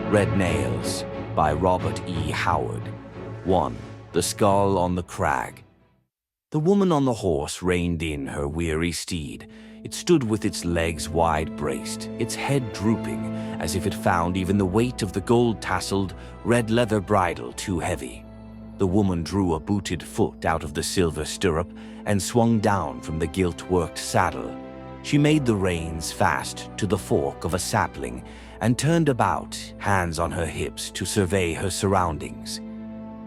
Red Nails by Robert E. Howard. 1. The Skull on the Crag. The woman on the horse reined in her weary steed. It stood with its legs wide braced, its head drooping, as if it found even the weight of the gold-tasseled, red leather bridle too heavy. The woman drew a booted foot out of the silver stirrup and swung down from the gilt-worked saddle. She made the reins fast to the fork of a sapling and turned about, hands on her hips, to survey her surroundings.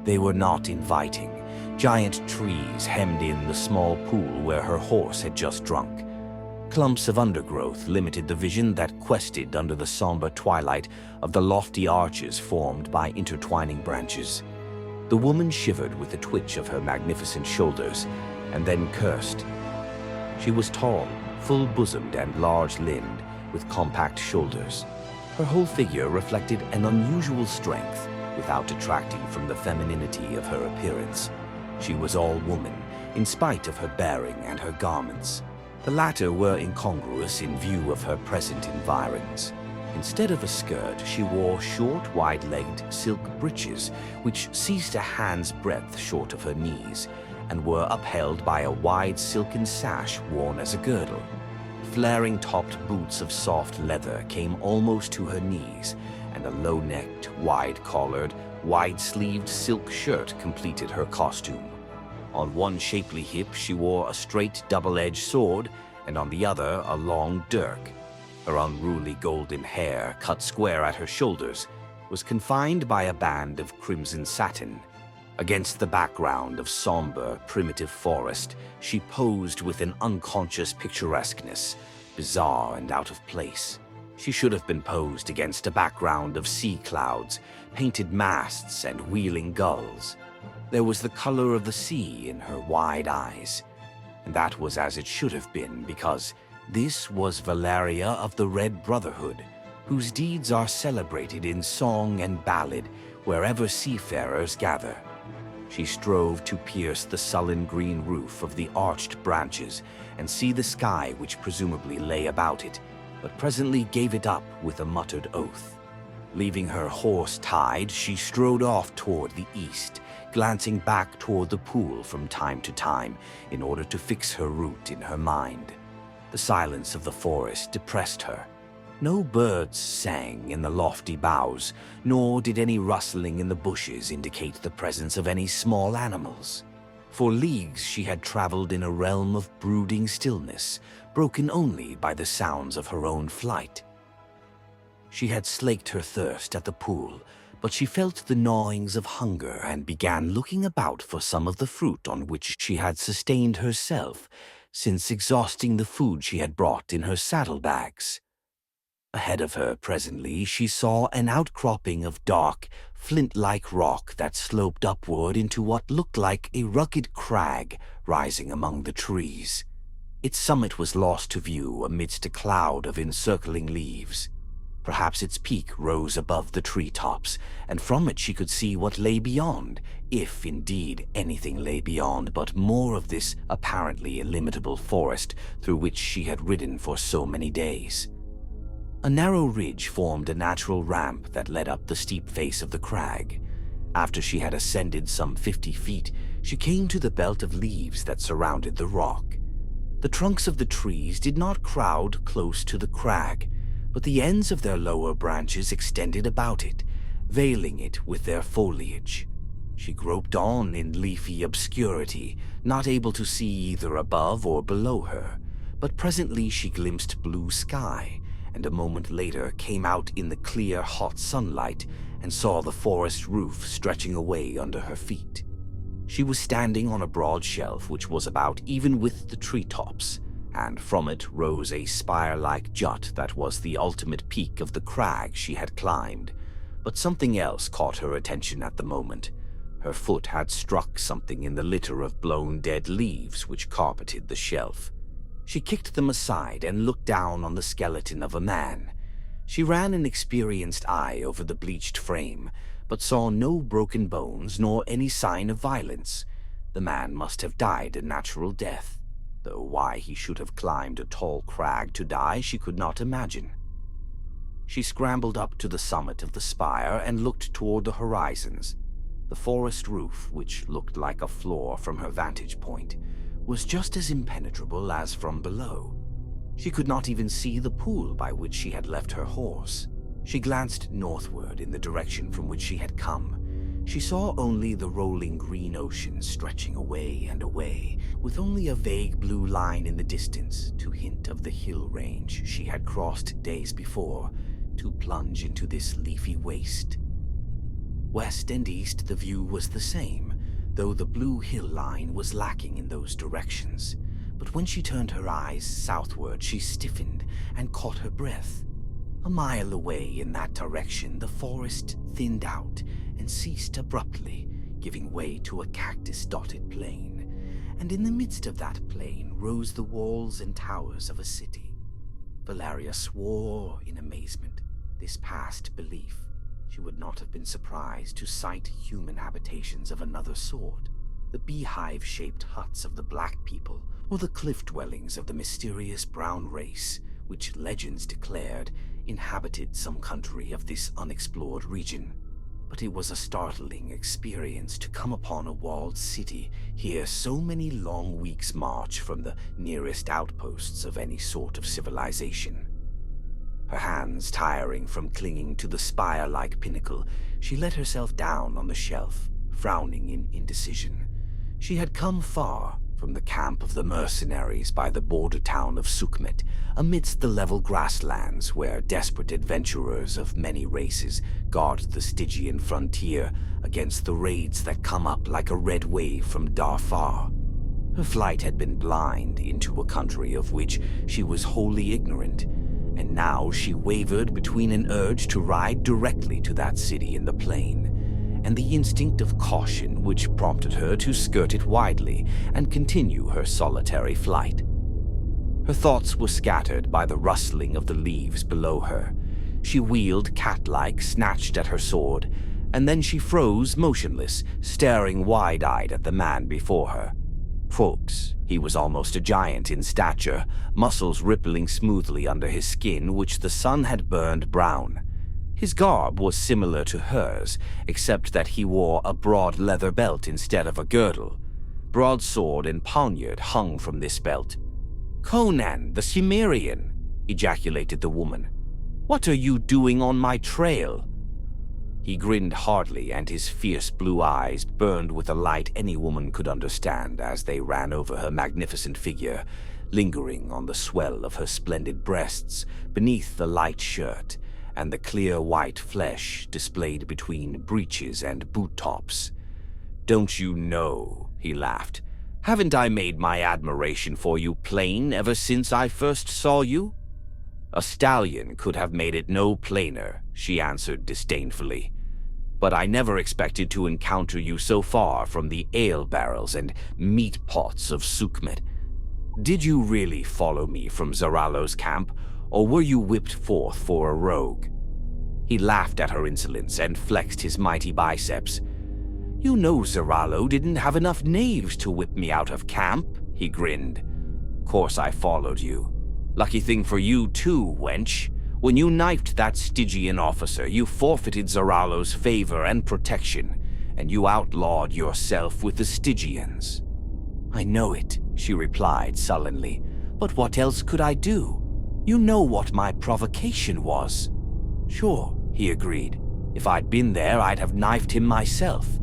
They were not inviting. Giant trees hemmed in the small pool where her horse had just drunk. Clumps of undergrowth limited the vision that quested under the somber twilight of the lofty arches formed by intertwining branches. The woman shivered with a twitch of her magnificent shoulders, and then cursed. She was tall, full-bosomed and large-limbed, with compact shoulders. Her whole figure reflected an unusual strength, without detracting from the femininity of her appearance. She was all woman, in spite of her bearing and her garments. The latter were incongruous in view of her present environs. Instead of a skirt, she wore short, wide-legged silk breeches, which ceased a hand's breadth short of her knees, and were upheld by a wide silken sash worn as a girdle. Flaring-topped boots of soft leather came almost to her knees, and a low-necked, wide-collared, wide-sleeved silk shirt completed her costume. On one shapely hip she wore a straight double-edged sword, and on the other a long dirk. Her unruly golden hair, cut square at her shoulders, was confined by a band of crimson satin. Against the background of somber, primitive forest, she posed with an unconscious picturesqueness, bizarre and out of place. She should have been posed against a background of sea clouds, painted masts, and wheeling gulls. There was the color of the sea in her wide eyes, and that was as it should have been, because this was Valeria of the Red Brotherhood, whose deeds are celebrated in song and ballad wherever seafarers gather. She strove to pierce the sullen green roof of the arched branches and see the sky which presumably lay about it, but presently gave it up with a muttered oath. Leaving her horse tied, she strode off toward the east, glancing back toward the pool from time to time in order to fix her route in her mind. The silence of the forest depressed her. No birds sang in the lofty boughs, nor did any rustling in the bushes indicate the presence of any small animals. For leagues she had traveled in a realm of brooding stillness, broken only by the sounds of her own flight. She had slaked her thirst at the pool, but she felt the gnawings of hunger and began looking about for some of the fruit on which she had sustained herself, since exhausting the food she had brought in her saddlebags. Ahead of her, presently, she saw an outcropping of dark, flint-like rock that sloped upward into what looked like a rugged crag rising among the trees. Its summit was lost to view amidst a cloud of encircling leaves. Perhaps its peak rose above the treetops, and from it she could see what lay beyond, if indeed anything lay beyond but more of this apparently illimitable forest through which she had ridden for so many days. A narrow ridge formed a natural ramp that led up the steep face of the crag. After she had ascended some 50 feet, she came to the belt of leaves that surrounded the rock. The trunks of the trees did not crowd close to the crag, but the ends of their lower branches extended about it, veiling it with their foliage. She groped on in leafy obscurity, not able to see either above or below her, but presently she glimpsed blue sky, and a moment later came out in the clear, hot sunlight and saw the forest roof stretching away under her feet. She was standing on a broad shelf which was about even with the treetops, and from it rose a spire-like jut that was the ultimate peak of the crag she had climbed. But something else caught her attention at the moment. Her foot had struck something in the litter of blown dead leaves which carpeted the shelf. She kicked them aside and looked down on the skeleton of a man. She ran an experienced eye over the bleached frame, but saw no broken bones nor any sign of violence. The man must have died a natural death, though why he should have climbed a tall crag to die she could not imagine. She scrambled up to the summit of the spire and looked toward the horizons. The forest roof, which looked like a floor from her vantage point, was just as impenetrable as from below. She could not even see the pool by which she had left her horse. She glanced northward in the direction from which she had come. She saw only the rolling green ocean stretching away and away, with only a vague blue line in the distance to hint of the hill range she had crossed days before to plunge into this leafy waste. West and east the view was the same, though the blue hill line was lacking in those directions. But when she turned her eyes southward, she stiffened and caught her breath. A mile away in that direction, the forest thinned out and ceased abruptly, giving way to a cactus-dotted plain. And in the midst of that plain rose the walls and towers of a city. Valeria swore in amazement. This passed belief. She would not have been surprised to sight human habitations of another sort, the beehive-shaped huts of the black people, or the cliff dwellings of the mysterious brown race, which legends declared inhabited some country of this unexplored region. But it was a startling experience to come upon a walled city here so many long weeks' march from the nearest outposts of any sort of civilization. Her hands tiring from clinging to the spire-like pinnacle, she let herself down on the shelf, frowning in indecision. She had come far from the camp of the mercenaries by the border town of Sukhmet, amidst the level grasslands where desperate adventurers of many races guard the Stygian frontier against the raids that come up like a red wave from Darfar. Her flight had been blind into a country of which she was wholly ignorant, and now she wavered between an urge to ride directly to that city in the plain, and the instinct of caution which prompted her to skirt it widely and continue her solitary flight. Her thoughts were scattered by the rustling of the leaves below her. She wheeled cat-like, snatched at her sword, and then she froze motionless, staring wide-eyed at the man before her. Folks, he was almost a giant in stature, muscles rippling smoothly under his skin which the sun had burned brown. His garb was similar to hers, except that he wore a broad leather belt instead of a girdle. Broadsword and poniard hung from this belt. "Conan, the Cimmerian," ejaculated the woman. "What are you doing on my trail?" He grinned hardly, and his fierce blue eyes burned with a light any woman could understand as they ran over her magnificent figure, lingering on the swell of her splendid breasts beneath the light shirt, and the clear white flesh displayed between breeches and boot tops. "Don't you know?" he laughed. "Haven't I made my admiration for you plain ever since I first saw you?" "A stallion could have made it no plainer," she answered disdainfully. "But I never expected to encounter you so far from the ale barrels and meat pots of Sukhmet. Did you really follow me from Zarallo's camp, or were you whipped forth for a rogue?" He laughed at her insolence and flexed his mighty biceps. "You know Zarallo didn't have enough knaves to whip me out of camp," he grinned. "Course I followed you. Lucky thing for you too, wench. When you knifed that Stygian officer, you forfeited Zarallo's favor and protection, and you outlawed yourself with the Stygians." "I know it," she replied sullenly. "But what else could I do? You know what my provocation was." "Sure," he agreed. "If I'd been there, I'd have knifed him myself.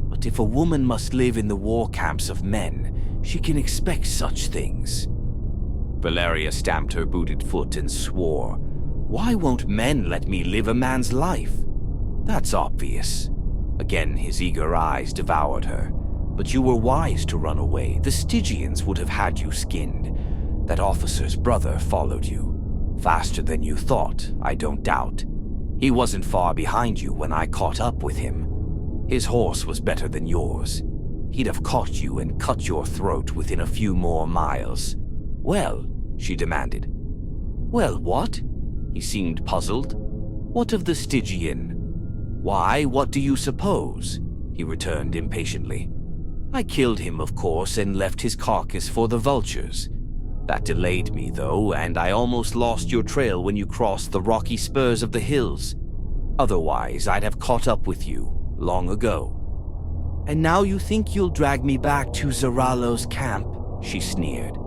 But if a woman must live in the war camps of men, she can expect such things." Valeria stamped her booted foot and swore. "Why won't men let me live a man's life? That's obvious." Again his eager eyes devoured her. "But you were wise to run away. The Stygians would have had you skinned. That officer's brother followed you. Faster than you thought, I don't doubt. He wasn't far behind you when I caught up with him. His horse was better than yours. He'd have caught you and cut your throat within a few more miles." "Well?" she demanded. "Well, what?" He seemed puzzled. "What of the Stygian?" "Why, what do you suppose?" he returned impatiently. "I killed him, of course, and left his carcass for the vultures." That delayed me, though, and I almost lost your trail when you crossed the rocky spurs of the hills. Otherwise, I'd have caught up with you long ago." "And now you think you'll drag me back to Zaralo's camp?" she sneered.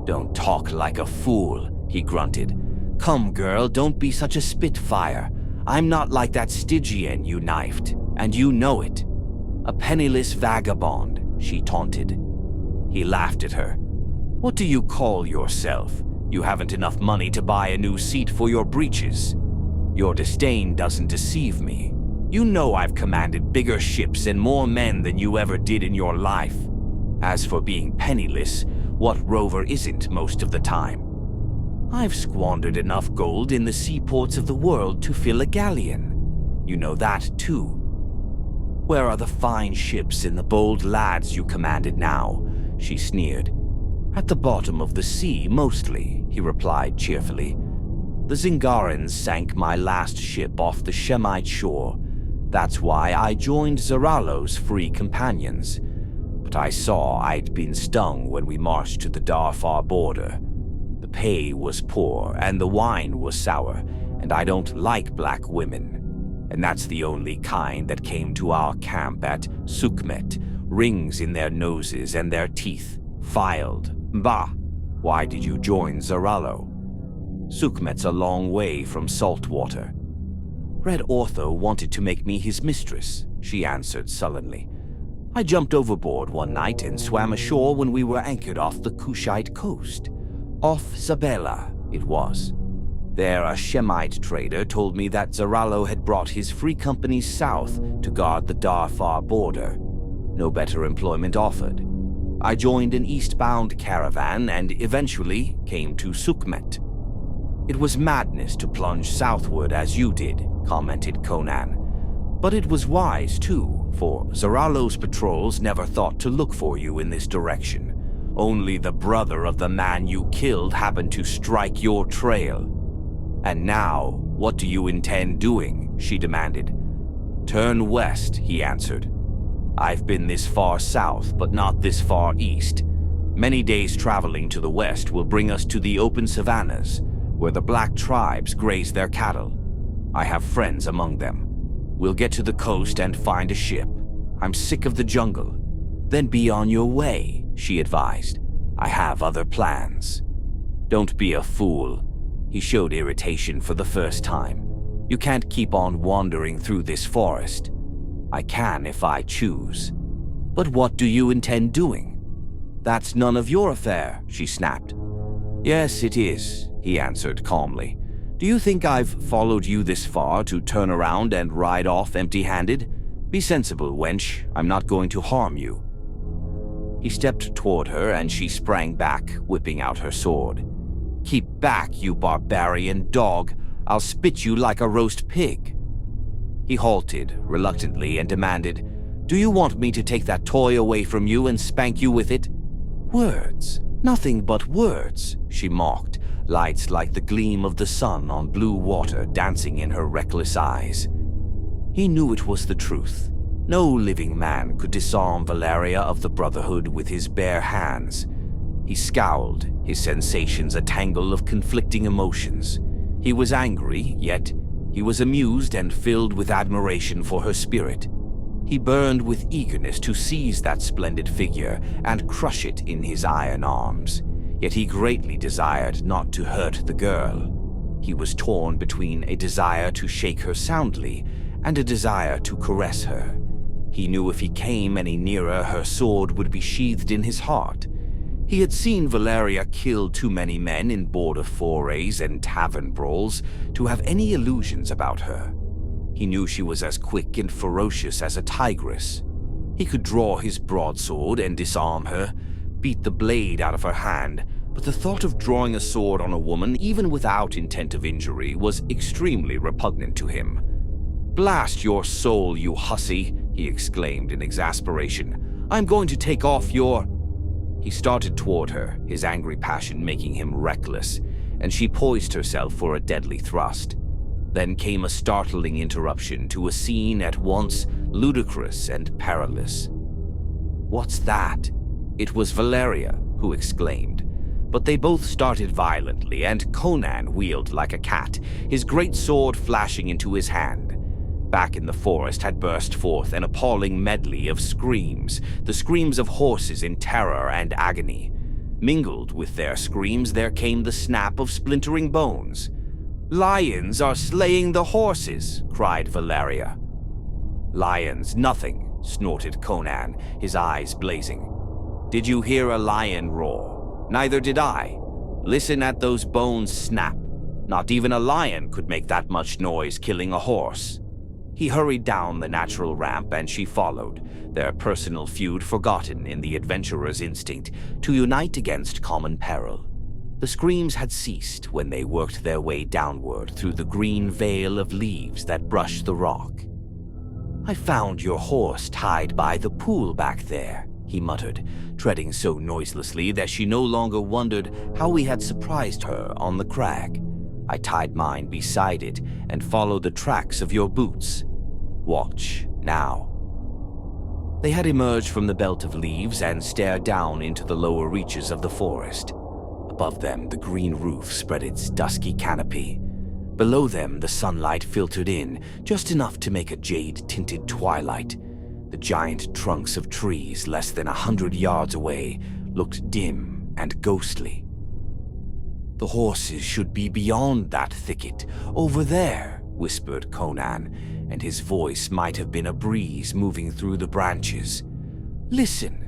"Don't talk like a fool," he grunted. "Come, girl, don't be such a spitfire. I'm not like that Stygian you knifed, and you know it." "A penniless vagabond," she taunted. He laughed at her. "What do you call yourself? You haven't enough money to buy a new seat for your breeches. Your disdain doesn't deceive me. You know I've commanded bigger ships and more men than you ever did in your life. As for being penniless, what rover isn't most of the time? I've squandered enough gold in the seaports of the world to fill a galleon. You know that too. Where are the fine ships and the bold lads you commanded now?" she sneered. "At the bottom of the sea, mostly," he replied cheerfully. "The Zingarans sank my last ship off the Shemite shore. That's why I joined Zaralo's free companions. But I saw I'd been stung when we marched to the Darfar border. The pay was poor and the wine was sour, and I don't like black women. And that's the only kind that came to our camp at Sukmet, rings in their noses and their teeth, filed. Bah! Why did you join Zaralo?" "Sukmet's a long way from saltwater." "Red Ortho wanted to make me his mistress," she answered sullenly. "I jumped overboard one night and swam ashore when we were anchored off the Kushite coast. Off Zabela, it was. There, a Shemite trader told me that Zaralo had brought his free companies south to guard the Darfar border. No better employment offered. I joined an eastbound caravan and eventually came to Sukmet." "It was madness to plunge southward as you did," commented Conan. "But it was wise, too, for Zaralo's patrols never thought to look for you in this direction. Only the brother of the man you killed happened to strike your trail." "And now, what do you intend doing?" she demanded. "Turn west," he answered. "I've been this far south, but not this far east. Many days traveling to the west will bring us to the open savannas, where the black tribes graze their cattle. I have friends among them. We'll get to the coast and find a ship. I'm sick of the jungle." "Then be on your way," she advised. "I have other plans." "Don't be a fool." He showed irritation for the first time. "You can't keep on wandering through this forest." "I can if I choose." "But what do you intend doing?" "That's none of your affair," she snapped. "Yes, it is," he answered calmly. "Do you think I've followed you this far to turn around and ride off empty-handed? Be sensible, wench. I'm not going to harm you." He stepped toward her and she sprang back, whipping out her sword. "Keep back, you barbarian dog. I'll spit you like a roast pig." He halted reluctantly and demanded, "Do you want me to take that toy away from you and spank you with it?" "Words, nothing but words," she mocked, lights like the gleam of the sun on blue water dancing in her reckless eyes. He knew it was the truth. No living man could disarm Valeria of the Brotherhood with his bare hands. He scowled, his sensations a tangle of conflicting emotions. He was angry, yet he was amused and filled with admiration for her spirit. He burned with eagerness to seize that splendid figure and crush it in his iron arms. Yet he greatly desired not to hurt the girl. He was torn between a desire to shake her soundly and a desire to caress her. He knew if he came any nearer, her sword would be sheathed in his heart. He had seen Valeria kill too many men in border forays and tavern brawls to have any illusions about her. He knew she was as quick and ferocious as a tigress. He could draw his broadsword and disarm her, beat the blade out of her hand, but the thought of drawing a sword on a woman, even without intent of injury, was extremely repugnant to him. "Blast your soul, you hussy!" he exclaimed in exasperation. "I'm going to take off your—" He started toward her, his angry passion making him reckless, and she poised herself for a deadly thrust. Then came a startling interruption to a scene at once ludicrous and perilous. "What's that?" It was Valeria, who exclaimed. but they both started violently, and Conan wheeled like a cat, his great sword flashing into his hand. Back in the forest had burst forth an appalling medley of screams, the screams of horses in terror and agony. Mingled with their screams there came the snap of splintering bones. "Lions are slaying the horses!" cried Valeria. "Lions, nothing," snorted Conan, his eyes blazing. "Did you hear a lion roar? Neither did I. Listen at those bones snap. Not even a lion could make that much noise killing a horse." He hurried down the natural ramp and she followed, their personal feud forgotten in the adventurer's instinct to unite against common peril. The screams had ceased when they worked their way downward through the green veil of leaves that brushed the rock. "I found your horse tied by the pool back there," he muttered, treading so noiselessly that she no longer wondered how he had surprised her on the crag. "I tied mine beside it and followed the tracks of your boots. Watch now." They had emerged from the belt of leaves and stared down into the lower reaches of the forest. Above them, the green roof spread its dusky canopy. Below them, the sunlight filtered in, just enough to make a jade-tinted twilight. The giant trunks of trees less than 100 yards away looked dim and ghostly. "The horses should be beyond that thicket, over there," whispered Conan, and his voice might have been a breeze moving through the branches. "Listen."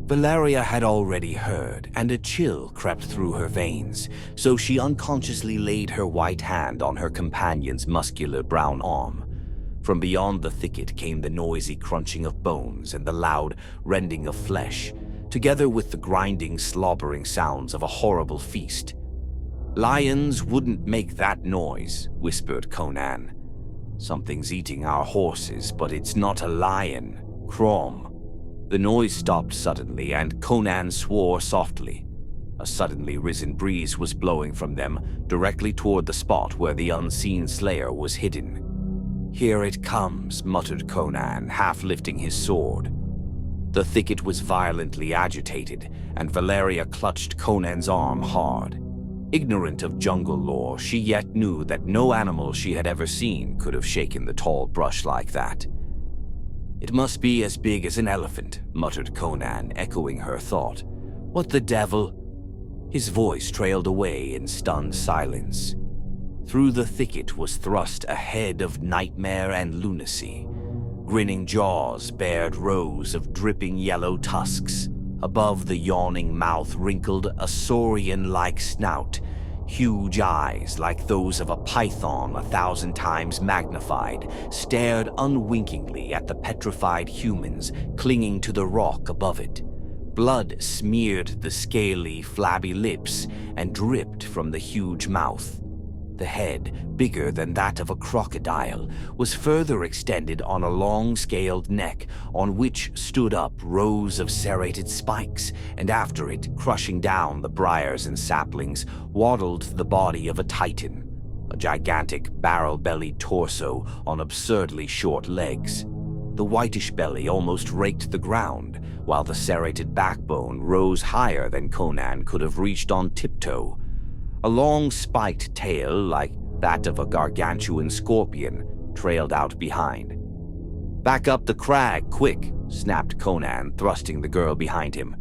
Valeria had already heard, and a chill crept through her veins, so she unconsciously laid her white hand on her companion's muscular brown arm. From beyond the thicket came the noisy crunching of bones and the loud rending of flesh, together with the grinding, slobbering sounds of a horrible feast. "Lions wouldn't make that noise," whispered Conan. "Something's eating our horses, but it's not a lion. Crom." The noise stopped suddenly, and Conan swore softly. A suddenly risen breeze was blowing from them directly toward the spot where the unseen slayer was hidden. "Here it comes," muttered Conan, half lifting his sword. The thicket was violently agitated, and Valeria clutched Conan's arm hard. Ignorant of jungle lore, she yet knew that no animal she had ever seen could have shaken the tall brush like that. "It must be as big as an elephant," muttered Conan, echoing her thought. "What the devil?" His voice trailed away in stunned silence. Through the thicket was thrust a head of nightmare and lunacy. Grinning jaws bared rows of dripping yellow tusks. Above the yawning mouth wrinkled a saurian-like snout. Huge eyes, like those of a python 1,000 times magnified, stared unwinkingly at the petrified humans clinging to the rock above it. Blood smeared the scaly, flabby lips and dripped from the huge mouth. The head, bigger than that of a crocodile, was further extended on a long scaled neck on which stood up rows of serrated spikes, and after it, crushing down the briars and saplings, waddled the body of a titan, a gigantic barrel-bellied torso on absurdly short legs. The whitish belly almost raked the ground, while the serrated backbone rose higher than Conan could have reached on tiptoe. A long spiked tail, like that of a gargantuan scorpion, trailed out behind. "Back up the crag, quick!" snapped Conan, thrusting the girl behind him.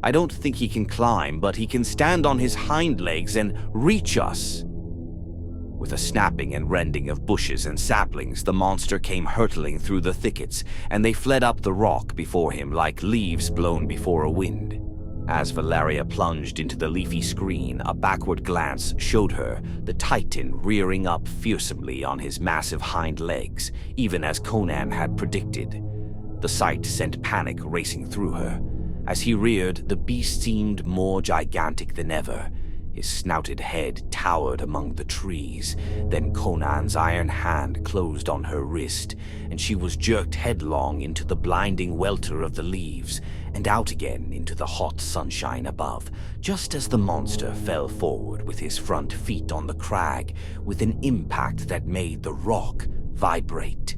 "I don't think he can climb, but he can stand on his hind legs and reach us." With a snapping and rending of bushes and saplings, the monster came hurtling through the thickets, and they fled up the rock before him like leaves blown before a wind. As Valeria plunged into the leafy screen, a backward glance showed her the titan rearing up fearsomely on his massive hind legs, even as Conan had predicted. The sight sent panic racing through her. As he reared, the beast seemed more gigantic than ever. His snouted head towered among the trees. Then Conan's iron hand closed on her wrist, and she was jerked headlong into the blinding welter of the leaves, and out again into the hot sunshine above, just as the monster fell forward with his front feet on the crag, with an impact that made the rock vibrate.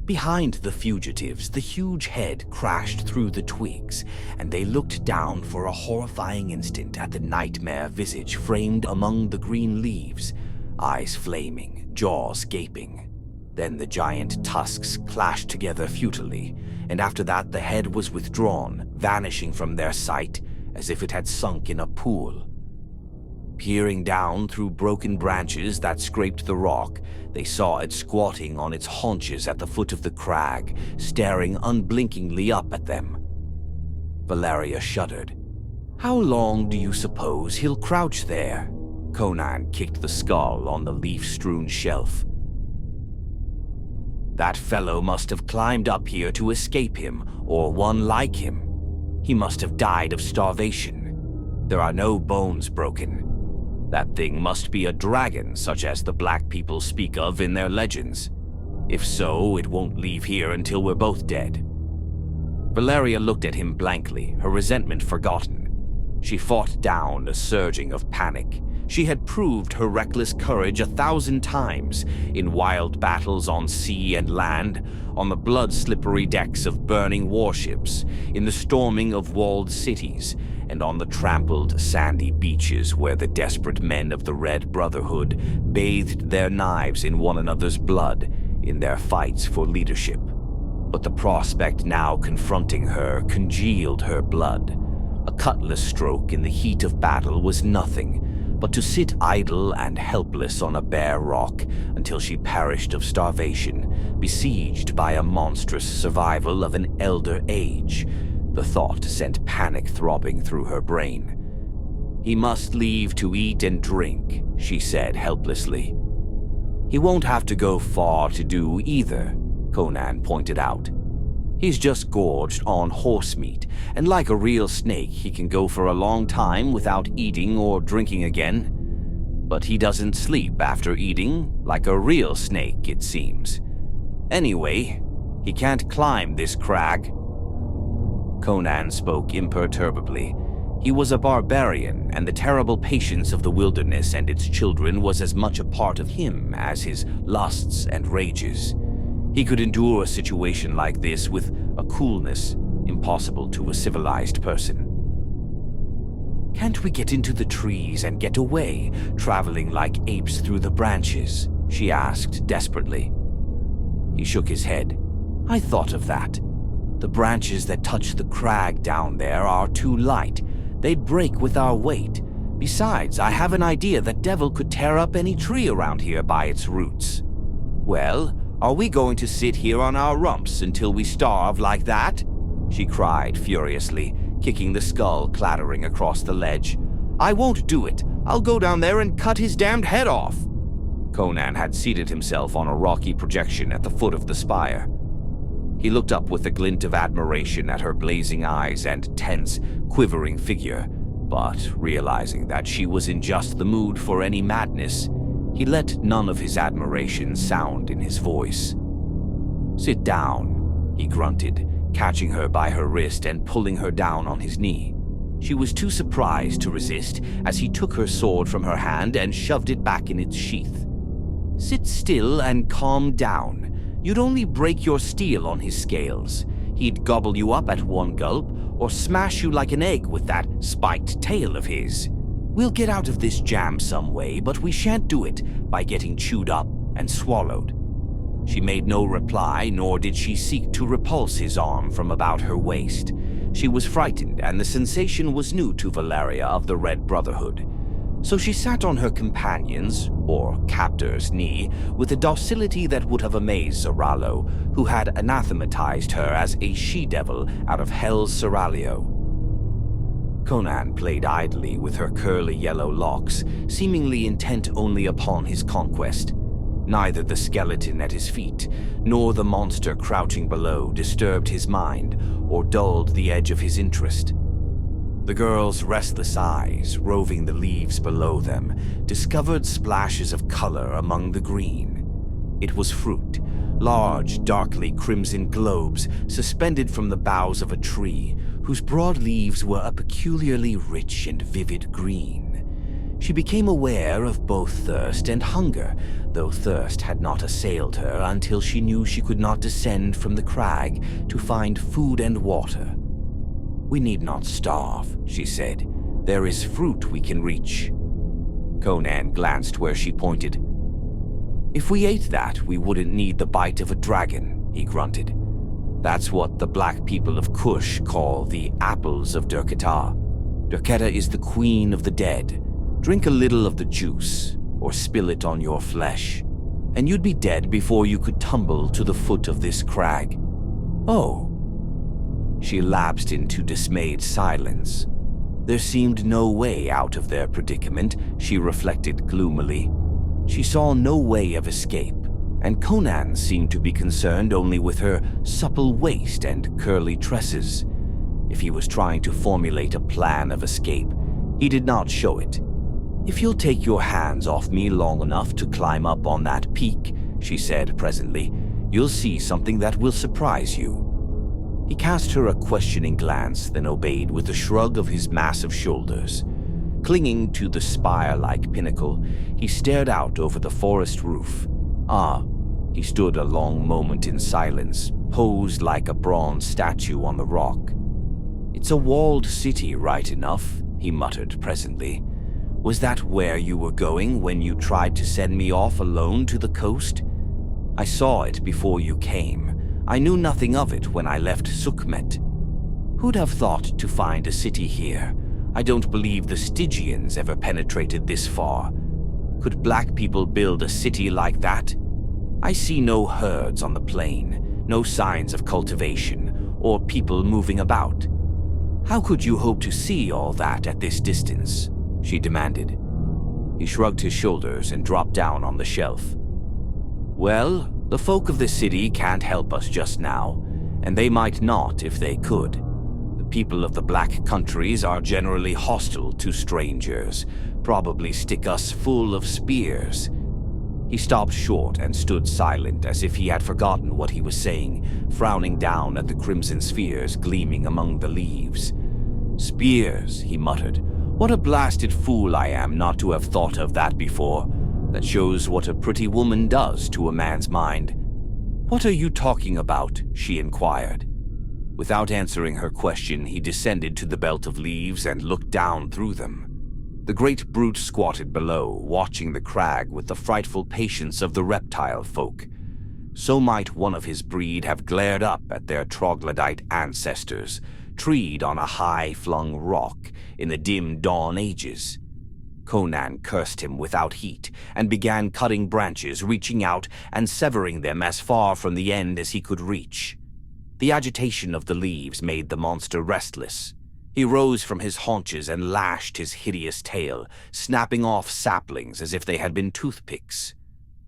Behind the fugitives, the huge head crashed through the twigs, and they looked down for a horrifying instant at the nightmare visage framed among the green leaves, eyes flaming, jaws gaping. Then the giant tusks clashed together futilely, and after that the head was withdrawn, vanishing from their sight as if it had sunk in a pool. Peering down through broken branches that scraped the rock, they saw it squatting on its haunches at the foot of the crag, staring unblinkingly up at them. Valeria shuddered. "How long do you suppose he'll crouch there?" Conan kicked the skull on the leaf-strewn shelf. "That fellow must have climbed up here to escape him, or one like him. He must have died of starvation. There are no bones broken. That thing must be a dragon, such as the black people speak of in their legends. If so, it won't leave here until we're both dead." Valeria looked at him blankly, her resentment forgotten. She fought down a surging of panic. She had proved her reckless courage 1,000 times in wild battles on sea and land, on the blood-slippery decks of burning warships, in the storming of walled cities, and on the trampled, sandy beaches where the desperate men of the Red Brotherhood bathed their knives in one another's blood in their fights for leadership. But the prospect now confronting her congealed her blood. A cutlass stroke in the heat of battle was nothing, but to sit idle and helpless on a bare rock until she perished of starvation, besieged by a monstrous survival of an elder age. The thought sent panic throbbing through her brain. "He must leave to eat and drink," she said helplessly. "He won't have to go far to do either," Conan pointed out. "He's just gorged on horse meat, and like a real snake, he can go for a long time without eating or drinking again. But he doesn't sleep after eating, like a real snake, it seems. Anyway, he can't climb this crag." Conan spoke imperturbably. He was a barbarian, and the terrible patience of the wilderness and its children was as much a part of him as his lusts and rages. He could endure a situation like this with a coolness impossible to a civilized person. "Can't we get into the trees and get away, traveling like apes through the branches?" she asked desperately. He shook his head. "I thought of that. The branches that touch the crag down there are too light. They'd break with our weight. Besides, I have an idea that Devil could tear up any tree around here by its roots." "Well, are we going to sit here on our rumps until we starve like that?" she cried furiously, kicking the skull clattering across the ledge. "I won't do it. I'll go down there and cut his damned head off." Conan had seated himself on a rocky projection at the foot of the spire. He looked up with a glint of admiration at her blazing eyes and tense, quivering figure, but realizing that she was in just the mood for any madness, he let none of his admiration sound in his voice. "Sit down," he grunted, catching her by her wrist and pulling her down on his knee. She was too surprised to resist as he took her sword from her hand and shoved it back in its sheath. "Sit still and calm down. You'd only break your steel on his scales. He'd gobble you up at one gulp, or smash you like an egg with that spiked tail of his. We'll get out of this jam some way, but we shan't do it by getting chewed up and swallowed." She made no reply, nor did she seek to repulse his arm from about her waist. She was frightened, and the sensation was new to Valeria of the Red Brotherhood. So she sat on her companion's, or captor's, knee with a docility that would have amazed Zorallo, who had anathematized her as a she-devil out of hell's seraglio. Conan played idly with her curly yellow locks, seemingly intent only upon his conquest. Neither the skeleton at his feet, nor the monster crouching below disturbed his mind or dulled the edge of his interest. The girl's restless eyes, roving the leaves below them, discovered splashes of color among the green. It was fruit, large, darkly crimson globes suspended from the boughs of a tree, whose broad leaves were a peculiarly rich and vivid green. She became aware of both thirst and hunger, though thirst had not assailed her until she knew she could not descend from the crag to find food and water. "We need not starve," she said. "There is fruit we can reach." Conan glanced where she pointed. "If we ate that, we wouldn't need the bite of a dragon," he grunted. "That's what the black people of Kush call the apples of Derketa. Derketa is the queen of the dead. Drink a little of the juice, or spill it on your flesh, and you'd be dead before you could tumble to the foot of this crag." "Oh." She lapsed into dismayed silence. There seemed no way out of their predicament, she reflected gloomily. She saw no way of escape, and Conan seemed to be concerned only with her supple waist and curly tresses. If he was trying to formulate a plan of escape, he did not show it. "If you'll take your hands off me long enough to climb up on that peak," she said presently, "you'll see something that will surprise you." He cast her a questioning glance, then obeyed with a shrug of his massive shoulders. Clinging to the spire-like pinnacle, he stared out over the forest roof. He stood a long moment in silence, posed like a bronze statue on the rock. "It's a walled city, right enough," he muttered presently. "Was that where you were going when you tried to send me off alone to the coast? I saw it before you came. I knew nothing of it when I left Sukhmet. Who'd have thought to find a city here? I don't believe the Stygians ever penetrated this far. Could black people build a city like that? I see no herds on the plain, no signs of cultivation, or people moving about. How could you hope to see all that at this distance?" she demanded. He shrugged his shoulders and dropped down on the shelf. "Well, the folk of the city can't help us just now, and they might not if they could. The people of the Black Countries are generally hostile to strangers, probably stick us full of spears." He stopped short and stood silent as if he had forgotten what he was saying, frowning down at the crimson spheres gleaming among the leaves. "Spears," he muttered. "What a blasted fool I am not to have thought of that before. That shows what a pretty woman does to a man's mind." "What are you talking about?" she inquired. Without answering her question, he descended to the belt of leaves and looked down through them. The great brute squatted below, watching the crag with the frightful patience of the reptile folk. So might one of his breed have glared up at their troglodyte ancestors, treed on a high-flung rock in the dim dawn ages. Conan cursed him without heat and began cutting branches, reaching out and severing them as far from the end as he could reach. The agitation of the leaves made the monster restless. He rose from his haunches and lashed his hideous tail, snapping off saplings as if they had been toothpicks.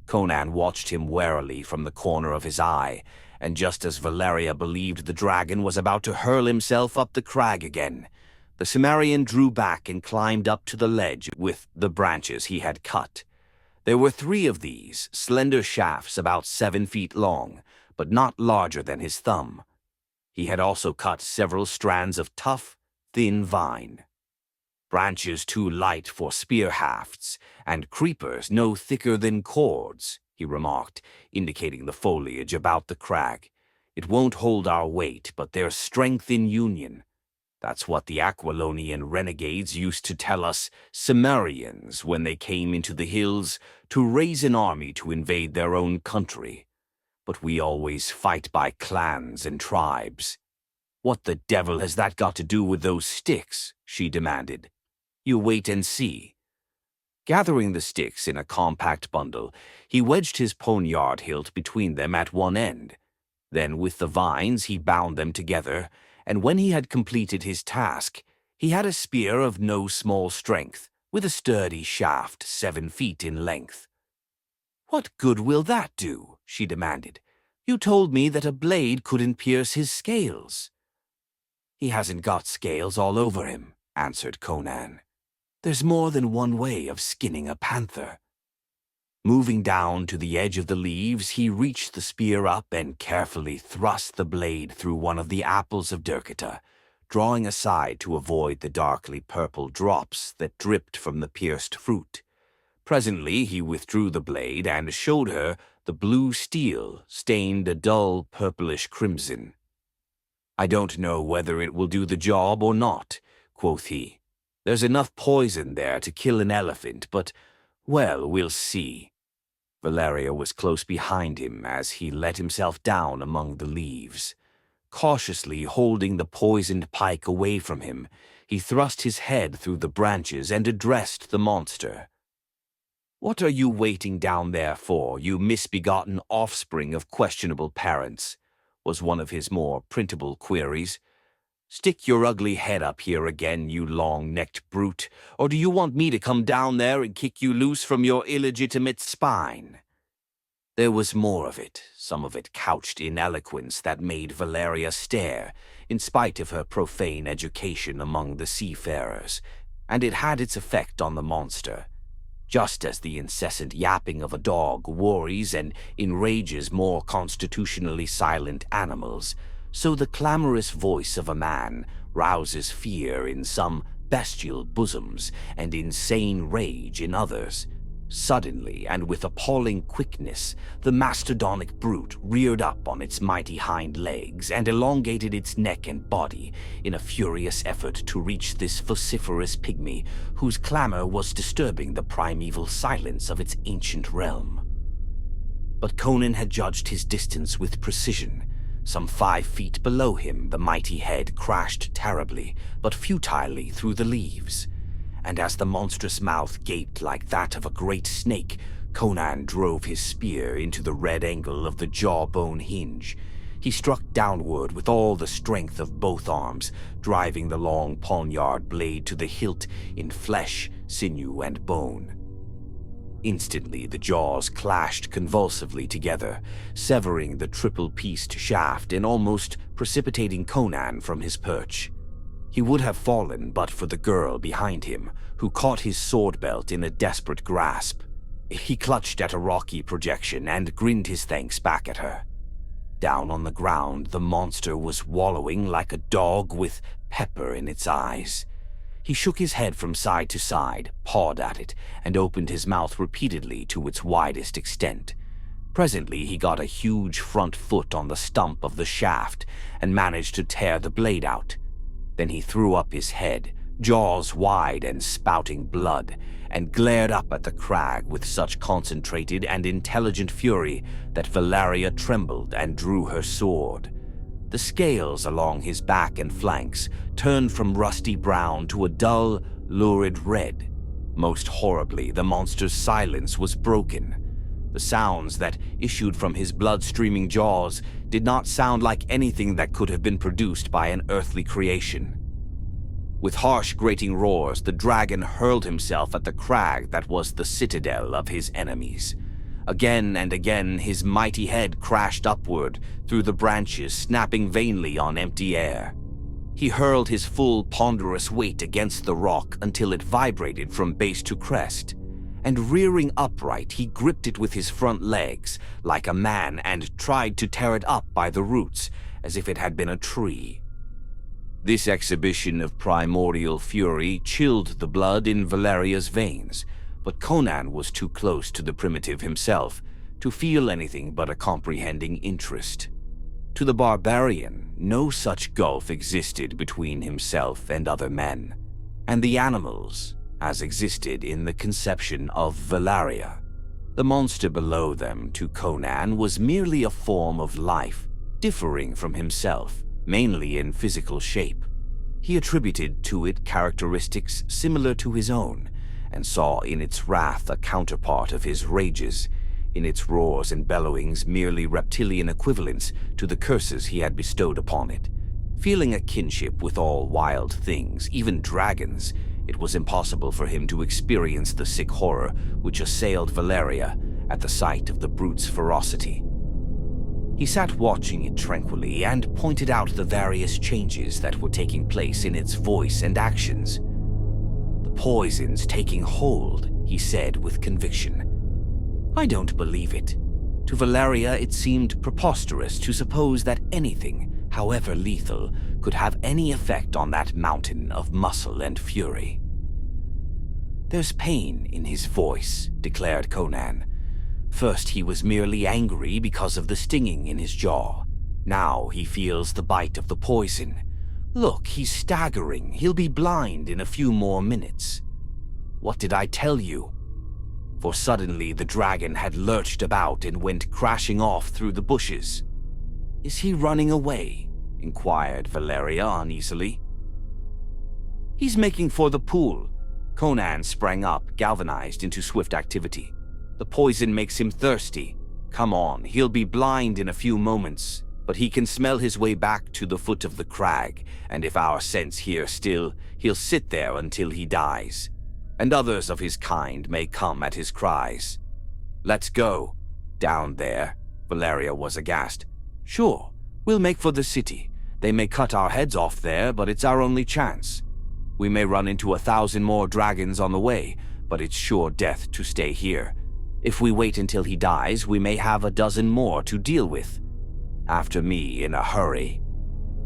Conan watched him warily from the corner of his eye, and just as Valeria believed the dragon was about to hurl himself up the crag again, the Cimmerian drew back and climbed up to the ledge with the branches he had cut. There were 3 of these, slender shafts about 7 feet long, but not larger than his thumb. He had also cut several strands of tough, thin vine. "Branches too light for spear hafts, and creepers no thicker than cords," he remarked, indicating the foliage about the crag. "It won't hold our weight, but there's strength in union. That's what the Aquilonian renegades used to tell us Cimmerians when they came into the hills to raise an army to invade their own country. But we always fight by clans and tribes." "What the devil has that got to do with those sticks?" she demanded. "You wait and see." Gathering the sticks in a compact bundle, he wedged his poniard hilt between them at one end. Then with the vines he bound them together, and when he had completed his task, he had a spear of no small strength, with a sturdy shaft 7 feet in length. "What good will that do?" she demanded. "You told me that a blade couldn't pierce his scales." "He hasn't got scales all over him," answered Conan. "There's more than one way of skinning a panther." Moving down to the edge of the leaves, he reached the spear up and carefully thrust the blade through one of the apples of Derketa, drawing aside to avoid the darkly purple drops that dripped from the pierced fruit. Presently he withdrew the blade and showed her the blue steel stained a dull purplish crimson. "I don't know whether it will do the job or not," quoth he. "There's enough poison there to kill an elephant, but, well, we'll see." Valeria was close behind him as he let himself down among the leaves. Cautiously holding the poisoned pike away from him, he thrust his head through the branches and addressed the monster. "What are you waiting down there for, you misbegotten offspring of questionable parents?" was one of his more printable queries. "Stick your ugly head up here again, you long-necked brute, or do you want me to come down there and kick you loose from your illegitimate spine?" There was more of it, some of it couched in eloquence that made Valeria stare, in spite of her profane education among the seafarers, and it had its effect on the monster. Just as the incessant yapping of a dog worries and enrages more constitutionally silent animals, so the clamorous voice of a man rouses fear in some bestial bosoms and insane rage in others. Suddenly, and with appalling quickness, the mastodonic brute reared up on its mighty hind legs and elongated its neck and body in a furious effort to reach this vociferous pygmy whose clamor was disturbing the primeval silence of its ancient realm. But Conan had judged his distance with precision. Some 5 feet below him, the mighty head crashed terribly, but futilely through the leaves. And as the monstrous mouth gaped like that of a great snake, Conan drove his spear into the red angle of the jawbone hinge. He struck downward with all the strength of both arms, driving the long poniard blade to the hilt in flesh, sinew, and bone. Instantly, the jaws clashed convulsively together, severing the triple-pieced shaft and almost precipitating Conan from his perch. He would have fallen but for the girl behind him, who caught his sword belt in a desperate grasp. He clutched at a rocky projection and grinned his thanks back at her. Down on the ground, the monster was wallowing like a dog with pepper in its eyes. He shook his head from side to side, pawed at it, and opened his mouth repeatedly to its widest extent. Presently he got a huge front foot on the stump of the shaft and managed to tear the blade out. Then he threw up his head, jaws wide and spouting blood, and glared up at the crag with such concentrated and intelligent fury that Valeria trembled and drew her sword. The scales along his back and flanks turned from rusty brown to a dull, lurid red. Most horribly, the monster's silence was broken. The sounds that issued from his blood-streaming jaws did not sound like anything that could have been produced by an earthly creation. With harsh, grating roars, the dragon hurled himself at the crag that was the citadel of his enemies. Again and again, his mighty head crashed upward through the branches, snapping vainly on empty air. He hurled his full, ponderous weight against the rock until it vibrated from base to crest. And rearing upright, he gripped it with his front legs like a man and tried to tear it up by the roots as if it had been a tree. This exhibition of primordial fury chilled the blood in Valeria's veins, but Conan was too close to the primitive himself to feel anything but a comprehending interest. To the barbarian, no such gulf existed between himself and other men, and the animals, as existed in the conception of Valeria. The monster below them, to Conan, was merely a form of life, differing from himself, mainly in physical shape. He attributed to it characteristics similar to his own, and saw in its wrath a counterpart of his rages, in its roars and bellowings merely reptilian equivalents to the curses he had bestowed upon it. Feeling a kinship with all wild things, even dragons, it was impossible for him to experience the sick horror which assailed Valeria at the sight of the brute's ferocity. He sat watching it tranquilly and pointed out the various changes that were taking place in its voice and actions. "The poison's taking hold," he said with conviction. "I don't believe it." To Valeria it seemed preposterous to suppose that anything, however lethal, could have any effect on that mountain of muscle and fury. "There's pain in his voice," declared Conan. "First he was merely angry because of the stinging in his jaw. Now he feels the bite of the poison. Look, he's staggering. He'll be blind in a few more minutes. What did I tell you?" For suddenly the dragon had lurched about and went crashing off through the bushes. "Is he running away?" inquired Valeria uneasily. "He's making for the pool." Conan sprang up, galvanized into swift activity. "The poison makes him thirsty. Come on, he'll be blind in a few moments, but he can smell his way back to the foot of the crag, and if our scent's here still, he'll sit there until he dies. And others of his kind may come at his cries." "Let's go." "Down there?" Valeria was aghast. "Sure, we'll make for the city. They may cut our heads off there, but it's our only chance. We may run into 1,000 more dragons on the way, but it's sure death to stay here. If we wait until he dies, we may have a dozen more to deal with. After me in a hurry."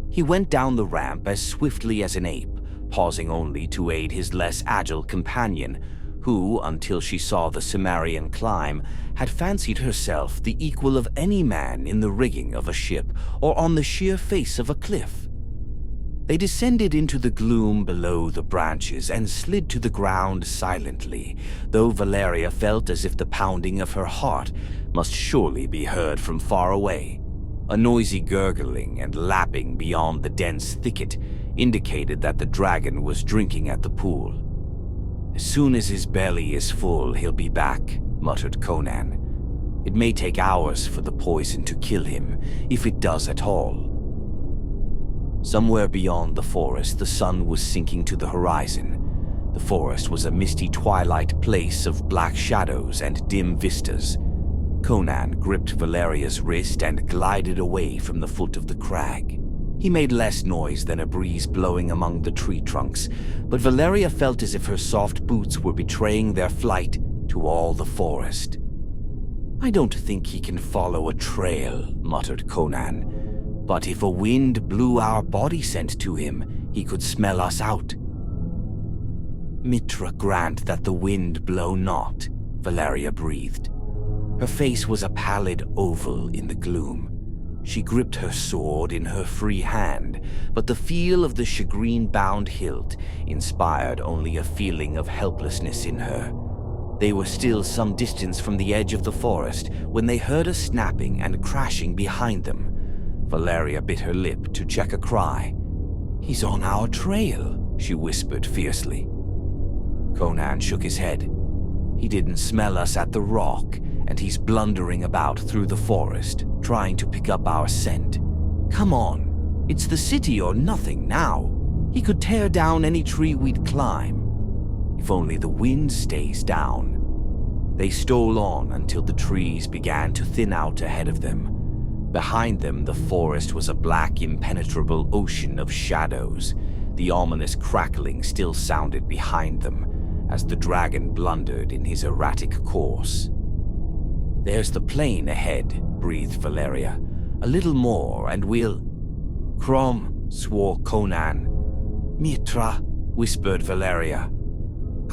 He went down the ramp as swiftly as an ape, pausing only to aid his less agile companion, who, until she saw the Cimmerian climb, had fancied herself the equal of any man in the rigging of a ship or on the sheer face of a cliff. They descended into the gloom below the branches and slid to the ground silently, though Valeria felt as if the pounding of her heart must surely be heard from far away. A noisy gurgling and lapping beyond the dense thicket indicated that the dragon was drinking at the pool. "As soon as his belly is full, he'll be back," muttered Conan. "It may take hours for the poison to kill him, if it does at all." Somewhere beyond the forest, the sun was sinking to the horizon. The forest was a misty twilight place of black shadows and dim vistas. Conan gripped Valeria's wrist and glided away from the foot of the crag. He made less noise than a breeze blowing among the tree trunks, but Valeria felt as if her soft boots were betraying their flight to all the forest. "I don't think he can follow a trail," muttered Conan. "But if a wind blew our body scent to him, he could smell us out." "Mitra grant that the wind blow not," Valeria breathed. Her face was a pallid oval in the gloom. She gripped her sword in her free hand, but the feel of the shagreen-bound hilt inspired only a feeling of helplessness in her. They were still some distance from the edge of the forest when they heard a snapping and crashing behind them. Valeria bit her lip to check a cry. "He's on our trail," she whispered fiercely. Conan shook his head. "He didn't smell us at the rock, and he's blundering about through the forest, trying to pick up our scent. Come on, it's the city or nothing now. He could tear down any tree we'd climb. If only the wind stays down." They stole on until the trees began to thin out ahead of them. Behind them, the forest was a black, impenetrable ocean of shadows. The ominous crackling still sounded behind them as the dragon blundered in his erratic course. "There's the plain ahead," breathed Valeria. "A little more and we'll—" "Crom," swore Conan. "Mitra," whispered Valeria.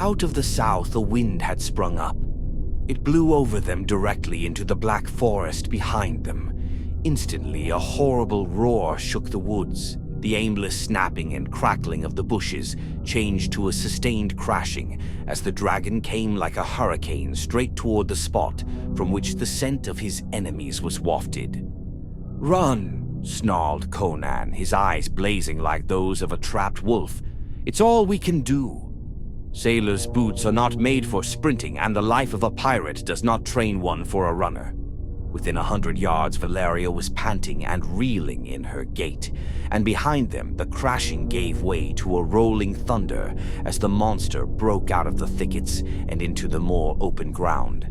Out of the south a wind had sprung up. It blew over them directly into the black forest behind them. Instantly, a horrible roar shook the woods. The aimless snapping and crackling of the bushes changed to a sustained crashing as the dragon came like a hurricane straight toward the spot from which the scent of his enemies was wafted. "Run!" snarled Conan, his eyes blazing like those of a trapped wolf. "It's all we can do. Sailors' boots are not made for sprinting, and the life of a pirate does not train one for a runner." Within 100 yards, Valeria was panting and reeling in her gait, and behind them the crashing gave way to a rolling thunder as the monster broke out of the thickets and into the more open ground.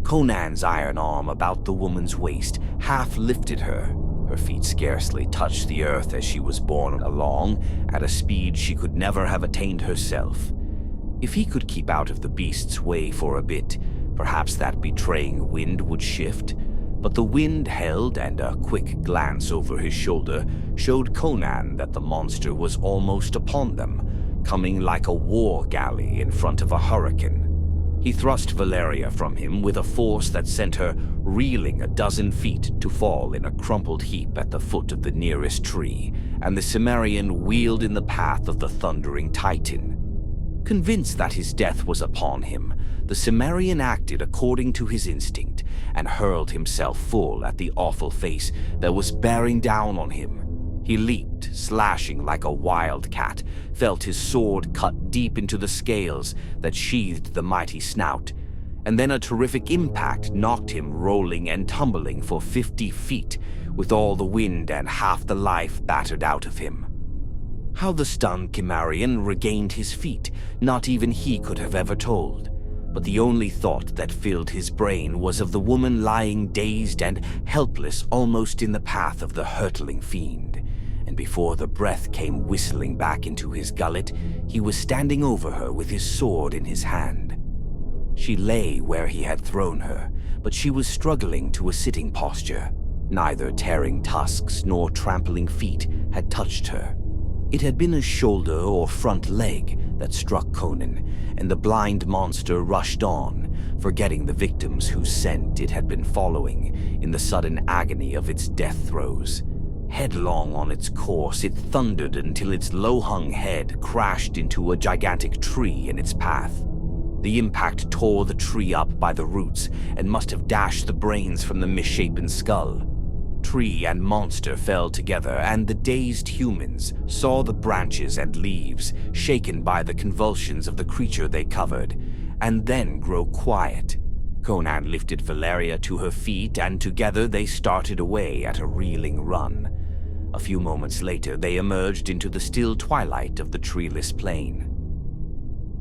Conan's iron arm about the woman's waist half lifted her. Her feet scarcely touched the earth as she was borne along at a speed she could never have attained herself. If he could keep out of the beast's way for a bit, perhaps that betraying wind would shift, But the wind held, and a quick glance over his shoulder showed Conan that the monster was almost upon them, coming like a war galley in front of a hurricane. He thrust Valeria from him with a force that sent her reeling a dozen feet to fall in a crumpled heap at the foot of the nearest tree, and the Cimmerian wheeled in the path of the thundering Titan. Convinced that his death was upon him, the Cimmerian acted according to his instinct and hurled himself full at the awful face that was bearing down on him. He leaped, slashing like a wildcat, felt his sword cut deep into the scales that sheathed the mighty snout, and then a terrific impact knocked him rolling and tumbling for 50 feet, with all the wind and half the life battered out of him. How the stunned Cimmerian regained his feet, not even he could have ever told. But the only thought that filled his brain was of the woman lying dazed and helpless almost in the path of the hurtling fiend. And before the breath came whistling back into his gullet, he was standing over her with his sword in his hand. She lay where he had thrown her, but she was struggling to a sitting posture. Neither tearing tusks nor trampling feet had touched her. It had been a shoulder or front leg that struck Conan, and the blind monster rushed on, forgetting the victims whose scent it had been following in the sudden agony of its death throes. Headlong on its course, it thundered until its low-hung head crashed into a gigantic tree in its path. The impact tore the tree up by the roots and must have dashed the brains from the misshapen skull. Tree and monster fell together, and the dazed humans saw the branches and leaves, shaken by the convulsions of the creature they covered, and then grow quiet. Conan lifted Valeria to her feet, and together they started away at a reeling run. A few moments later, they emerged into the still twilight of the treeless plain.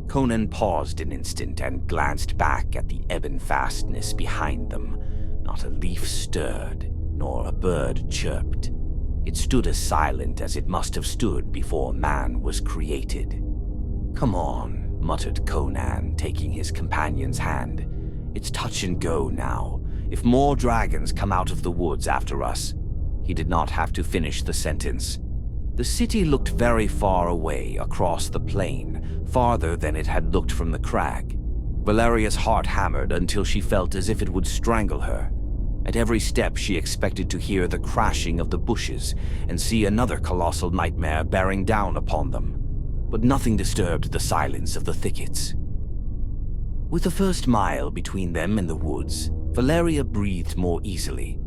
Conan paused an instant and glanced back at the ebon fastness behind them. Not a leaf stirred, nor a bird chirped. It stood as silent as it must have stood before man was created. "Come on," muttered Conan, taking his companion's hand. "It's touch and go now. If more dragons come out of the woods after us..." He did not have to finish the sentence. The city looked very far away across the plain, farther than it had looked from the crag. Valeria's heart hammered until she felt as if it would strangle her. At every step she expected to hear the crashing of the bushes and see another colossal nightmare bearing down upon them. But nothing disturbed the silence of the thickets. With the first mile between them and the woods, Valeria breathed more easily.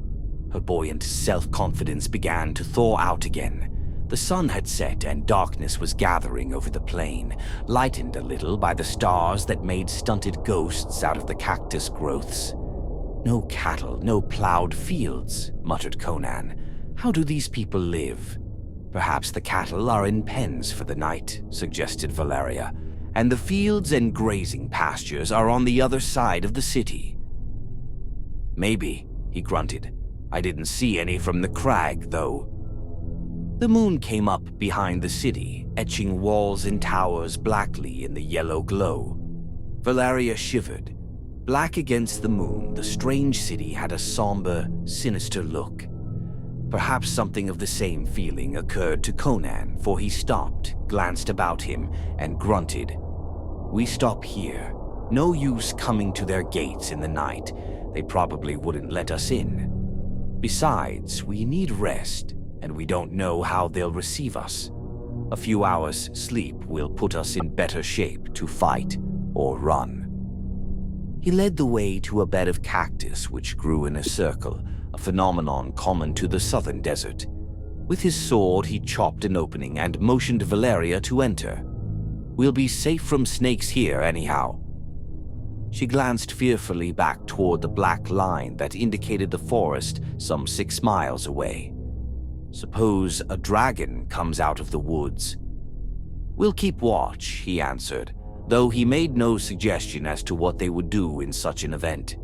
Her buoyant self-confidence began to thaw out again. The sun had set and darkness was gathering over the plain, lightened a little by the stars that made stunted ghosts out of the cactus growths. "No cattle, no plowed fields," muttered Conan. "How do these people live?" "Perhaps the cattle are in pens for the night," suggested Valeria, "and the fields and grazing pastures are on the other side of the city." "Maybe," he grunted. "I didn't see any from the crag, though." The moon came up behind the city, etching walls and towers blackly in the yellow glow. Valeria shivered. Black against the moon, the strange city had a somber, sinister look. Perhaps something of the same feeling occurred to Conan, for he stopped, glanced about him, and grunted. "We stop here. No use coming to their gates in the night. They probably wouldn't let us in. Besides, we need rest, and we don't know how they'll receive us. A few hours' sleep will put us in better shape to fight or run." He led the way to a bed of cactus which grew in a circle, a phenomenon common to the southern desert. With his sword, he chopped an opening and motioned Valeria to enter. "We'll be safe from snakes here, anyhow." She glanced fearfully back toward the black line that indicated the forest some 6 miles away. "Suppose a dragon comes out of the woods." "We'll keep watch," he answered, though he made no suggestion as to what they would do in such an event.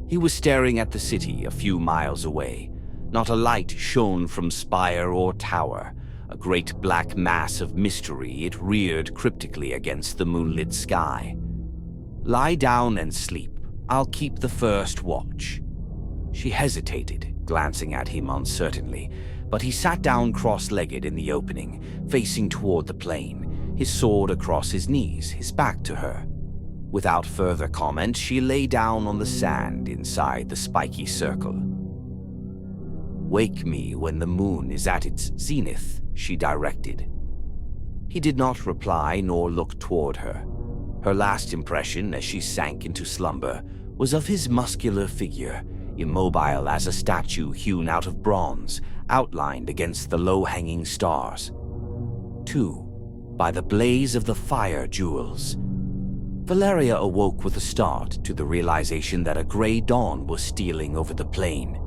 He was staring at the city a few miles away. Not a light shone from spire or tower. A great black mass of mystery, it reared cryptically against the moonlit sky. "Lie down and sleep. I'll keep the first watch." She hesitated, glancing at him uncertainly, but he sat down cross-legged in the opening, facing toward the plain, his sword across his knees, his back to her. Without further comment, she lay down on the sand inside the spiky circle. "Wake me when the moon is at its zenith," she directed. He did not reply nor look toward her. Her last impression as she sank into slumber was of his muscular figure, immobile as a statue hewn out of bronze, outlined against the low-hanging stars. 2. By the blaze of the fire jewels. Valeria awoke with a start to the realization that a gray dawn was stealing over the plain.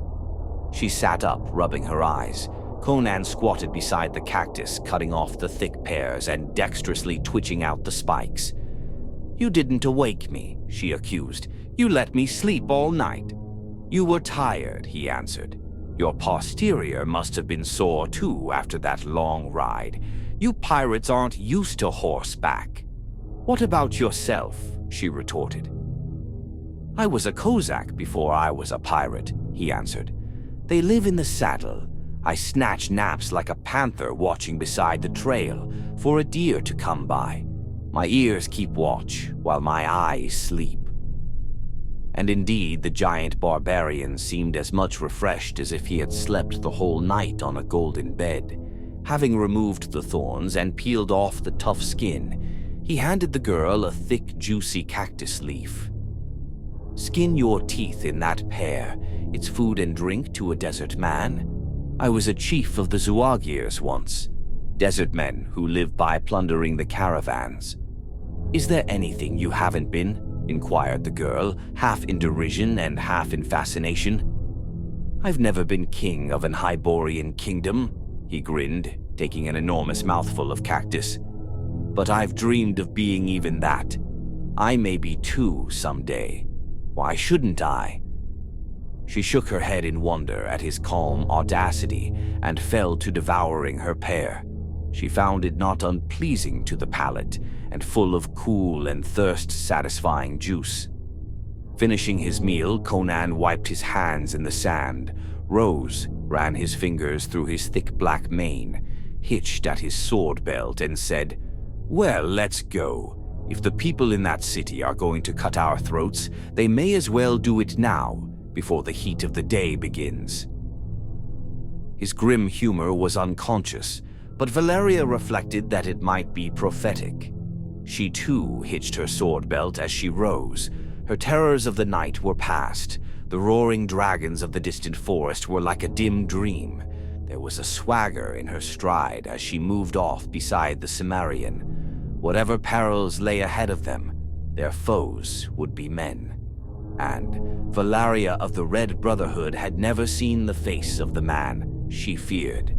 She sat up, rubbing her eyes. Conan squatted beside the cactus, cutting off the thick pears and dexterously twitching out the spikes. "You didn't awake me," she accused. "You let me sleep all night." "You were tired," he answered. "Your posterior must have been sore too after that long ride. You pirates aren't used to horseback." "What about yourself?" she retorted. "I was a Kozak before I was a pirate," he answered. "They live in the saddle. I snatch naps like a panther watching beside the trail for a deer to come by. My ears keep watch while my eyes sleep." And indeed, the giant barbarian seemed as much refreshed as if he had slept the whole night on a golden bed. Having removed the thorns and peeled off the tough skin, he handed the girl a thick, juicy cactus leaf. "Skin your teeth in that pear. It's food and drink to a desert man. I was a chief of the Zuagirs once, desert men who live by plundering the caravans." "Is there anything you haven't been?" inquired the girl, half in derision and half in fascination. "I've never been king of an Hyborian kingdom," he grinned, taking an enormous mouthful of cactus. "But I've dreamed of being even that. I may be too someday. Why shouldn't I?" She shook her head in wonder at his calm audacity and fell to devouring her pear. She found it not unpleasing to the palate and full of cool and thirst-satisfying juice. Finishing his meal, Conan wiped his hands in the sand, rose, ran his fingers through his thick black mane, hitched at his sword belt, and said, "Well, let's go. If the people in that city are going to cut our throats, they may as well do it now, before the heat of the day begins." His grim humor was unconscious, but Valeria reflected that it might be prophetic. She too hitched her sword belt as she rose. Her terrors of the night were past. The roaring dragons of the distant forest were like a dim dream. There was a swagger in her stride as she moved off beside the Cimmerian. Whatever perils lay ahead of them, their foes would be men. And Valeria of the Red Brotherhood had never seen the face of the man she feared.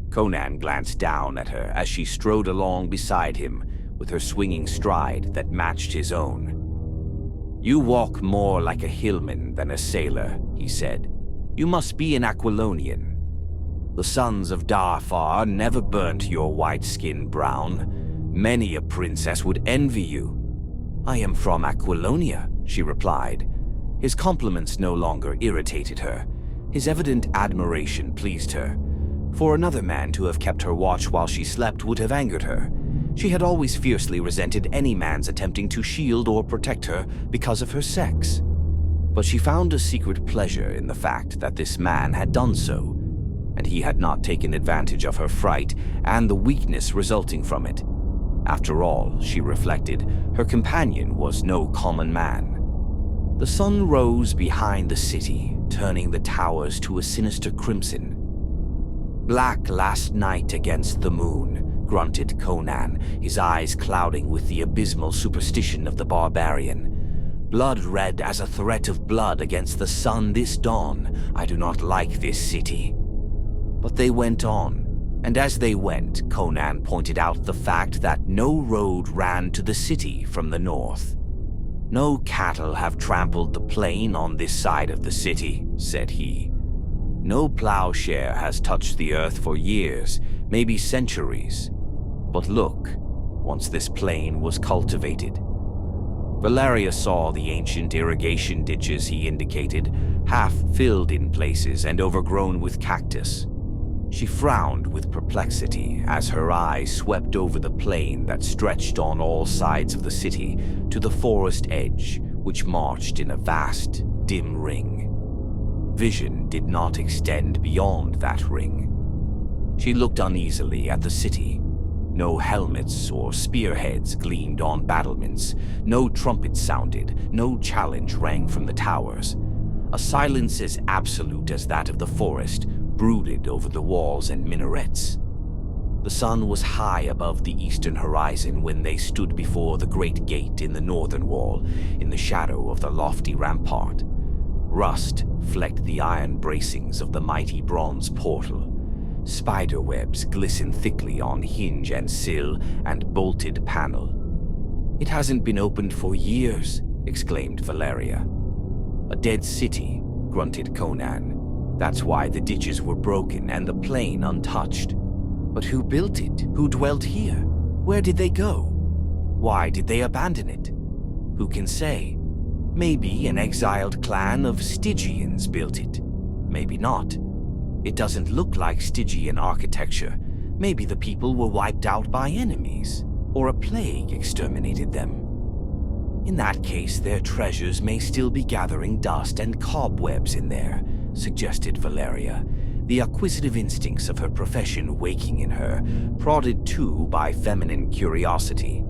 Conan glanced down at her as she strode along beside him with her swinging stride that matched his own. "You walk more like a hillman than a sailor," he said. "You must be an Aquilonian. The sons of Darfar never burnt your white skin brown. Many a princess would envy you." "I am from Aquilonia," she replied. His compliments no longer irritated her. His evident admiration pleased her. For another man to have kept her watch while she slept would have angered her. She had always fiercely resented any man's attempting to shield or protect her because of her sex. But she found a secret pleasure in the fact that this man had done so, and he had not taken advantage of her fright and the weakness resulting from it. After all, she reflected, her companion was no common man. The sun rose behind the city, turning the towers to a sinister crimson. "Black last night against the moon," grunted Conan, his eyes clouding with the abysmal superstition of the barbarian. "Blood red as a threat of blood against the sun this dawn. I do not like this city." But they went on, and as they went, Conan pointed out the fact that no road ran to the city from the north. "No cattle have trampled the plain on this side of the city," said he. "No plowshare has touched the earth for years, maybe centuries. But look, once this plain was cultivated." Valeria saw the ancient irrigation ditches he indicated, half filled in places and overgrown with cactus. She frowned with perplexity as her eyes swept over the plain that stretched on all sides of the city to the forest edge, which marched in a vast, dim ring. Vision did not extend beyond that ring. She looked uneasily at the city. No helmets or spearheads gleamed on battlements, no trumpets sounded, no challenge rang from the towers. A silence as absolute as that of the forest brooded over the walls and minarets. The sun was high above the eastern horizon when they stood before the great gate in the northern wall, in the shadow of the lofty rampart. Rust flecked the iron bracings of the mighty bronze portal. Spider webs glistened thickly on hinge and sill and bolted panel. "It hasn't been opened for years," exclaimed Valeria. "A dead city," grunted Conan. "That's why the ditches were broken and the plain untouched. But who built it? Who dwelt here? Where did they go? Why did they abandon it? Who can say? Maybe an exiled clan of Stygians built it. Maybe not. It doesn't look like Stygian architecture. Maybe the people were wiped out by enemies, or a plague exterminated them. In that case, their treasures may still be gathering dust and cobwebs in there," suggested Valeria, the acquisitive instincts of her profession waking in her, prodded too by feminine curiosity.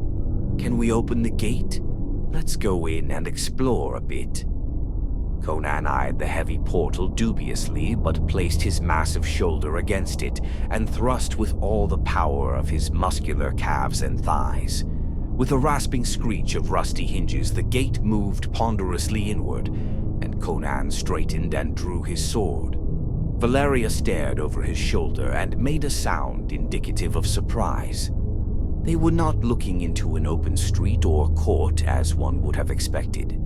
"Can we open the gate? Let's go in and explore a bit." Conan eyed the heavy portal dubiously, but placed his massive shoulder against it and thrust with all the power of his muscular calves and thighs. With a rasping screech of rusty hinges, the gate moved ponderously inward, and Conan straightened and drew his sword. Valeria stared over his shoulder and made a sound indicative of surprise. They were not looking into an open street or court as one would have expected.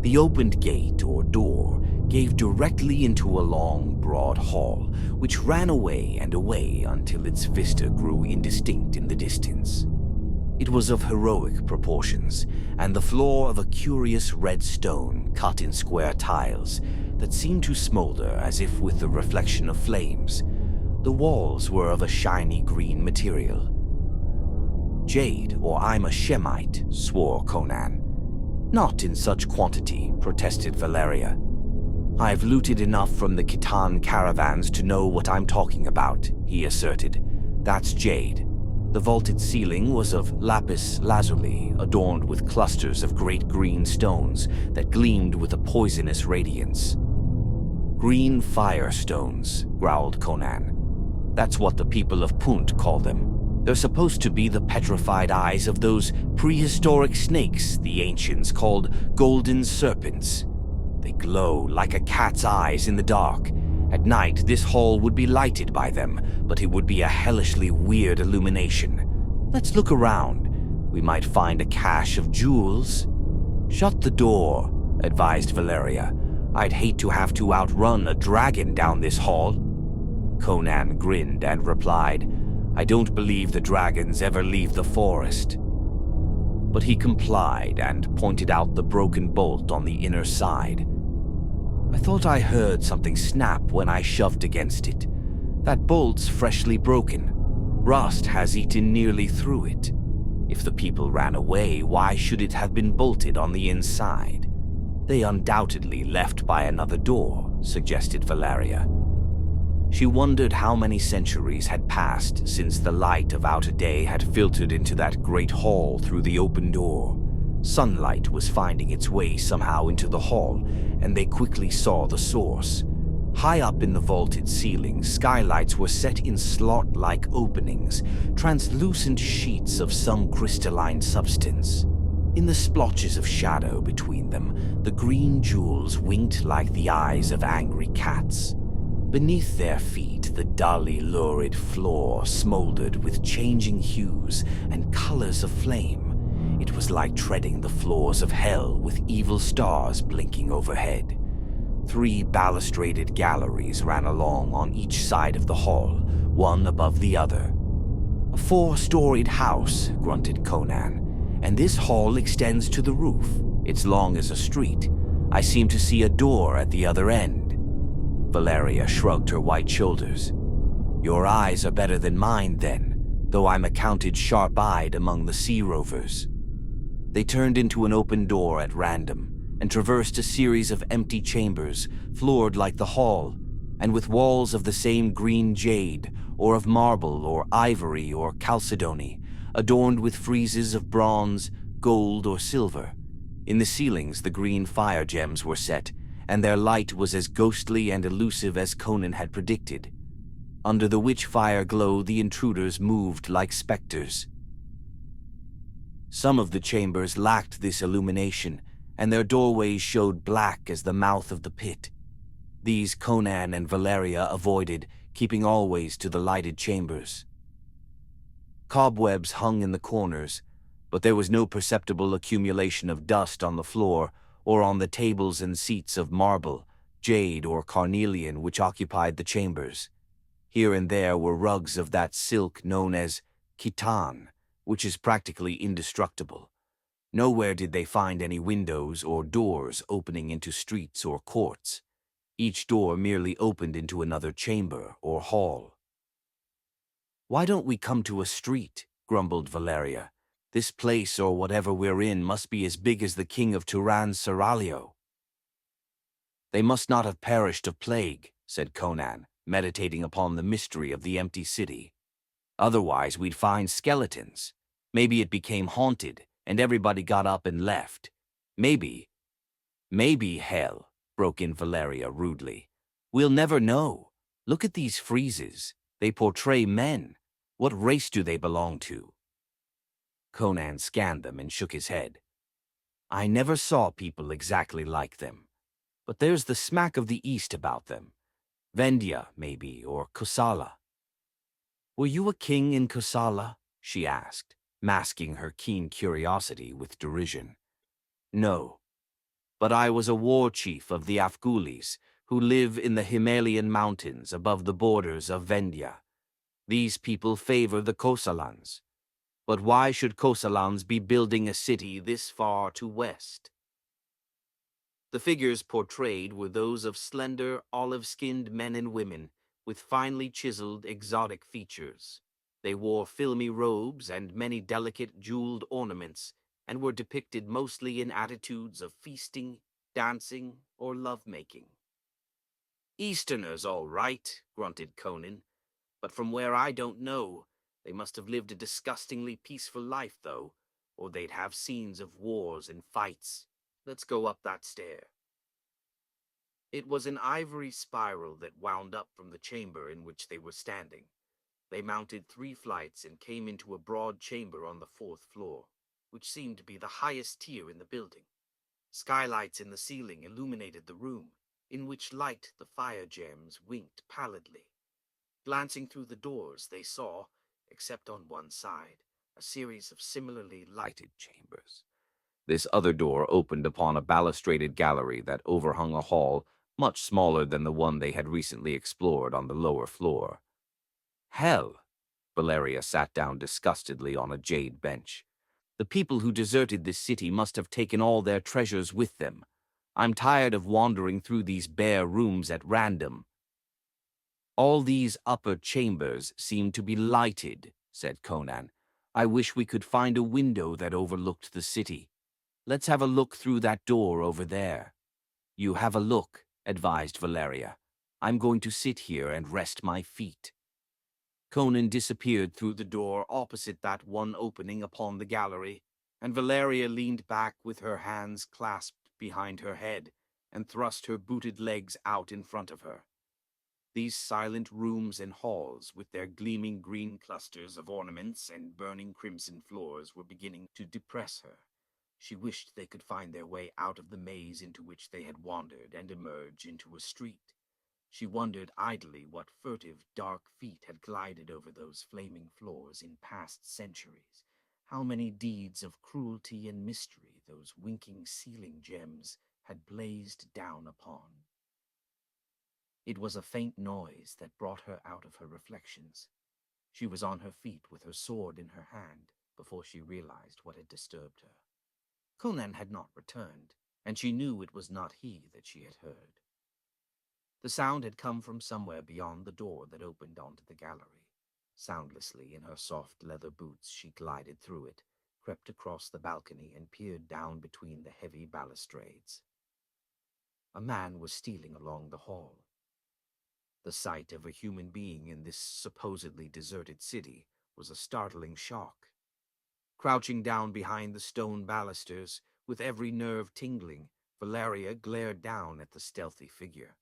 The opened gate or door gave directly into a long, broad hall, which ran away and away until its vista grew indistinct in the distance. It was of heroic proportions, and the floor of a curious red stone cut in square tiles that seemed to smolder as if with the reflection of flames. The walls were of a shiny green material. "Jade, or I'm a Shemite," swore Conan. "Not in such quantity," protested Valeria. "I've looted enough from the Khitan caravans to know what I'm talking about," he asserted. "That's jade. The vaulted ceiling was of lapis lazuli, adorned with clusters of great green stones that gleamed with a poisonous radiance." "Green fire stones," growled Conan. "That's what the people of Punt call them. They're supposed to be the petrified eyes of those prehistoric snakes the ancients called golden serpents. They glow like a cat's eyes in the dark. At night, this hall would be lighted by them, but it would be a hellishly weird illumination. Let's look around. We might find a cache of jewels." "Shut the door," advised Valeria. "I'd hate to have to outrun a dragon down this hall." Conan grinned and replied, "I don't believe the dragons ever leave the forest." But he complied and pointed out the broken bolt on the inner side. "I thought I heard something snap when I shoved against it. That bolt's freshly broken. Rust has eaten nearly through it. If the people ran away, why should it have been bolted on the inside?" "They undoubtedly left by another door," suggested Valeria. She wondered how many centuries had passed since the light of outer day had filtered into that great hall through the open door. Sunlight was finding its way somehow into the hall, and they quickly saw the source. High up in the vaulted ceiling, skylights were set in slot-like openings, translucent sheets of some crystalline substance. In the splotches of shadow between them, the green jewels winked like the eyes of angry cats. Beneath their feet, the dully lurid floor smoldered with changing hues and colors of flame. It was like treading the floors of hell with evil stars blinking overhead. 3 balustraded galleries ran along on each side of the hall, one above the other. "A 4-storied house," grunted Conan, "and this hall extends to the roof. It's long as a street. I seem to see a door at the other end." Valeria shrugged her white shoulders. "Your eyes are better than mine, then, though I'm accounted sharp-eyed among the sea rovers." They turned into an open door at random and traversed a series of empty chambers, floored like the hall, and with walls of the same green jade, or of marble or ivory or chalcedony, adorned with friezes of bronze, gold, or silver. In the ceilings the green fire gems were set, and their light was as ghostly and elusive as Conan had predicted. Under the witch fire glow the intruders moved like specters. Some of the chambers lacked this illumination, and their doorways showed black as the mouth of the pit. These Conan and Valeria avoided, keeping always to the lighted chambers. Cobwebs hung in the corners, but there was no perceptible accumulation of dust on the floor or on the tables and seats of marble, jade, or carnelian which occupied the chambers. Here and there were rugs of that silk known as khitan, which is practically indestructible. Nowhere did they find any windows or doors opening into streets or courts. Each door merely opened into another chamber or hall. "Why don't we come to a street?" grumbled Valeria. "This place, or whatever we're in, must be as big as the king of Turan's seraglio." "They must not have perished of plague," said Conan, meditating upon the mystery of the empty city. "Otherwise we'd find skeletons. Maybe it became haunted, and everybody got up and left. Maybe hell," broke in Valeria rudely. "We'll never know. Look at these friezes. They portray men. What race do they belong to?" Conan scanned them and shook his head. "I never saw people exactly like them. But there's the smack of the East about them. Vendya, maybe, or Kosala." "Were you a king in Kosala?" she asked, masking her keen curiosity with derision. "No, but I was a war chief of the Afghulis, who live in the Himalayan mountains above the borders of Vendya. These people favor the Kosalans. But why should Kosalans be building a city this far to west?" The figures portrayed were those of slender, olive-skinned men and women with finely chiseled, exotic features. They wore filmy robes and many delicate jeweled ornaments, and were depicted mostly in attitudes of feasting, dancing, or lovemaking. "Easterners, all right," grunted Conan, "but from where I don't know. They must have lived a disgustingly peaceful life, though, or they'd have scenes of wars and fights. Let's go up that stair." It was an ivory spiral that wound up from the chamber in which they were standing. They mounted 3 flights and came into a broad chamber on the 4th floor, which seemed to be the highest tier in the building. Skylights in the ceiling illuminated the room, in which light the fire gems winked pallidly. Glancing through the doors, they saw, except on one side, a series of similarly lighted chambers. This other door opened upon a balustraded gallery that overhung a hall much smaller than the one they had recently explored on the lower floor. "Hell!" Valeria sat down disgustedly on a jade bench. "The people who deserted this city must have taken all their treasures with them. I'm tired of wandering through these bare rooms at random." "All these upper chambers seem to be lighted," said Conan. "I wish we could find a window that overlooked the city. Let's have a look through that door over there." "You have a look," advised Valeria. "I'm going to sit here and rest my feet." Conan disappeared through the door opposite that one opening upon the gallery, and Valeria leaned back with her hands clasped behind her head and thrust her booted legs out in front of her. These silent rooms and halls, with their gleaming green clusters of ornaments and burning crimson floors, were beginning to depress her. She wished they could find their way out of the maze into which they had wandered and emerge into a street. She wondered idly what furtive, dark feet had glided over those flaming floors in past centuries, how many deeds of cruelty and mystery those winking ceiling gems had blazed down upon. It was a faint noise that brought her out of her reflections. She was on her feet with her sword in her hand before she realized what had disturbed her. Conan had not returned, and she knew it was not he that she had heard. The sound had come from somewhere beyond the door that opened onto the gallery. Soundlessly, in her soft leather boots, she glided through it, crept across the balcony, and peered down between the heavy balustrades. A man was stealing along the hall. The sight of a human being in this supposedly deserted city was a startling shock. Crouching down behind the stone balusters, with every nerve tingling, Valeria glared down at the stealthy figure.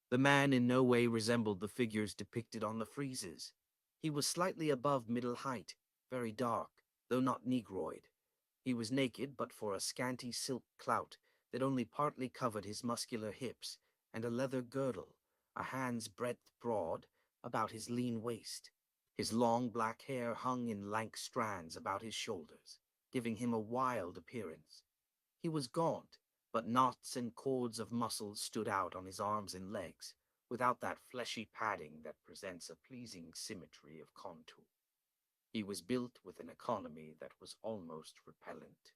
The man in no way resembled the figures depicted on the friezes. He was slightly above middle height, very dark, though not negroid. He was naked but for a scanty silk clout that only partly covered his muscular hips, and a leather girdle, a hand's breadth broad, about his lean waist. His long black hair hung in lank strands about his shoulders, giving him a wild appearance. He was gaunt, but knots and cords of muscle stood out on his arms and legs, without that fleshy padding that presents a pleasing symmetry of contour. He was built with an economy that was almost repellent.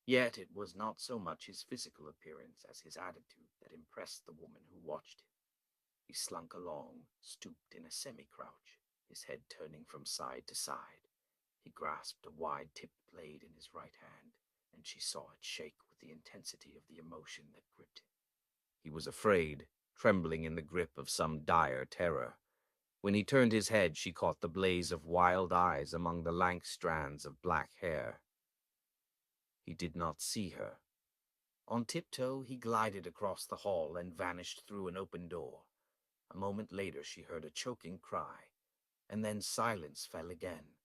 Yet it was not so much his physical appearance as his attitude that impressed the woman who watched him. He slunk along, stooped in a semi-crouch, his head turning from side to side. He grasped a wide-tipped blade in his right hand, and she saw it shake with the intensity of the emotion that gripped him. He was afraid, trembling in the grip of some dire terror. When he turned his head, she caught the blaze of wild eyes among the lank strands of black hair. He did not see her. On tiptoe, he glided across the hall and vanished through an open door. A moment later, she heard a choking cry, and then silence fell again.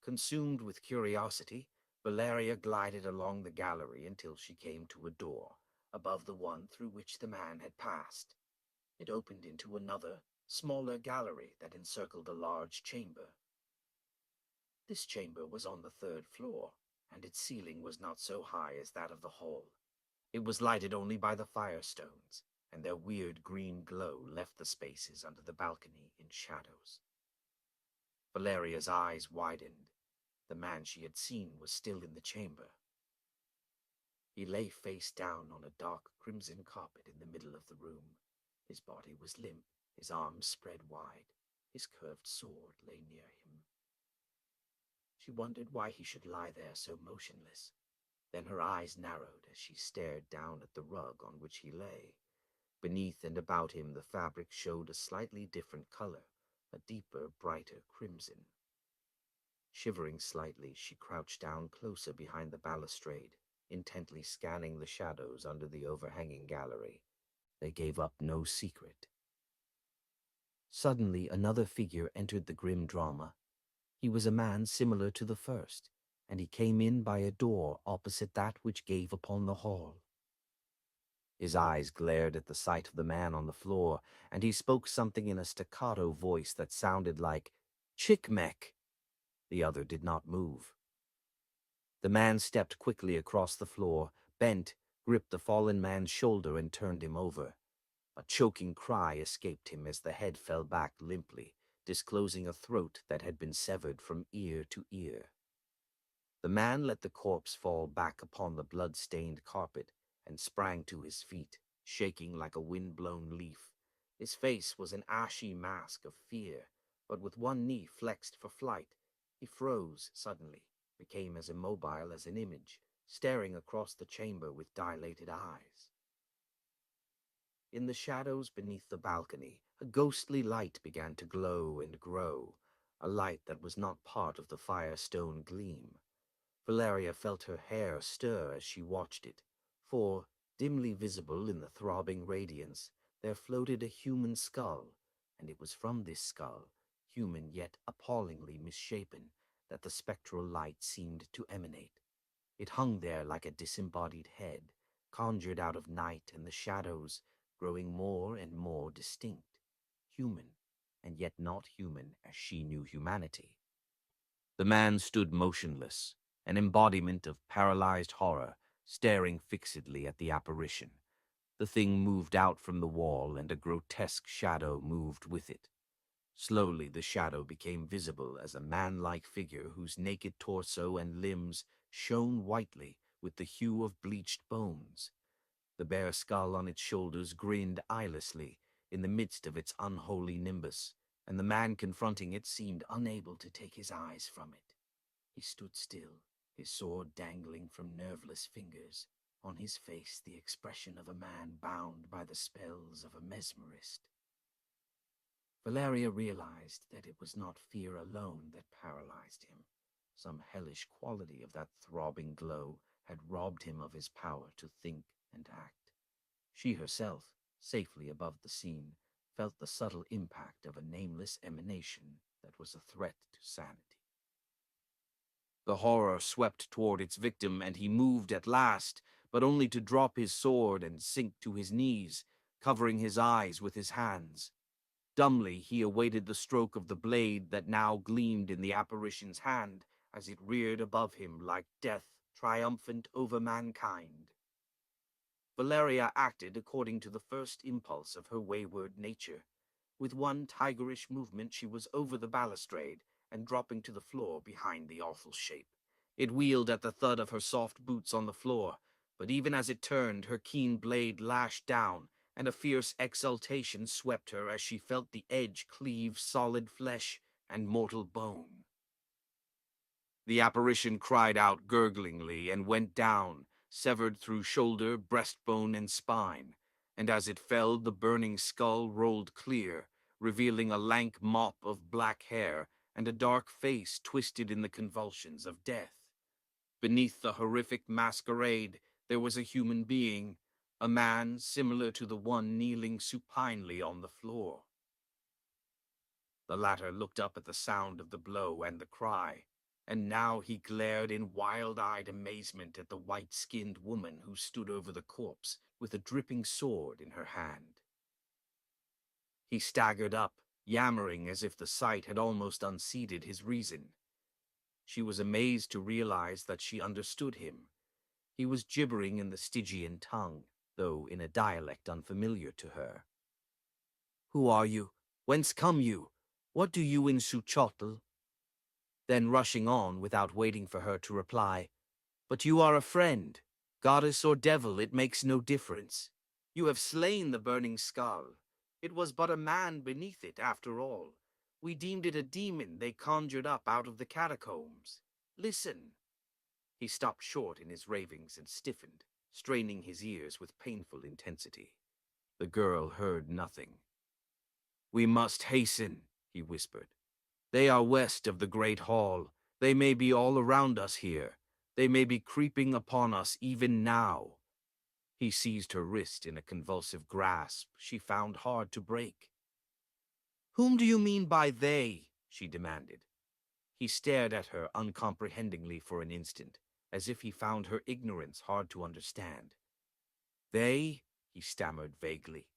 Consumed with curiosity, Valeria glided along the gallery until she came to a door, above the one through which the man had passed. It opened into another, smaller gallery that encircled a large chamber. This chamber was on the third floor, and its ceiling was not so high as that of the hall. It was lighted only by the firestones, and their weird green glow left the spaces under the balcony in shadows. Valeria's eyes widened. The man she had seen was still in the chamber. He lay face down on a dark crimson carpet in the middle of the room. His body was limp, his arms spread wide. His curved sword lay near him. She wondered why he should lie there so motionless. Then her eyes narrowed as she stared down at the rug on which he lay. Beneath and about him the fabric showed a slightly different color, a deeper, brighter crimson. Shivering slightly, she crouched down closer behind the balustrade, intently scanning the shadows under the overhanging gallery. They gave up no secret. Suddenly, another figure entered the grim drama. He was a man similar to the first, and he came in by a door opposite that which gave upon the hall. His eyes glared at the sight of the man on the floor, and he spoke something in a staccato voice that sounded like, "Chickmec." The other did not move. The man stepped quickly across the floor, bent, gripped the fallen man's shoulder, and turned him over. A choking cry escaped him as the head fell back limply, disclosing a throat that had been severed from ear to ear. The man let the corpse fall back upon the blood-stained carpet and sprang to his feet, shaking like a wind-blown leaf. His face was an ashy mask of fear, but with one knee flexed for flight, he froze suddenly, became as immobile as an image, staring across the chamber with dilated eyes. In the shadows beneath the balcony, a ghostly light began to glow and grow, a light that was not part of the firestone gleam. Valeria felt her hair stir as she watched it, for, dimly visible in the throbbing radiance, there floated a human skull, and it was from this skull, human yet appallingly misshapen, that the spectral light seemed to emanate. It hung there like a disembodied head, conjured out of night and the shadows, growing more and more distinct, human, and yet not human as she knew humanity. The man stood motionless, an embodiment of paralyzed horror, staring fixedly at the apparition. The thing moved out from the wall, and a grotesque shadow moved with it. Slowly the shadow became visible as a man-like figure whose naked torso and limbs shone whitely with the hue of bleached bones. The bare skull on its shoulders grinned eyelessly in the midst of its unholy nimbus, and the man confronting it seemed unable to take his eyes from it. He stood still, his sword dangling from nerveless fingers, on his face the expression of a man bound by the spells of a mesmerist. Valeria realized that it was not fear alone that paralyzed him. Some hellish quality of that throbbing glow had robbed him of his power to think and act. She herself, safely above the scene, felt the subtle impact of a nameless emanation that was a threat to sanity. The horror swept toward its victim, and he moved at last, but only to drop his sword and sink to his knees, covering his eyes with his hands. Dumbly he awaited the stroke of the blade that now gleamed in the apparition's hand as it reared above him like death triumphant over mankind. Valeria acted according to the first impulse of her wayward nature. With one tigerish movement she was over the balustrade and dropping to the floor behind the awful shape. It wheeled at the thud of her soft boots on the floor, but even as it turned, her keen blade lashed down, and a fierce exultation swept her as she felt the edge cleave solid flesh and mortal bone. The apparition cried out gurglingly and went down, severed through shoulder, breastbone, and spine, and as it fell the burning skull rolled clear, revealing a lank mop of black hair and a dark face twisted in the convulsions of death. Beneath the horrific masquerade there was a human being, a man similar to the one kneeling supinely on the floor. The latter looked up at the sound of the blow and the cry, and now he glared in wild-eyed amazement at the white-skinned woman who stood over the corpse with a dripping sword in her hand. He staggered up, yammering as if the sight had almost unseated his reason. She was amazed to realize that she understood him. He was gibbering in the Stygian tongue, though in a dialect unfamiliar to her. "Who are you? Whence come you? What do you in Suchotl?" Then rushing on without waiting for her to reply, "But you are a friend. Goddess or devil, it makes no difference. You have slain the burning skull. It was but a man beneath it, after all. We deemed it a demon they conjured up out of the catacombs. Listen." He stopped short in his ravings and stiffened, straining his ears with painful intensity. The girl heard nothing. "We must hasten," he whispered. "They are west of the great hall. They may be all around us here. They may be creeping upon us even now." He seized her wrist in a convulsive grasp she found hard to break. "Whom do you mean by they?" she demanded. He stared at her uncomprehendingly for an instant, as if he found her ignorance hard to understand. "They?" he stammered vaguely.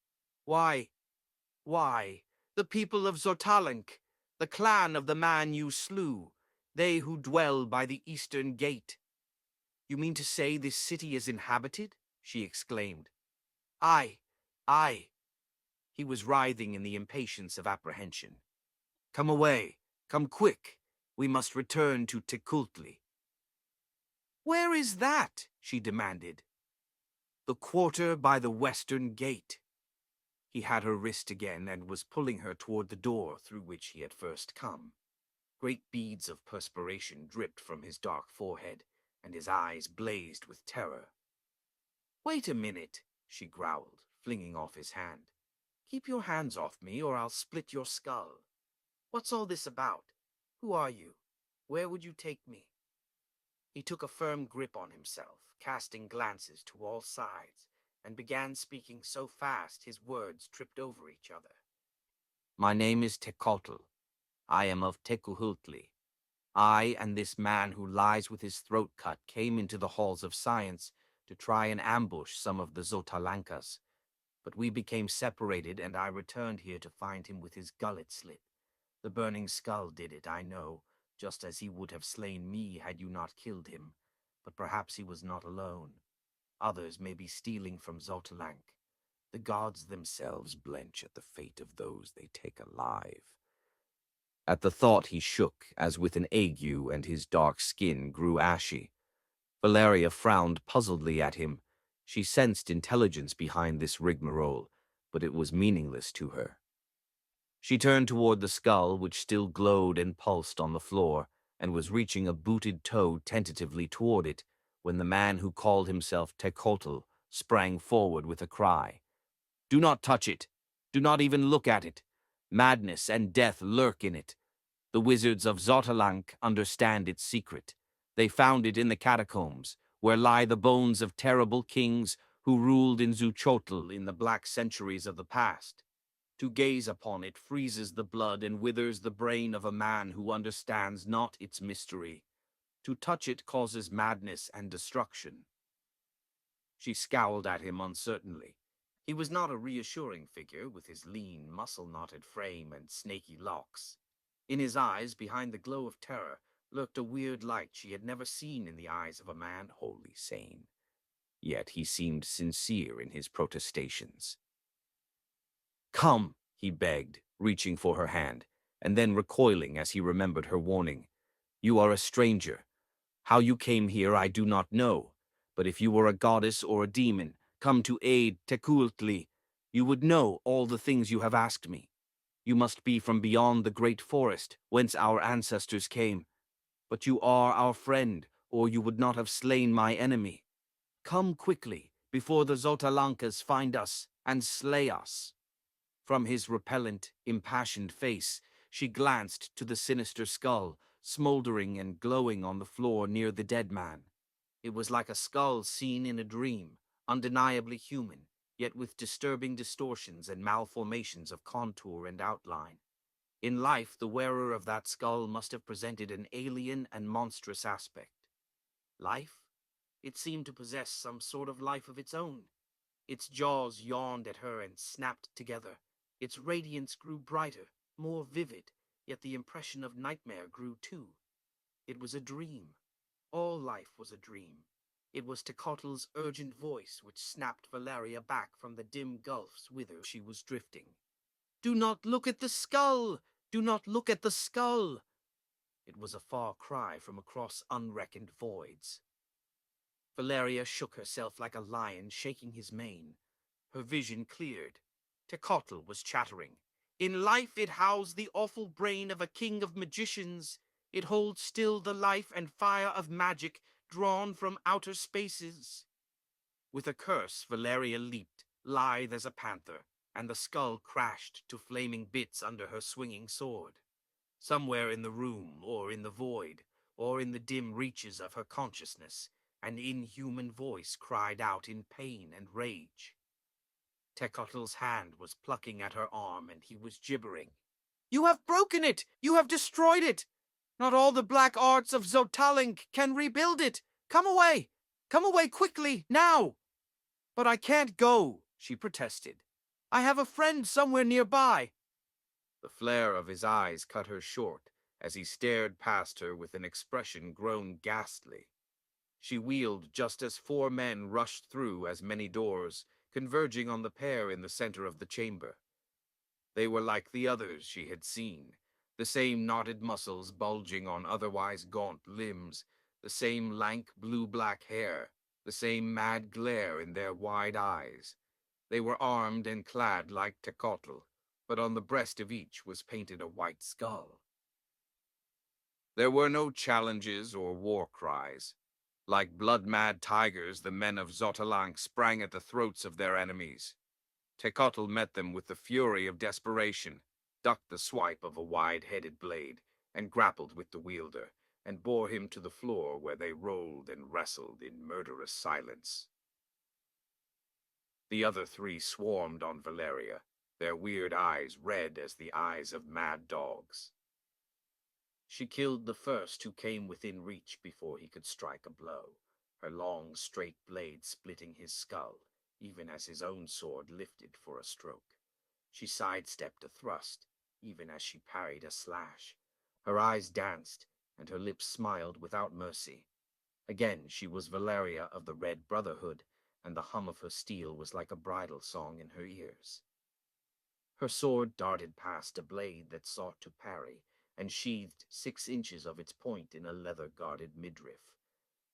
Why, the people of Xotalanc, the clan of the man you slew, they who dwell by the eastern gate." "You mean to say this city is inhabited?" she exclaimed. Aye, aye." He was writhing in the impatience of apprehension. "Come away, come quick. We must return to Tekultli." "Where is that?" she demanded. "The quarter by the western gate." He had her wrist again and was pulling her toward the door through which he had first come. Great beads of perspiration dripped from his dark forehead, and his eyes blazed with terror. "Wait a minute," she growled, flinging off his hand. "Keep your hands off me, or I'll split your skull. What's all this about? Who are you? Where would you take me?" He took a firm grip on himself, casting glances to all sides, and began speaking so fast his words tripped over each other. "My name is Tekultl. I am of Tekuhultli. I and this man who lies with his throat cut came into the halls of science to try and ambush some of the Xotalankas, but we became separated and I returned here to find him with his gullet slit. The burning skull did it, I know, just as he would have slain me had you not killed him, but perhaps he was not alone. Others may be stealing from Xotalanc. The gods themselves blench at the fate of those they take alive. At the thought he shook as with an ague and his dark skin grew ashy. Valeria frowned puzzledly at him. She sensed intelligence behind this rigmarole, but it was meaningless to her. She turned toward the skull, which still glowed and pulsed on the floor, and was reaching a booted toe tentatively toward it, when the man who called himself Tecottl sprang forward with a cry. "Do not touch it! Do not even look at it! Madness and death lurk in it. The wizards of Xotalanc understand its secret. They found it in the catacombs, where lie the bones of terrible kings who ruled in Xuchotl in the black centuries of the past. To gaze upon it freezes the blood and withers the brain of a man who understands not its mystery. To touch it causes madness and destruction." She scowled at him uncertainly. He was not a reassuring figure with his lean, muscle-knotted frame and snaky locks. In his eyes, behind the glow of terror, lurked a weird light she had never seen in the eyes of a man wholly sane. Yet he seemed sincere in his protestations. "Come," he begged, reaching for her hand, and then recoiling as he remembered her warning. "You are a stranger. How you came here I do not know, but if you were a goddess or a demon, come to aid Tecuhltli, you would know all the things you have asked me. You must be from beyond the great forest, whence our ancestors came. But you are our friend, or you would not have slain my enemy. Come quickly, before the Xotalankas find us and slay us." From his repellent, impassioned face, she glanced to the sinister skull, smoldering and glowing on the floor near the dead man. It was like a skull seen in a dream, undeniably human, yet with disturbing distortions and malformations of contour and outline. In life, the wearer of that skull must have presented an alien and monstrous aspect. Life? It seemed to possess some sort of life of its own. Its jaws yawned at her and snapped together. Its radiance grew brighter, more vivid, yet the impression of nightmare grew too. It was a dream. All life was a dream. It was Tecottl's urgent voice which snapped Valeria back from the dim gulfs whither she was drifting. "Do not look at the skull! Do not look at the skull!" It was a far cry from across unreckoned voids. Valeria shook herself like a lion shaking his mane. Her vision cleared. Tecottl was chattering. "In life it housed the awful brain of a king of magicians. It holds still the life and fire of magic drawn from outer spaces." With a curse, Valeria leaped, lithe as a panther, and the skull crashed to flaming bits under her swinging sword. Somewhere in the room, or in the void, or in the dim reaches of her consciousness, an inhuman voice cried out in pain and rage. Techottl's hand was plucking at her arm, and he was gibbering. "You have broken it! You have destroyed it! Not all the black arts of Xotalanc can rebuild it! Come away! Come away quickly, now!" "But I can't go," she protested. "I have a friend somewhere nearby." The flare of his eyes cut her short as he stared past her with an expression grown ghastly. She wheeled just as 4 men rushed through as many doors, converging on the pair in the center of the chamber. They were like the others she had seen, the same knotted muscles bulging on otherwise gaunt limbs, the same lank blue-black hair, the same mad glare in their wide eyes. They were armed and clad like Tecottl, but on the breast of each was painted a white skull. There were no challenges or war cries. Like blood-mad tigers, the men of Xotalanc sprang at the throats of their enemies. Tecottl met them with the fury of desperation, ducked the swipe of a wide-headed blade, and grappled with the wielder, and bore him to the floor where they rolled and wrestled in murderous silence. The other 3 swarmed on Valeria, their weird eyes red as the eyes of mad dogs. She killed the first who came within reach before he could strike a blow, her long, straight blade splitting his skull, even as his own sword lifted for a stroke. She sidestepped a thrust, even as she parried a slash. Her eyes danced, and her lips smiled without mercy. Again she was Valeria of the Red Brotherhood, and the hum of her steel was like a bridal song in her ears. Her sword darted past a blade that sought to parry, and sheathed 6 inches of its point in a leather-guarded midriff.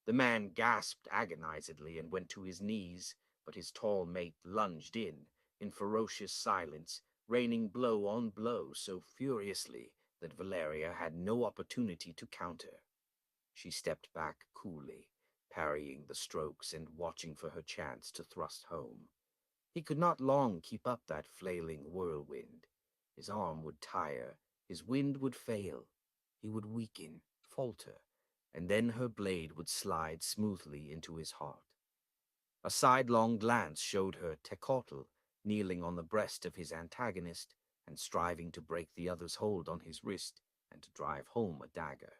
The man gasped agonizedly and went to his knees, but his tall mate lunged in ferocious silence, raining blow on blow so furiously that Valeria had no opportunity to counter. She stepped back coolly, parrying the strokes and watching for her chance to thrust home. He could not long keep up that flailing whirlwind. His arm would tire, his wind would fail, he would weaken, falter, and then her blade would slide smoothly into his heart. A sidelong glance showed her Tecottl kneeling on the breast of his antagonist and striving to break the other's hold on his wrist and to drive home a dagger.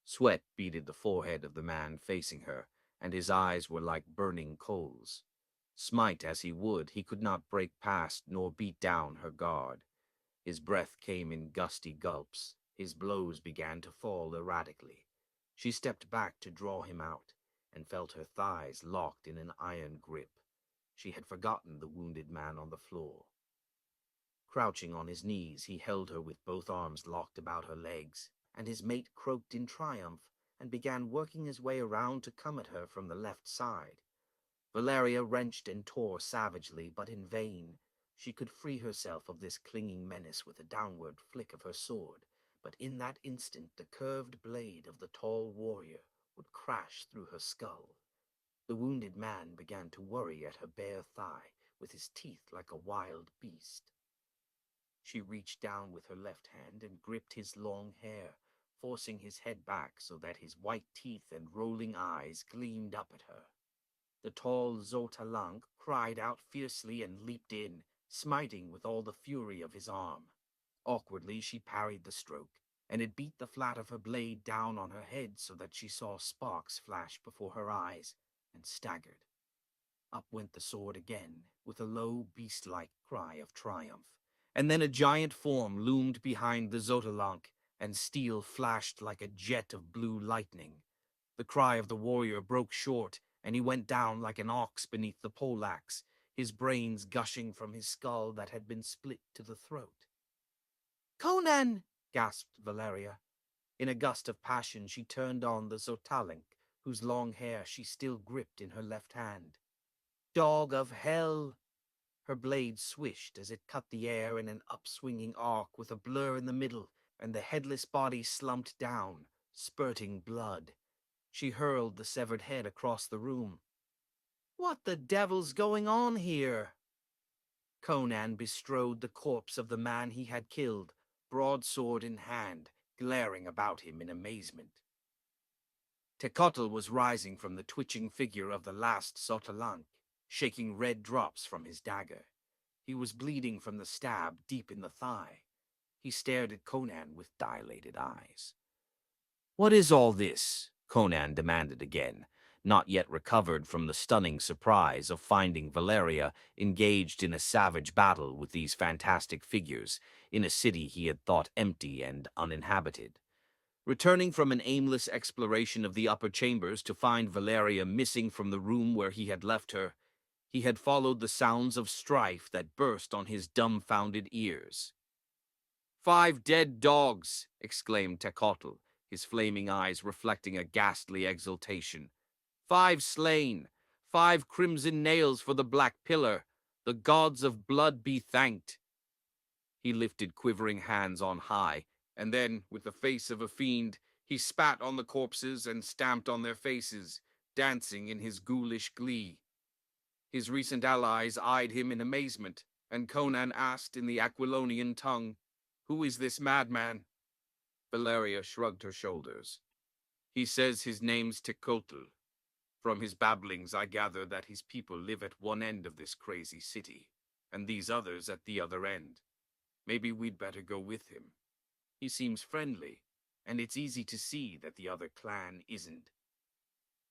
Sweat beaded the forehead of the man facing her, and his eyes were like burning coals. Smite as he would, he could not break past nor beat down her guard. His breath came in gusty gulps. His blows began to fall erratically. She stepped back to draw him out, and felt her thighs locked in an iron grip. She had forgotten the wounded man on the floor. Crouching on his knees, he held her with both arms locked about her legs, and his mate croaked in triumph and began working his way around to come at her from the left side. Valeria wrenched and tore savagely, but in vain. She could free herself of this clinging menace with a downward flick of her sword, but in that instant the curved blade of the tall warrior would crash through her skull. The wounded man began to worry at her bare thigh, with his teeth like a wild beast. She reached down with her left hand and gripped his long hair, forcing his head back so that his white teeth and rolling eyes gleamed up at her. The tall Xotalanc cried out fiercely and leaped in, smiting with all the fury of his arm. Awkwardly she parried the stroke, and it beat the flat of her blade down on her head so that she saw sparks flash before her eyes, and staggered. Up went the sword again, with a low, beast-like cry of triumph. And then a giant form loomed behind the Xotalanc, and steel flashed like a jet of blue lightning. The cry of the warrior broke short, and he went down like an ox beneath the poleaxe, his brains gushing from his skull that had been split to the throat. "Conan!" gasped Valeria. In a gust of passion she turned on the Xotalanc, whose long hair she still gripped in her left hand. "Dog of hell!" Her blade swished as it cut the air in an upswinging arc with a blur in the middle, and the headless body slumped down, spurting blood. She hurled the severed head across the room. "What the devil's going on here?" Conan bestrode the corpse of the man he had killed, broadsword in hand, glaring about him in amazement. Tecottl was rising from the twitching figure of the last Xotalanc, shaking red drops from his dagger. He was bleeding from the stab deep in the thigh. He stared at Conan with dilated eyes. "What is all this?" Conan demanded again, not yet recovered from the stunning surprise of finding Valeria engaged in a savage battle with these fantastic figures in a city he had thought empty and uninhabited. Returning from an aimless exploration of the upper chambers to find Valeria missing from the room where he had left her, he had followed the sounds of strife that burst on his dumbfounded ears. "5 dead dogs!" exclaimed Tecottl, his flaming eyes reflecting a ghastly exultation. "5 slain! 5 crimson nails for the Black Pillar! The gods of blood be thanked!" He lifted quivering hands on high, and then, with the face of a fiend, he spat on the corpses and stamped on their faces, dancing in his ghoulish glee. His recent allies eyed him in amazement, and Conan asked in the Aquilonian tongue, "Who is this madman?" Valeria shrugged her shoulders. "He says his name's Tecottl. From his babblings I gather that his people live at one end of this crazy city, and these others at the other end. Maybe we'd better go with him. He seems friendly, and it's easy to see that the other clan isn't."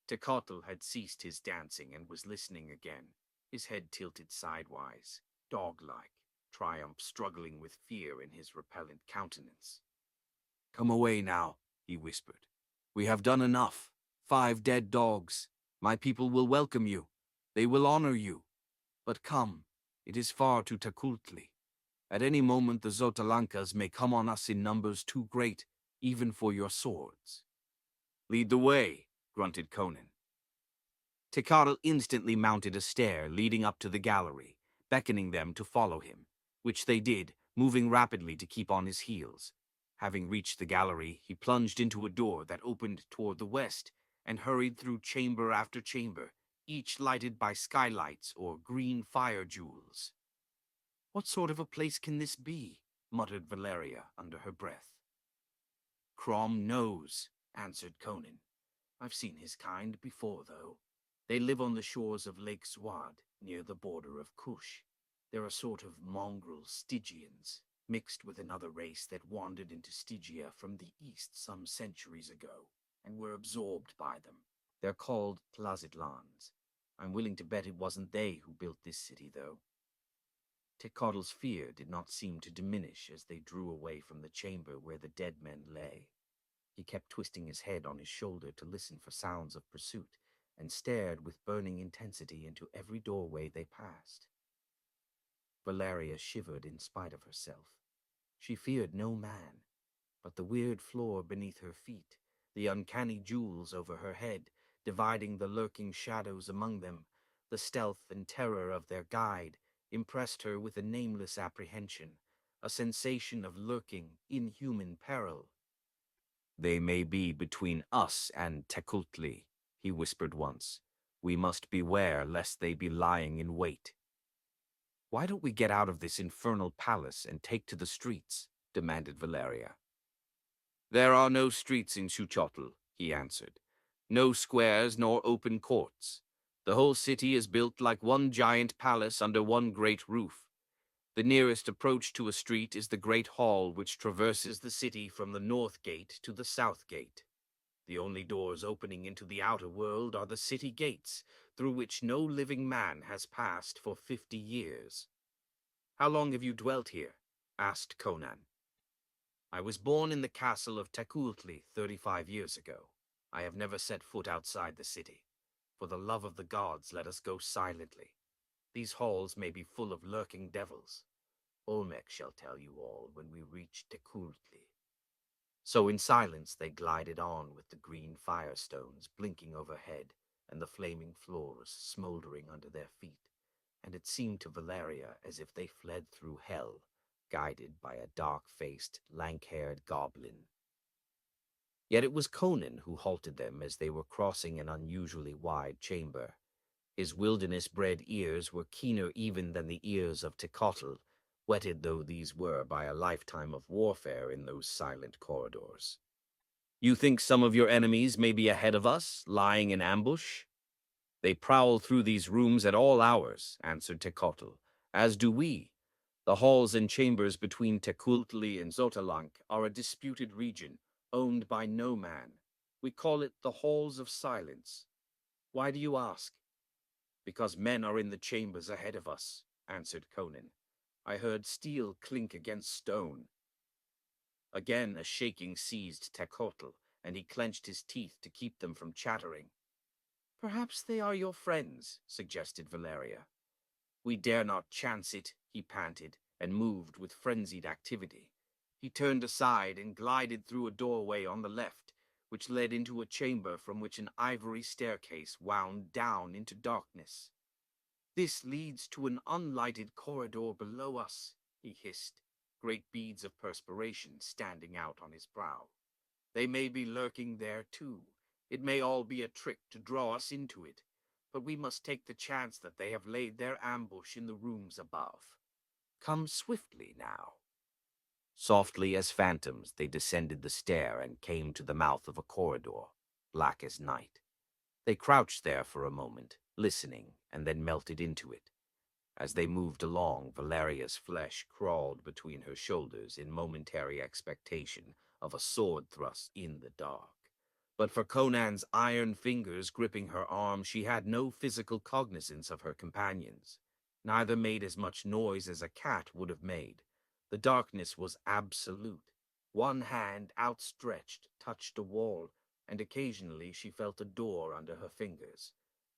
Tecottl had ceased his dancing and was listening again, his head tilted sidewise, dog-like, triumph struggling with fear in his repellent countenance. "Come away now," he whispered. "We have done enough. 5 dead dogs. My people will welcome you. They will honor you. But come, it is far to Takultli." At any moment the Xotalankas may come on us in numbers too great, even for your swords. Lead the way, grunted Conan. Tecatl instantly mounted a stair leading up to the gallery, beckoning them to follow him, which they did, moving rapidly to keep on his heels. Having reached the gallery, he plunged into a door that opened toward the west and hurried through chamber after chamber, each lighted by skylights or green fire jewels. "What sort of a place can this be?" muttered Valeria under her breath. "Crom knows," answered Conan. "I've seen his kind before, though. They live on the shores of Lake Swad, near the border of Kush. They're a sort of mongrel Stygians, mixed with another race that wandered into Stygia from the east some centuries ago, and were absorbed by them. They're called Tlazitlans. I'm willing to bet it wasn't they who built this city, though." Tecatl's fear did not seem to diminish as they drew away from the chamber where the dead men lay. He kept twisting his head on his shoulder to listen for sounds of pursuit, and stared with burning intensity into every doorway they passed. Valeria shivered in spite of herself. She feared no man, but the weird floor beneath her feet, the uncanny jewels over her head, dividing the lurking shadows among them, the stealth and terror of their guide, impressed her with a nameless apprehension, a sensation of lurking, inhuman peril. "They may be between us and Tecuhltli," he whispered once. "We must beware lest they be lying in wait." "Why don't we get out of this infernal palace and take to the streets?" demanded Valeria. "There are no streets in Xuchotl," he answered. "No squares nor open courts. The whole city is built like one giant palace under one great roof. The nearest approach to a street is the great hall which traverses the city from the north gate to the south gate. The only doors opening into the outer world are the city gates, through which no living man has passed for 50 years. "How long have you dwelt here?" asked Conan. "I was born in the castle of Tecuhltli 35 years ago. I have never set foot outside the city. For the love of the gods, let us go silently. These halls may be full of lurking devils. Olmec shall tell you all when we reach Tecuhltli." So in silence they glided on with the green firestones blinking overhead and the flaming floors smoldering under their feet, and it seemed to Valeria as if they fled through hell, guided by a dark-faced, lank-haired goblin. Yet it was Conan who halted them as they were crossing an unusually wide chamber. His wilderness-bred ears were keener even than the ears of Tecatl, whetted though these were by a lifetime of warfare in those silent corridors. "You think some of your enemies may be ahead of us, lying in ambush?" "They prowl through these rooms at all hours," answered Tecatl, "as do we. The halls and chambers between Tecuhltli and Xotalanc are a disputed region, owned by no man. We call it the Halls of Silence. Why do you ask?" "Because men are in the chambers ahead of us," answered Conan. "I heard steel clink against stone." Again a shaking seized Tecatl, and he clenched his teeth to keep them from chattering. "Perhaps they are your friends," suggested Valeria. "We dare not chance it," he panted, and moved with frenzied activity. He turned aside and glided through a doorway on the left, which led into a chamber from which an ivory staircase wound down into darkness. "This leads to an unlighted corridor below us," he hissed, great beads of perspiration standing out on his brow. "They may be lurking there too. It may all be a trick to draw us into it, but we must take the chance that they have laid their ambush in the rooms above. Come swiftly now." Softly as phantoms, they descended the stair and came to the mouth of a corridor, black as night. They crouched there for a moment, listening, and then melted into it. As they moved along, Valeria's flesh crawled between her shoulders in momentary expectation of a sword thrust in the dark. But for Conan's iron fingers gripping her arm, she had no physical cognizance of her companions. Neither made as much noise as a cat would have made. The darkness was absolute. One hand, outstretched, touched a wall, and occasionally she felt a door under her fingers.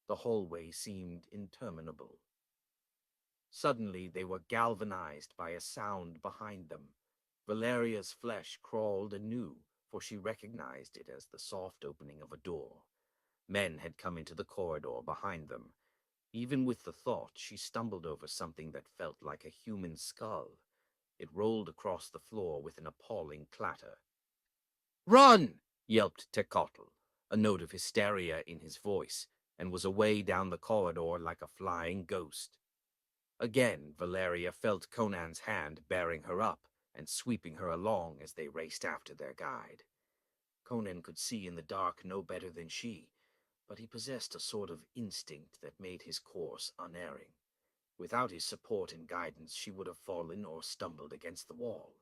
The hallway seemed interminable. Suddenly they were galvanized by a sound behind them. Valeria's flesh crawled anew, for she recognized it as the soft opening of a door. Men had come into the corridor behind them. Even with the thought, she stumbled over something that felt like a human skull. It rolled across the floor with an appalling clatter. "Run!" yelped Techotl, a note of hysteria in his voice, and was away down the corridor like a flying ghost. Again, Valeria felt Conan's hand bearing her up and sweeping her along as they raced after their guide. Conan could see in the dark no better than she, but he possessed a sort of instinct that made his course unerring. Without his support and guidance, she would have fallen or stumbled against the wall.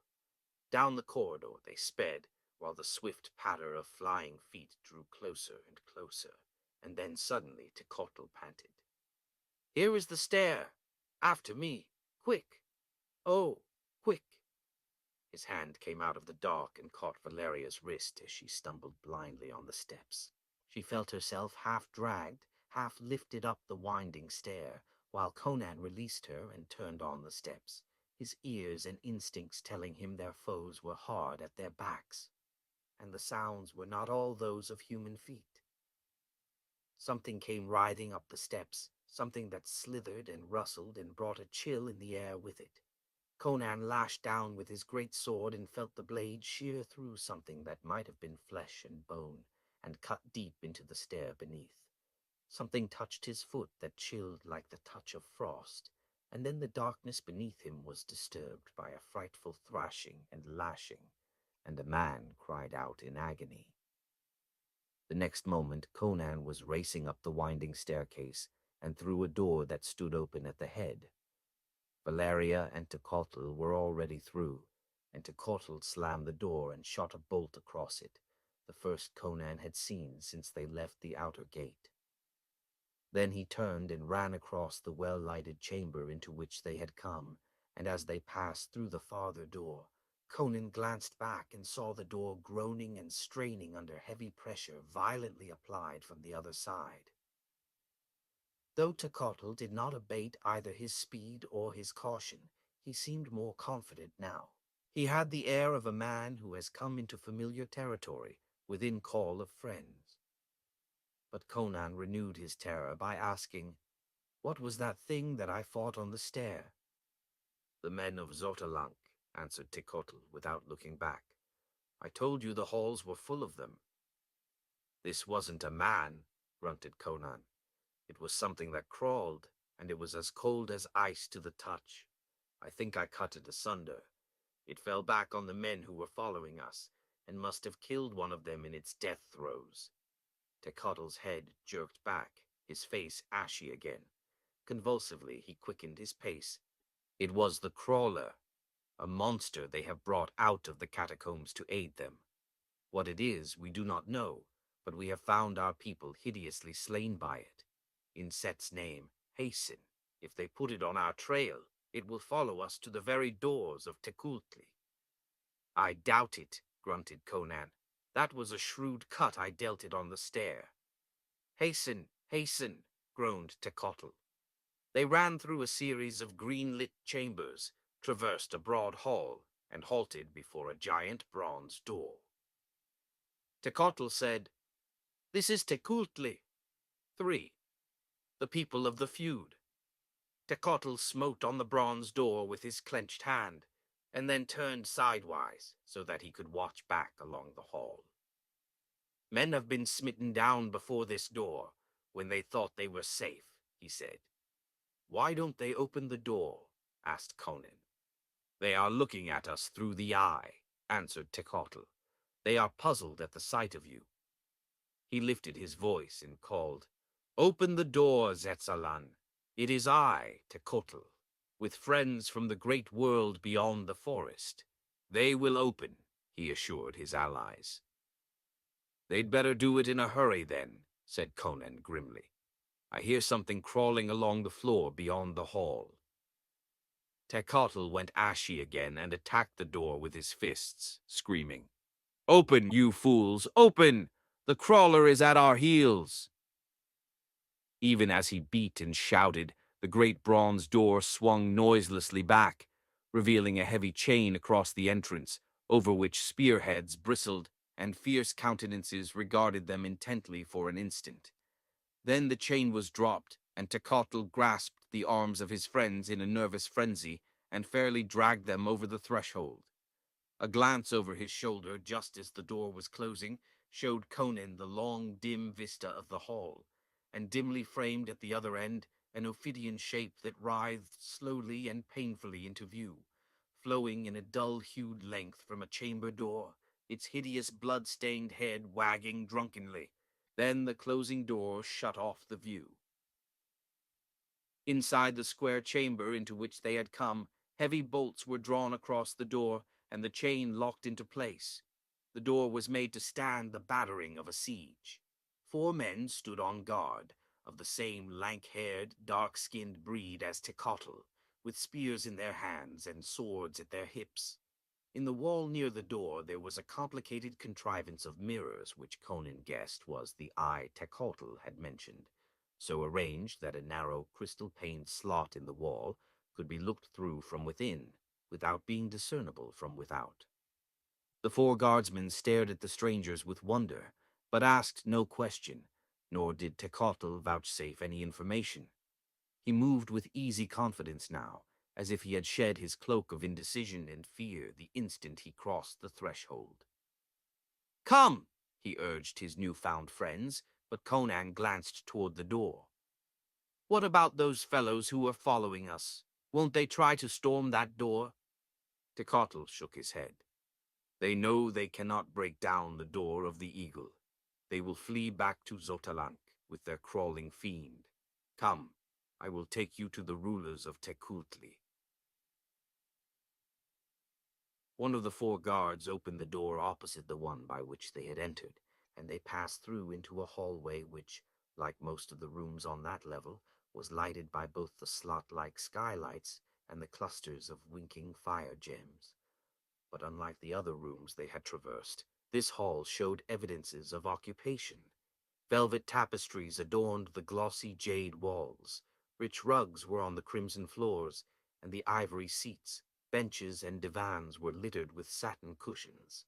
Down the corridor they sped, while the swift patter of flying feet drew closer and closer, and then suddenly Techotl panted. "Here is the stair! After me! Quick! Oh, quick!" His hand came out of the dark and caught Valeria's wrist as she stumbled blindly on the steps. She felt herself half dragged, half lifted up the winding stair, while Conan released her and turned on the steps, his ears and instincts telling him their foes were hard at their backs, and the sounds were not all those of human feet. Something came writhing up the steps, something that slithered and rustled and brought a chill in the air with it. Conan lashed down with his great sword and felt the blade shear through something that might have been flesh and bone, and cut deep into the stair beneath. Something touched his foot that chilled like the touch of frost, and then the darkness beneath him was disturbed by a frightful thrashing and lashing, and a man cried out in agony. The next moment Conan was racing up the winding staircase and through a door that stood open at the head. Valeria and Techotl were already through, and Techotl slammed the door and shot a bolt across it, the first Conan had seen since they left the outer gate. Then he turned and ran across the well-lighted chamber into which they had come, and as they passed through the farther door, Conan glanced back and saw the door groaning and straining under heavy pressure violently applied from the other side. Though Techotl did not abate either his speed or his caution, he seemed more confident now. He had the air of a man who has come into familiar territory, within call of friends. But Conan renewed his terror by asking, "What was that thing that I fought on the stair?" "The men of Xotalanc," answered Techotl without looking back. "I told you the halls were full of them." "This wasn't a man," grunted Conan. "It was something that crawled, and it was as cold as ice to the touch. I think I cut it asunder. It fell back on the men who were following us, and must have killed one of them in its death throes." Techotl's head jerked back, his face ashy again. Convulsively, he quickened his pace. "It was the crawler, a monster they have brought out of the catacombs to aid them. What it is, we do not know, but we have found our people hideously slain by it. In Set's name, hasten. If they put it on our trail, it will follow us to the very doors of Tekultli." "I doubt it," grunted Conan. "That was a shrewd cut I dealt it on the stair." "Hasten, hasten," groaned Techotl. They ran through a series of green-lit chambers, traversed a broad hall, and halted before a giant bronze door. Techotl said, "This is Tekultli." 3. The people of the feud. Techotl smote on the bronze door with his clenched hand, and then turned sidewise so that he could watch back along the hall. "Men have been smitten down before this door, when they thought they were safe," he said. "Why don't they open the door?" asked Conan. "They are looking at us through the eye," answered Techotl. "They are puzzled at the sight of you." He lifted his voice and called, "Open the door, Zetzalan. It is I, Techotl, with friends from the great world beyond the forest." "They will open," he assured his allies. "They'd better do it in a hurry, then," said Conan grimly. "I hear something crawling along the floor beyond the hall." Techotl went ashy again and attacked the door with his fists, screaming, "Open, you fools, open! The crawler is at our heels!" Even as he beat and shouted, The great bronze door swung noiselessly back, revealing a heavy chain across the entrance, over which spearheads bristled and fierce countenances regarded them intently for an instant. Then the chain was dropped, and Tecotl grasped the arms of his friends in a nervous frenzy and fairly dragged them over the threshold. A glance over his shoulder just as the door was closing showed Conan the long, dim vista of the hall, and dimly framed at the other end an Ophidian shape that writhed slowly and painfully into view, flowing in a dull-hued length from a chamber door, its hideous blood-stained head wagging drunkenly. Then the closing door shut off the view. Inside the square chamber into which they had come, heavy bolts were drawn across the door, and the chain locked into place. The door was made to stand the battering of a siege. 4 men stood on guard, of the same lank-haired, dark-skinned breed as Tecotl, with spears in their hands and swords at their hips. In the wall near the door there was a complicated contrivance of mirrors which Conan guessed was the eye Tecotl had mentioned, so arranged that a narrow crystal-paned slot in the wall could be looked through from within, without being discernible from without. The 4 guardsmen stared at the strangers with wonder, but asked no question, nor did Tecotl vouchsafe any information. He moved with easy confidence now, as if he had shed his cloak of indecision and fear the instant he crossed the threshold. "Come!" he urged his new-found friends, but Conan glanced toward the door. "What about those fellows who are following us? Won't they try to storm that door?" Tecotl shook his head. "They know they cannot break down the door of the eagle. They will flee back to Xotalanc with their crawling fiend. Come, I will take you to the rulers of Tecuhltli." One of the 4 guards opened the door opposite the one by which they had entered, and they passed through into a hallway which, like most of the rooms on that level, was lighted by both the slot-like skylights and the clusters of winking fire gems. But unlike the other rooms they had traversed, this hall showed evidences of occupation. Velvet tapestries adorned the glossy jade walls, rich rugs were on the crimson floors, and the ivory seats, benches, and divans were littered with satin cushions.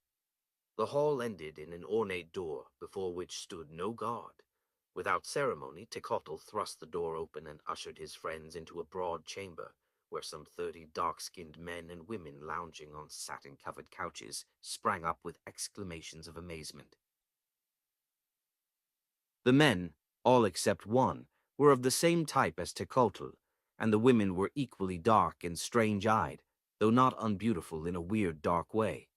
The hall ended in an ornate door, before which stood no guard. Without ceremony, Tecotl thrust the door open and ushered his friends into a broad chamber, where some 30 dark-skinned men and women lounging on satin-covered couches sprang up with exclamations of amazement. The men, all except one, were of the same type as Tecotl, and the women were equally dark and strange-eyed, though not unbeautiful in a weird dark way.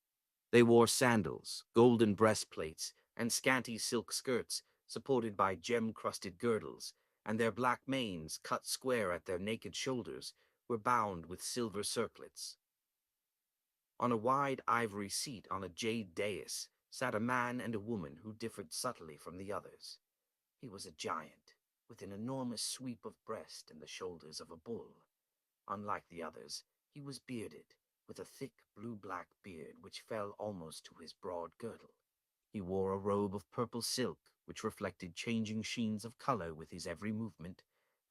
They wore sandals, golden breastplates, and scanty silk skirts supported by gem-crusted girdles, and their black manes, cut square at their naked shoulders, were bound with silver circlets. On a wide ivory seat on a jade dais sat a man and a woman who differed subtly from the others. He was a giant, with an enormous sweep of breast and the shoulders of a bull. Unlike the others, he was bearded, with a thick blue-black beard which fell almost to his broad girdle. He wore a robe of purple silk, which reflected changing sheens of color with his every movement,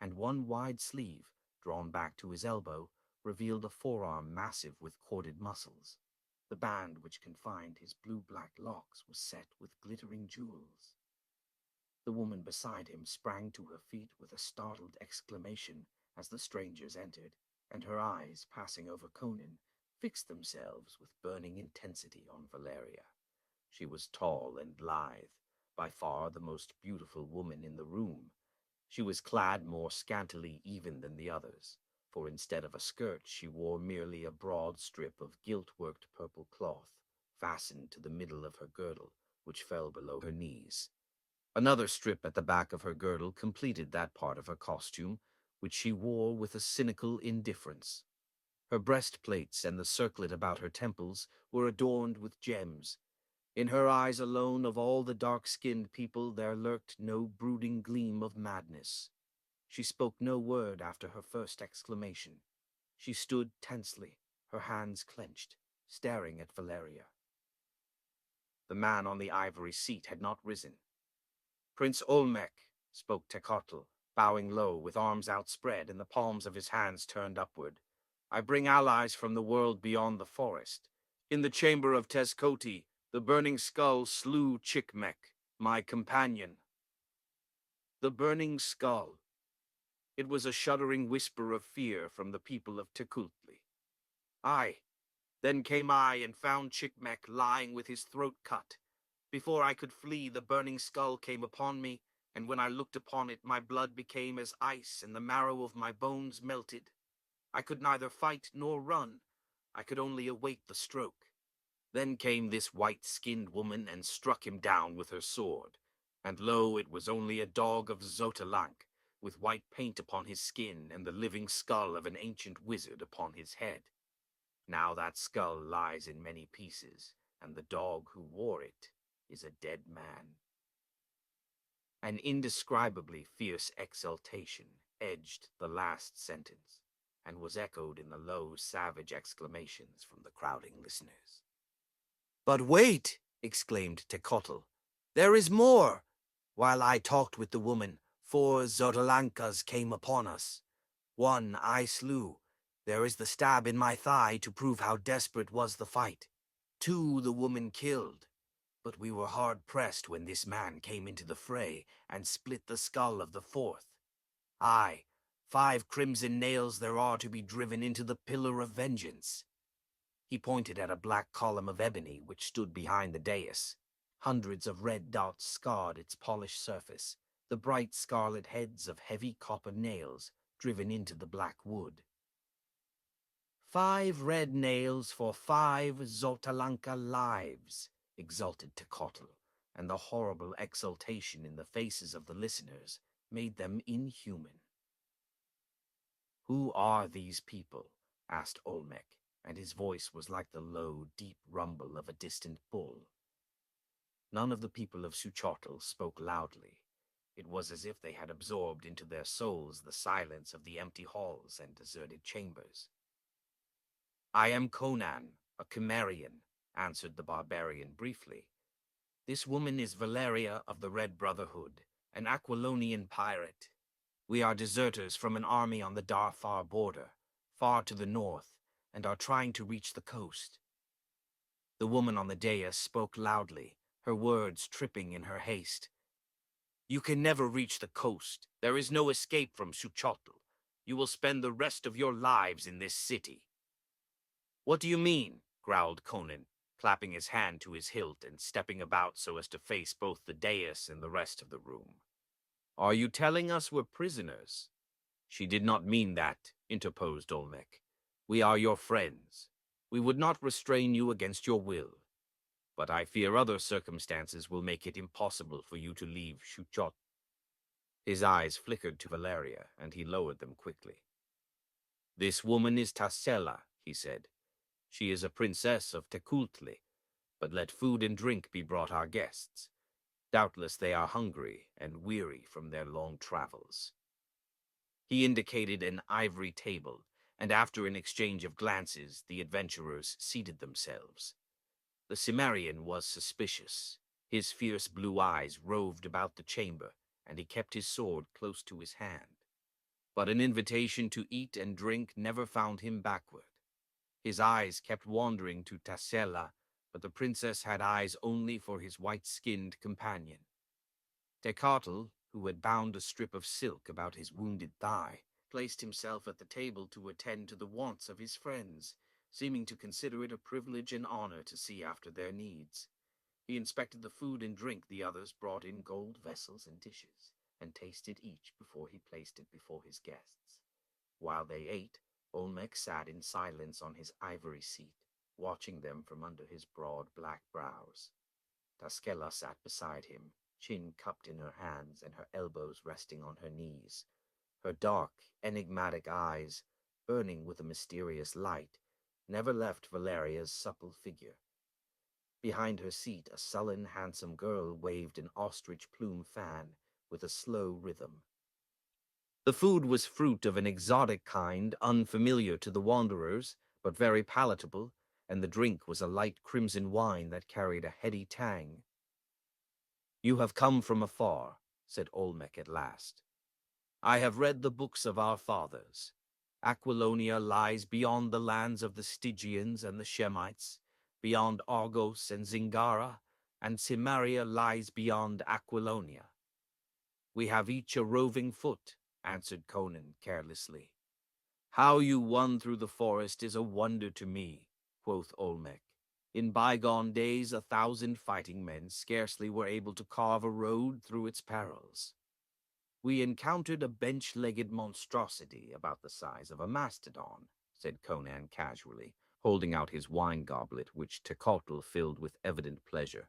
and one wide sleeve, drawn back to his elbow, revealed a forearm massive with corded muscles. The band which confined his blue-black locks was set with glittering jewels. The woman beside him sprang to her feet with a startled exclamation as the strangers entered, and her eyes, passing over Conan, fixed themselves with burning intensity on Valeria. She was tall and lithe, by far the most beautiful woman in the room. She was clad more scantily even than the others, for instead of a skirt she wore merely a broad strip of gilt-worked purple cloth, fastened to the middle of her girdle, which fell below her knees. Another strip at the back of her girdle completed that part of her costume, which she wore with a cynical indifference. Her breastplates and the circlet about her temples were adorned with gems. In her eyes alone of all the dark-skinned people there lurked no brooding gleam of madness. She spoke no word after her first exclamation. She stood tensely, her hands clenched, staring at Valeria. The man on the ivory seat had not risen. "Prince Olmec," spoke Tecotl, bowing low with arms outspread and the palms of his hands turned upward. "I bring allies from the world beyond the forest. In the chamber of Tezcoti, the burning skull slew Chickmech, my companion." The burning skull. It was a shuddering whisper of fear from the people of Tecuhltli. "Aye. Then came I and found Chickmech lying with his throat cut. Before I could flee, the burning skull came upon me, and when I looked upon it, my blood became as ice, and the marrow of my bones melted. I could neither fight nor run. I could only await the stroke. Then came this white-skinned woman and struck him down with her sword. And lo, it was only a dog of Xotalanc, with white paint upon his skin and the living skull of an ancient wizard upon his head. Now that skull lies in many pieces, and the dog who wore it is a dead man." An indescribably fierce exultation edged the last sentence, and was echoed in the low, savage exclamations from the crowding listeners. "But wait!" exclaimed Techotl. "There is more! While I talked with the woman, 4 Xotalancas came upon us. 1 I slew. There is the stab in my thigh to prove how desperate was the fight. 2 the woman killed. But we were hard-pressed when this man came into the fray and split the skull of the 4th. Aye, 5 crimson nails there are to be driven into the pillar of vengeance." He pointed at a black column of ebony which stood behind the dais. Hundreds of red dots scarred its polished surface, the bright scarlet heads of heavy copper nails driven into the black wood. 5 red nails for 5 Xotalanca lives, exulted Techotl, and the horrible exultation in the faces of the listeners made them inhuman. "Who are these people?" asked Olmec, and his voice was like the low, deep rumble of a distant bull. None of the people of Xuchotl spoke loudly. It was as if they had absorbed into their souls the silence of the empty halls and deserted chambers. "I am Conan, a Cimmerian," answered the barbarian briefly. "This woman is Valeria of the Red Brotherhood, an Aquilonian pirate. We are deserters from an army on the Darfar border, far to the north, and are trying to reach the coast." The woman on the dais spoke loudly, her words tripping in her haste. "You can never reach the coast. There is no escape from Xuchotl. You will spend the rest of your lives in this city." "What do you mean?" growled Conan, clapping his hand to his hilt and stepping about so as to face both the dais and the rest of the room. "Are you telling us we're prisoners?" "She did not mean that," interposed Olmec. "We are your friends. We would not restrain you against your will. But I fear other circumstances will make it impossible for you to leave Xuchotl." His eyes flickered to Valeria, and he lowered them quickly. "This woman is Tassella," he said. "She is a princess of Tecuhltli, but let food and drink be brought our guests. Doubtless they are hungry and weary from their long travels." He indicated an ivory table, and after an exchange of glances, the adventurers seated themselves. The Cimmerian was suspicious. His fierce blue eyes roved about the chamber, and he kept his sword close to his hand. But an invitation to eat and drink never found him backward. His eyes kept wandering to Tassella, but the princess had eyes only for his white-skinned companion. Techotl, who had bound a strip of silk about his wounded thigh, placed himself at the table to attend to the wants of his friends, seeming to consider it a privilege and honor to see after their needs. He inspected the food and drink the others brought in gold vessels and dishes, and tasted each before he placed it before his guests. While they ate, Olmec sat in silence on his ivory seat, watching them from under his broad black brows. Taskela sat beside him, chin cupped in her hands and her elbows resting on her knees. Her dark, enigmatic eyes, burning with a mysterious light, never left Valeria's supple figure. Behind her seat, a sullen, handsome girl waved an ostrich plume fan with a slow rhythm. The food was fruit of an exotic kind, unfamiliar to the wanderers, but very palatable, and the drink was a light crimson wine that carried a heady tang. "You have come from afar," said Olmec at last. I have read the books of our fathers. Aquilonia lies beyond the lands of the Stygians and the Shemites, beyond Argos and Zingara, and Cimmeria lies beyond Aquilonia. We have each a roving foot, answered Conan carelessly. How you won through the forest is a wonder to me, quoth Olmec. In bygone days 1,000 fighting men scarcely were able to carve a road through its perils. We encountered a bench-legged monstrosity about the size of a mastodon, said Conan casually, holding out his wine goblet, which Tecuhltli filled with evident pleasure.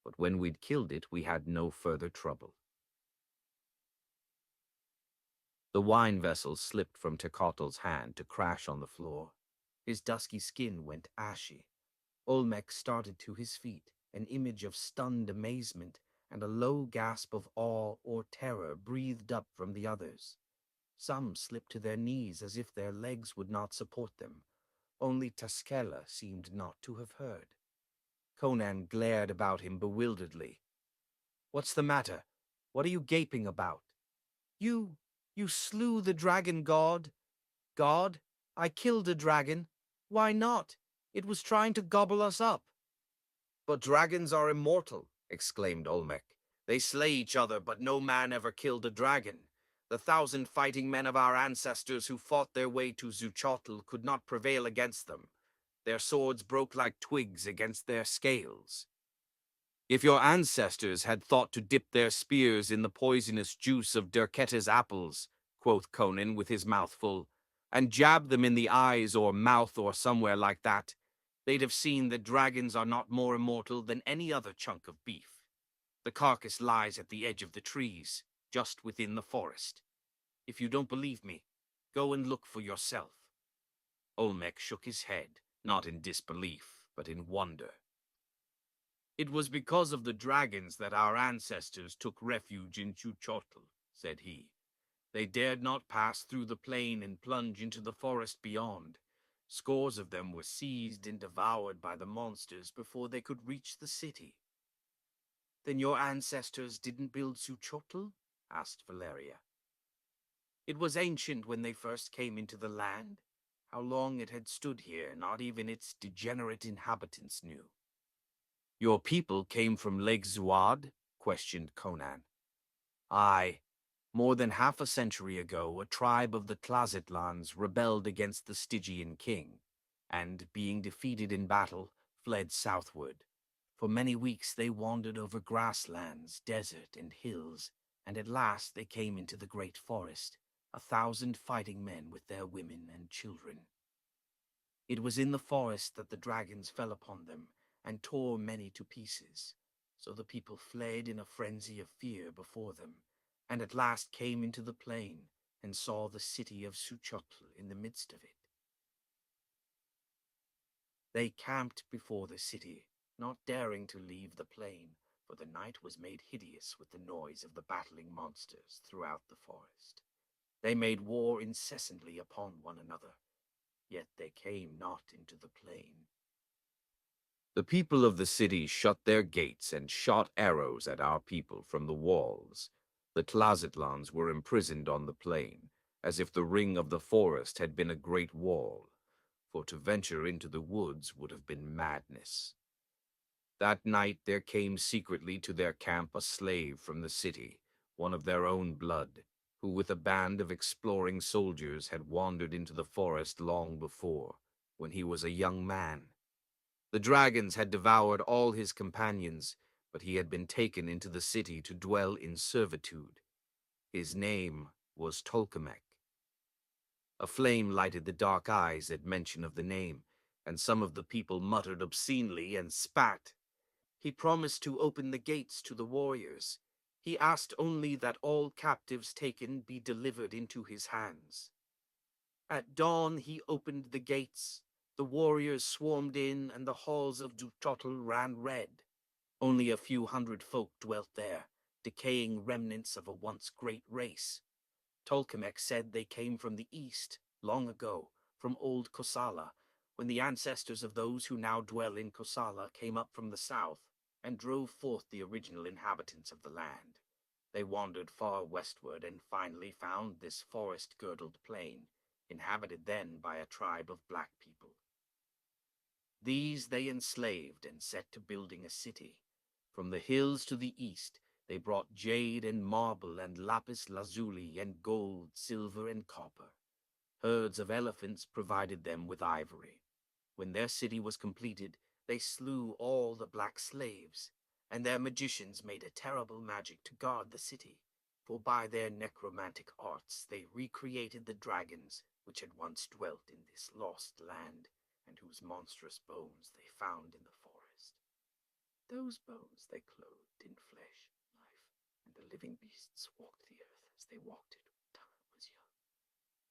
But when we'd killed it, we had no further trouble. The wine vessel slipped from Tecuhltli's hand to crash on the floor. His dusky skin went ashy. Olmec started to his feet, an image of stunned amazement, and a low gasp of awe or terror breathed up from the others. Some slipped to their knees as if their legs would not support them. Only Taskela seemed not to have heard. Conan glared about him bewilderedly. "What's the matter? What are you gaping about?" You slew the dragon god." "God? I killed a dragon. Why not? It was trying to gobble us up." "But dragons are immortal," exclaimed Olmec. "They slay each other, but no man ever killed a dragon. The 1,000 fighting men of our ancestors who fought their way to Xuchotl could not prevail against them. Their swords broke like twigs against their scales." "If your ancestors had thought to dip their spears in the poisonous juice of Derketa's apples," quoth Conan with his mouth full, "and jab them in the eyes or mouth or somewhere like that, they'd have seen that dragons are not more immortal than any other chunk of beef. The carcass lies at the edge of the trees, just within the forest. If you don't believe me, go and look for yourself." Olmec shook his head, not in disbelief, but in wonder. "It was because of the dragons that our ancestors took refuge in Xuchotl," said he. "They dared not pass through the plain and plunge into the forest beyond. Scores of them were seized and devoured by the monsters before they could reach the city." "Then your ancestors didn't build Xuchotl?" asked Valeria. "It was ancient when they first came into the land. How long it had stood here, not even its degenerate inhabitants knew." "Your people came from Lake Zuad?" questioned Conan. "Aye. More than half a century ago, a tribe of the Tlazitlans rebelled against the Stygian king, and, being defeated in battle, fled southward. For many weeks they wandered over grasslands, desert, and hills, and at last they came into the great forest, 1,000 fighting men with their women and children. It was in the forest that the dragons fell upon them, and tore many to pieces. So the people fled in a frenzy of fear before them, and at last came into the plain, and saw the city of Xuchotl in the midst of it. They camped before the city, not daring to leave the plain, for the night was made hideous with the noise of the battling monsters throughout the forest. They made war incessantly upon one another, yet they came not into the plain. The people of the city shut their gates and shot arrows at our people from the walls. The Tlazitlans were imprisoned on the plain, as if the ring of the forest had been a great wall, for to venture into the woods would have been madness. That night there came secretly to their camp a slave from the city, one of their own blood, who with a band of exploring soldiers had wandered into the forest long before, when he was a young man. The dragons had devoured all his companions, but he had been taken into the city to dwell in servitude. His name was Tolkemec. A flame lighted the dark eyes at mention of the name, and some of the people muttered obscenely and spat. He promised to open the gates to the warriors. He asked only that all captives taken be delivered into his hands. At dawn he opened the gates. The warriors swarmed in, and the halls of Xuchotl ran red. Only a few hundred folk dwelt there, decaying remnants of a once great race. Tolkemec said they came from the east, long ago, from old Kosala, when the ancestors of those who now dwell in Kosala came up from the south and drove forth the original inhabitants of the land. They wandered far westward and finally found this forest-girdled plain, inhabited then by a tribe of black people. These they enslaved and set to building a city. From the hills to the east, they brought jade and marble and lapis lazuli and gold, silver and copper. Herds of elephants provided them with ivory. When their city was completed, they slew all the black slaves, and their magicians made a terrible magic to guard the city, for by their necromantic arts they recreated the dragons which had once dwelt in this lost land, and whose monstrous bones they found in the forest. Those bones they clothed in flesh, life, and the living beasts walked the earth as they walked it when time was young.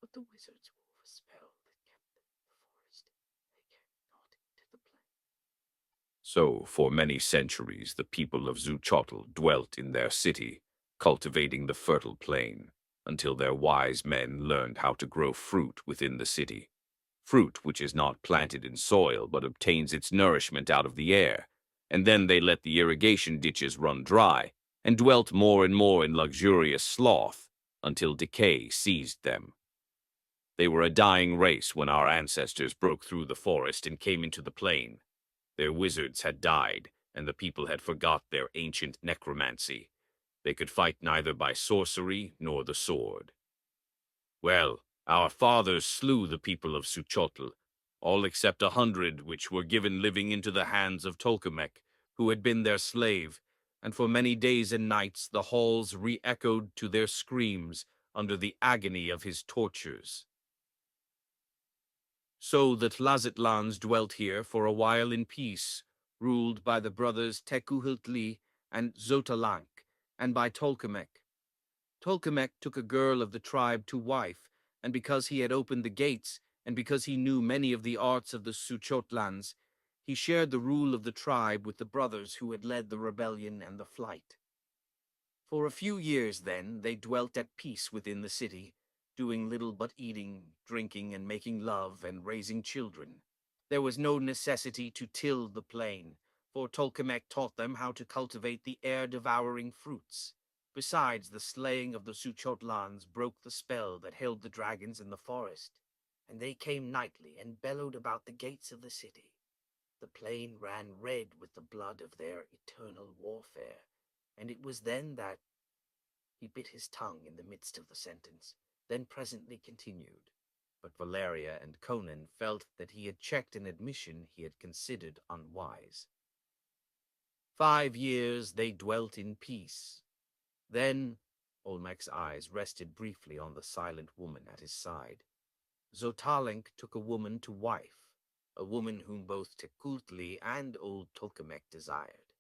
But the wizards wove a spell that kept them in the forest. They came not into the plain. So, for many centuries, the people of Xuchotl dwelt in their city, cultivating the fertile plain, until their wise men learned how to grow fruit within the city. Fruit which is not planted in soil, but obtains its nourishment out of the air. And then they let the irrigation ditches run dry, and dwelt more and more in luxurious sloth, until decay seized them. They were a dying race when our ancestors broke through the forest and came into the plain. Their wizards had died, and the people had forgot their ancient necromancy. They could fight neither by sorcery nor the sword. Well, our fathers slew the people of Xuchotl, all except 100 which were given living into the hands of Tolkemec, who had been their slave, and for many days and nights the halls re-echoed to their screams under the agony of his tortures. So the Tlazitlans dwelt here for a while in peace, ruled by the brothers Tekuhiltli and Xotalanc, and by Tolkemec. Tolkemec took a girl of the tribe to wife, and because he had opened the gates, and because he knew many of the arts of the Suchotlans, he shared the rule of the tribe with the brothers who had led the rebellion and the flight. For a few years, then, they dwelt at peace within the city, doing little but eating, drinking, and making love, and raising children. There was no necessity to till the plain, for Tolkemec taught them how to cultivate the air-devouring fruits. Besides, the slaying of the Suchotlans broke the spell that held the dragons in the forest, and they came nightly and bellowed about the gates of the city. The plain ran red with the blood of their eternal warfare, and it was then that he bit his tongue in the midst of the sentence, then presently continued. But Valeria and Conan felt that he had checked an admission he had considered unwise. 5 years they dwelt in peace. Then Olmec's eyes rested briefly on the silent woman at his side. Xotalanc took a woman to wife, a woman whom both Tekultli and old Tolkemec desired.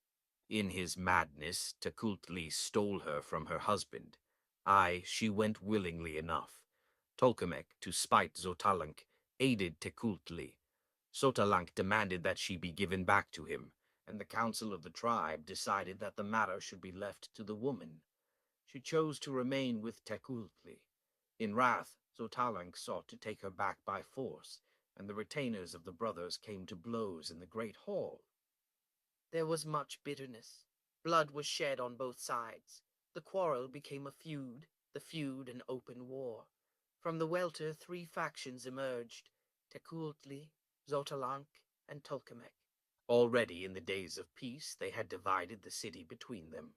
In his madness, Tekultli stole her from her husband. Aye, she went willingly enough. Tolkemec, to spite Xotalanc, aided Tekultli. Xotalanc demanded that she be given back to him, and the council of the tribe decided that the matter should be left to the woman. She chose to remain with Tekultli. In wrath, Xotalanc sought to take her back by force, and the retainers of the brothers came to blows in the great hall. There was much bitterness. Blood was shed on both sides. The quarrel became a feud, the feud an open war. From the welter 3 factions emerged, Tekultli, Xotalanc, and Tolkemec. Already in the days of peace they had divided the city between them.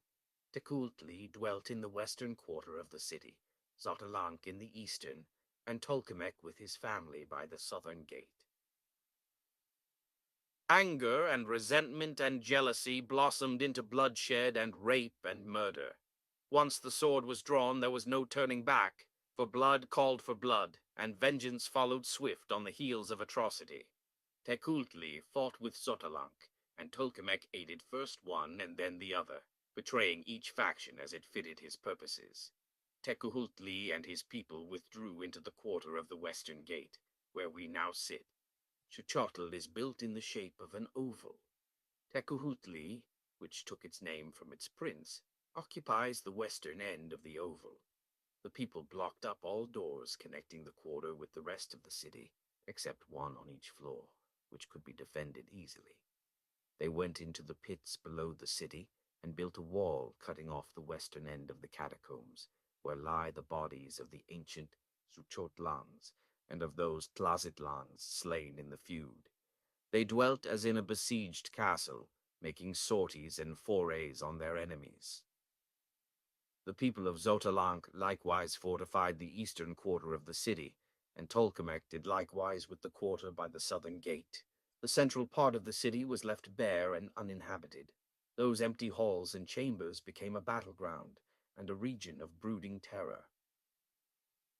Tekultli dwelt in the western quarter of the city, Xotalanc in the eastern, and Tolkemec with his family by the southern gate. Anger and resentment and jealousy blossomed into bloodshed and rape and murder. Once the sword was drawn, there was no turning back, for blood called for blood, and vengeance followed swift on the heels of atrocity. Tekultli fought with Xotalanc, and Tolkemec aided first one and then the other, betraying each faction as it fitted his purposes. Tecuhltli and his people withdrew into the quarter of the western gate, where we now sit. Xuchotl is built in the shape of an oval. Tecuhltli, which took its name from its prince, occupies the western end of the oval. The people blocked up all doors connecting the quarter with the rest of the city, except one on each floor, which could be defended easily. They went into the pits below the city and built a wall cutting off the western end of the catacombs, where lie the bodies of the ancient Suchotlans and of those Tlazitlans slain in the feud. They dwelt as in a besieged castle, making sorties and forays on their enemies. The people of Xotalanc likewise fortified the eastern quarter of the city, and Tolkemec did likewise with the quarter by the southern gate. The central part of the city was left bare and uninhabited. Those empty halls and chambers became a battleground and a region of brooding terror.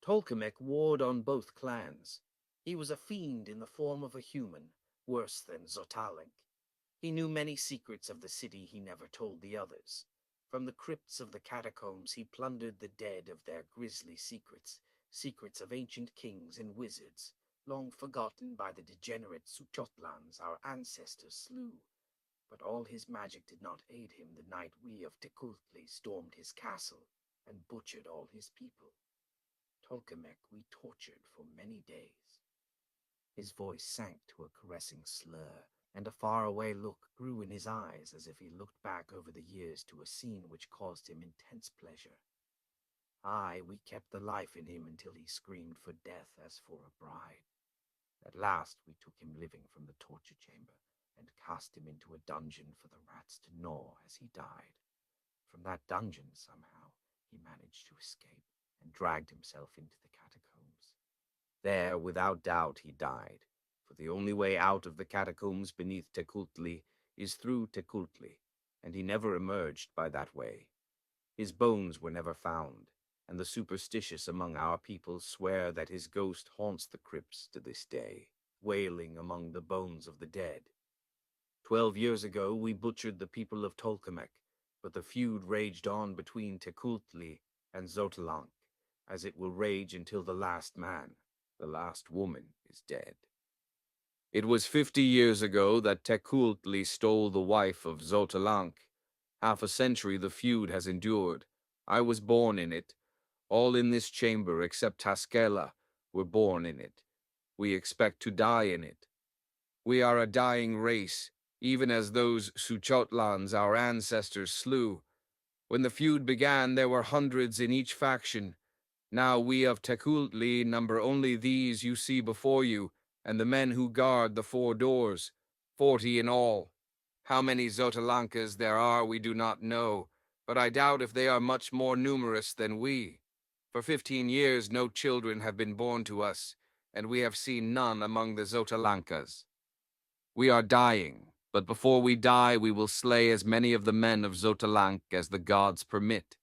Tolkemec warred on both clans. He was a fiend in the form of a human, worse than Xotalanc. He knew many secrets of the city he never told the others. From the crypts of the catacombs he plundered the dead of their grisly secrets, secrets of ancient kings and wizards, long forgotten by the degenerate Suchotlans our ancestors slew. But all his magic did not aid him the night we of Tekultli stormed his castle and butchered all his people. Tolkemec we tortured for many days. His voice sank to a caressing slur, and a faraway look grew in his eyes as if he looked back over the years to a scene which caused him intense pleasure. Aye, we kept the life in him until he screamed for death as for a bride. At last we took him living from the torture chamber and cast him into a dungeon for the rats to gnaw as he died. From that dungeon, somehow, he managed to escape and dragged himself into the catacombs. There, without doubt, he died, for the only way out of the catacombs beneath Tekultli is through Tekultli, and he never emerged by that way. His bones were never found, and the superstitious among our people swear that his ghost haunts the crypts to this day, wailing among the bones of the dead. 12 years ago we butchered the people of Tolkemec, but the feud raged on between Tekultli and Xotalanc, as it will rage until the last man, the last woman, is dead. It was 50 years ago that Tekultli stole the wife of Xotalanc. Half a century the feud has endured. I was born in it. All in this chamber, except Taskela, were born in it. We expect to die in it. We are a dying race, even as those Suchotlans our ancestors slew. When the feud began, there were hundreds in each faction. Now we of Tekultli number only these you see before you, and the men who guard the 4 doors, 40 in all. How many Xotalankas there are we do not know, but I doubt if they are much more numerous than we. For 15 years no children have been born to us, and we have seen none among the Xotalankas. We are dying, but before we die we will slay as many of the men of Xotalanc as the gods permit.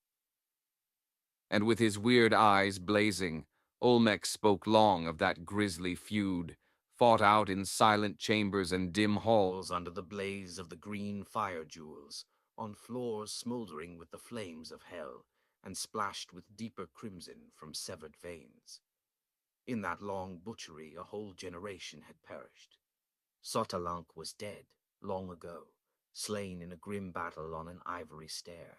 And with his weird eyes blazing, Olmec spoke long of that grisly feud, fought out in silent chambers and dim halls under the blaze of the green fire jewels, on floors smoldering with the flames of hell, and splashed with deeper crimson from severed veins. In that long butchery a whole generation had perished. Xotalanc was dead, long ago, slain in a grim battle on an ivory stair.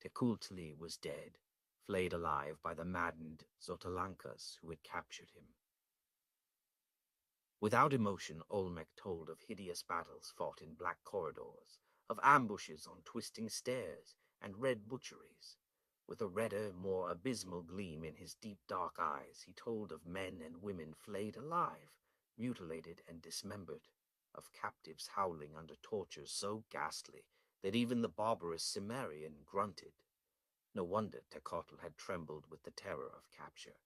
Tekultli was dead, flayed alive by the maddened Xotalankas who had captured him. Without emotion, Olmec told of hideous battles fought in black corridors, of ambushes on twisting stairs, and red butcheries. With a redder, more abysmal gleam in his deep dark eyes, he told of men and women flayed alive, mutilated and dismembered, of captives howling under tortures so ghastly that even the barbarous Cimmerian grunted. No wonder Tecotl had trembled with the terror of capture.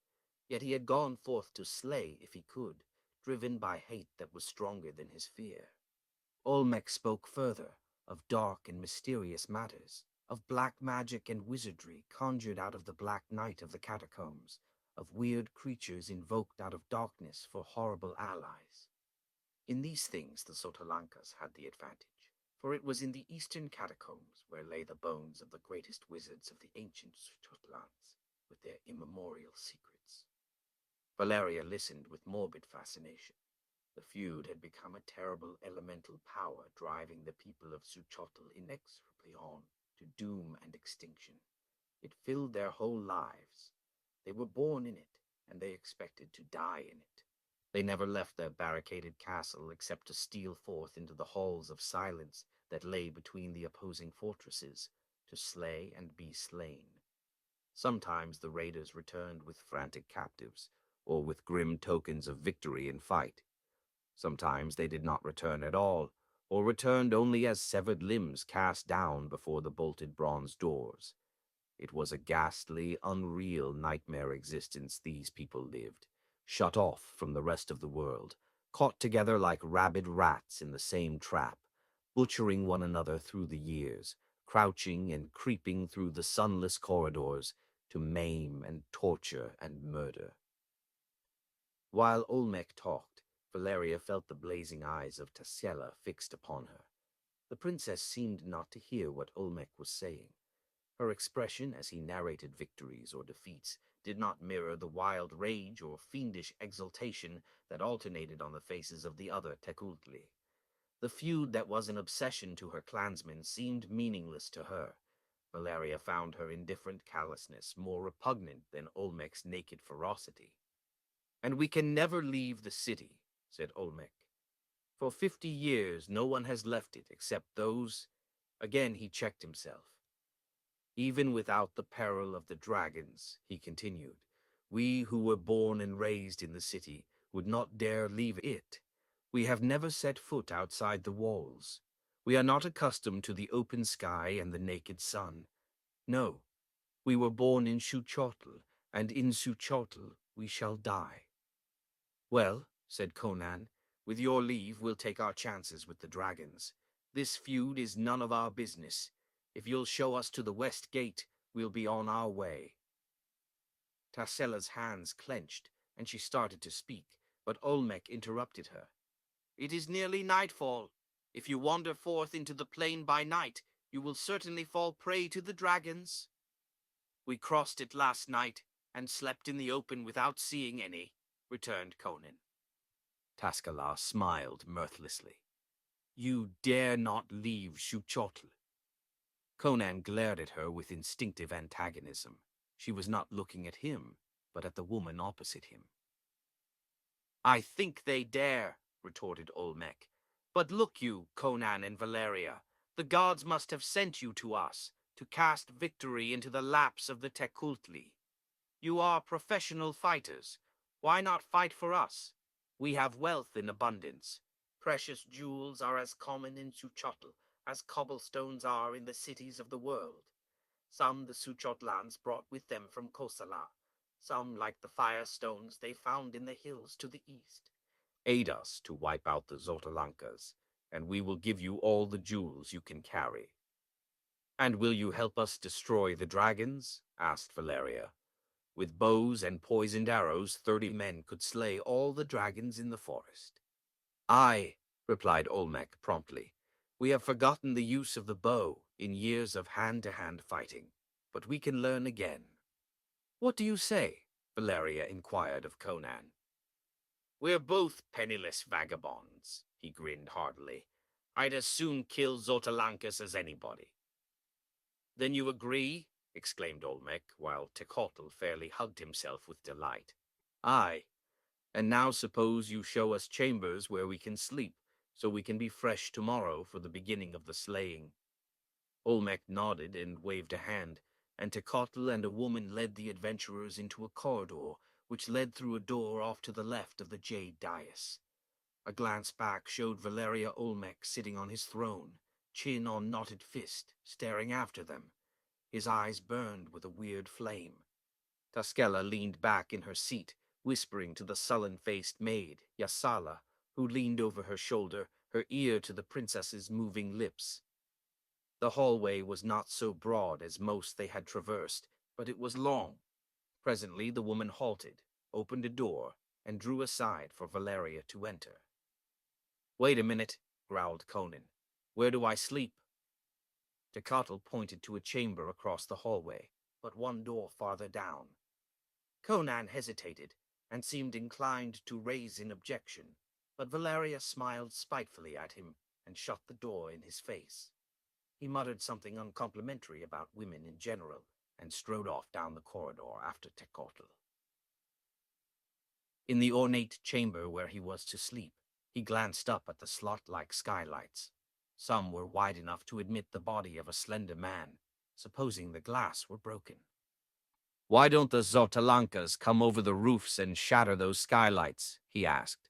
Yet he had gone forth to slay if he could, driven by hate that was stronger than his fear. Olmec spoke further, of dark and mysterious matters, of black magic and wizardry conjured out of the black night of the catacombs, of weird creatures invoked out of darkness for horrible allies. In these things the Xotalankas had the advantage, for it was in the eastern catacombs where lay the bones of the greatest wizards of the ancient Xotlans, with their immemorial secrets. Valeria listened with morbid fascination. The feud had become a terrible elemental power driving the people of Suchotl inexorably on to doom and extinction. It filled their whole lives. They were born in it, and they expected to die in it. They never left their barricaded castle except to steal forth into the halls of silence that lay between the opposing fortresses, to slay and be slain. Sometimes the raiders returned with frantic captives, or with grim tokens of victory in fight. Sometimes they did not return at all, or returned only as severed limbs cast down before the bolted bronze doors. It was a ghastly, unreal nightmare existence these people lived, shut off from the rest of the world, caught together like rabid rats in the same trap, butchering one another through the years, crouching and creeping through the sunless corridors to maim and torture and murder. While Olmec talked, Valeria felt the blazing eyes of Tassella fixed upon her. The princess seemed not to hear what Olmec was saying. Her expression as he narrated victories or defeats did not mirror the wild rage or fiendish exultation that alternated on the faces of the other Tecuhltli. The feud that was an obsession to her clansmen seemed meaningless to her. Valeria found her indifferent callousness more repugnant than Olmec's naked ferocity. "And we can never leave the city," said Olmec. "For 50 years no one has left it except those—" Again he checked himself. "Even without the peril of the dragons," he continued, "we who were born and raised in the city would not dare leave it. We have never set foot outside the walls. We are not accustomed to the open sky and the naked sun. No, we were born in Xuchotl, and in Xuchotl we shall die." "Well," said Conan, "with your leave we'll take our chances with the dragons. This feud is none of our business. If you'll show us to the west gate, we'll be on our way." Tassella's hands clenched, and she started to speak, but Olmec interrupted her. "It is nearly nightfall. If you wander forth into the plain by night, you will certainly fall prey to the dragons." "We crossed it last night, and slept in the open without seeing any," returned Conan. Tascala smiled mirthlessly. "You dare not leave Xuchotl." Conan glared at her with instinctive antagonism. She was not looking at him, but at the woman opposite him. "I think they dare," retorted Olmec. "But look you, Conan and Valeria, the gods must have sent you to us, to cast victory into the laps of the Tecuhltli. You are professional fighters. Why not fight for us? We have wealth in abundance. Precious jewels are as common in Xuchotl as cobblestones are in the cities of the world. Some the Xuchotlans brought with them from Kosala, some like the firestones they found in the hills to the east. Aid us to wipe out the Xotalankas, and we will give you all the jewels you can carry." "And will you help us destroy the dragons?" asked Valeria. "With bows and poisoned arrows, 30 men could slay all the dragons in the forest." "Aye," replied Olmec promptly. "We have forgotten the use of the bow in years of hand-to-hand fighting, but we can learn again." "What do you say?" Valeria inquired of Conan. "We're both penniless vagabonds," he grinned heartily. "I'd as soon kill Xotalankas as anybody." "Then you agree?" exclaimed Olmec, while Tecuhltli fairly hugged himself with delight. "Aye. And now suppose you show us chambers where we can sleep, so we can be fresh tomorrow for the beginning of the slaying." Olmec nodded and waved a hand, and Tecuhltli and a woman led the adventurers into a corridor, which led through a door off to the left of the jade dais. A glance back showed Valeria Olmec sitting on his throne, chin on knotted fist, staring after them. His eyes burned with a weird flame. Tascela leaned back in her seat, whispering to the sullen-faced maid, Yassala, who leaned over her shoulder, her ear to the princess's moving lips. The hallway was not so broad as most they had traversed, but it was long. Presently the woman halted, opened a door, and drew aside for Valeria to enter. "Wait a minute," growled Conan. "Where do I sleep?" Tecuhltli pointed to a chamber across the hallway, but one door farther down. Conan hesitated, and seemed inclined to raise an objection, but Valeria smiled spitefully at him and shut the door in his face. He muttered something uncomplimentary about women in general, and strode off down the corridor after Tecuhltli. In the ornate chamber where he was to sleep, he glanced up at the slot-like skylights. Some were wide enough to admit the body of a slender man, supposing the glass were broken. Why don't the Xotalankas come over the roofs and shatter those skylights? He asked.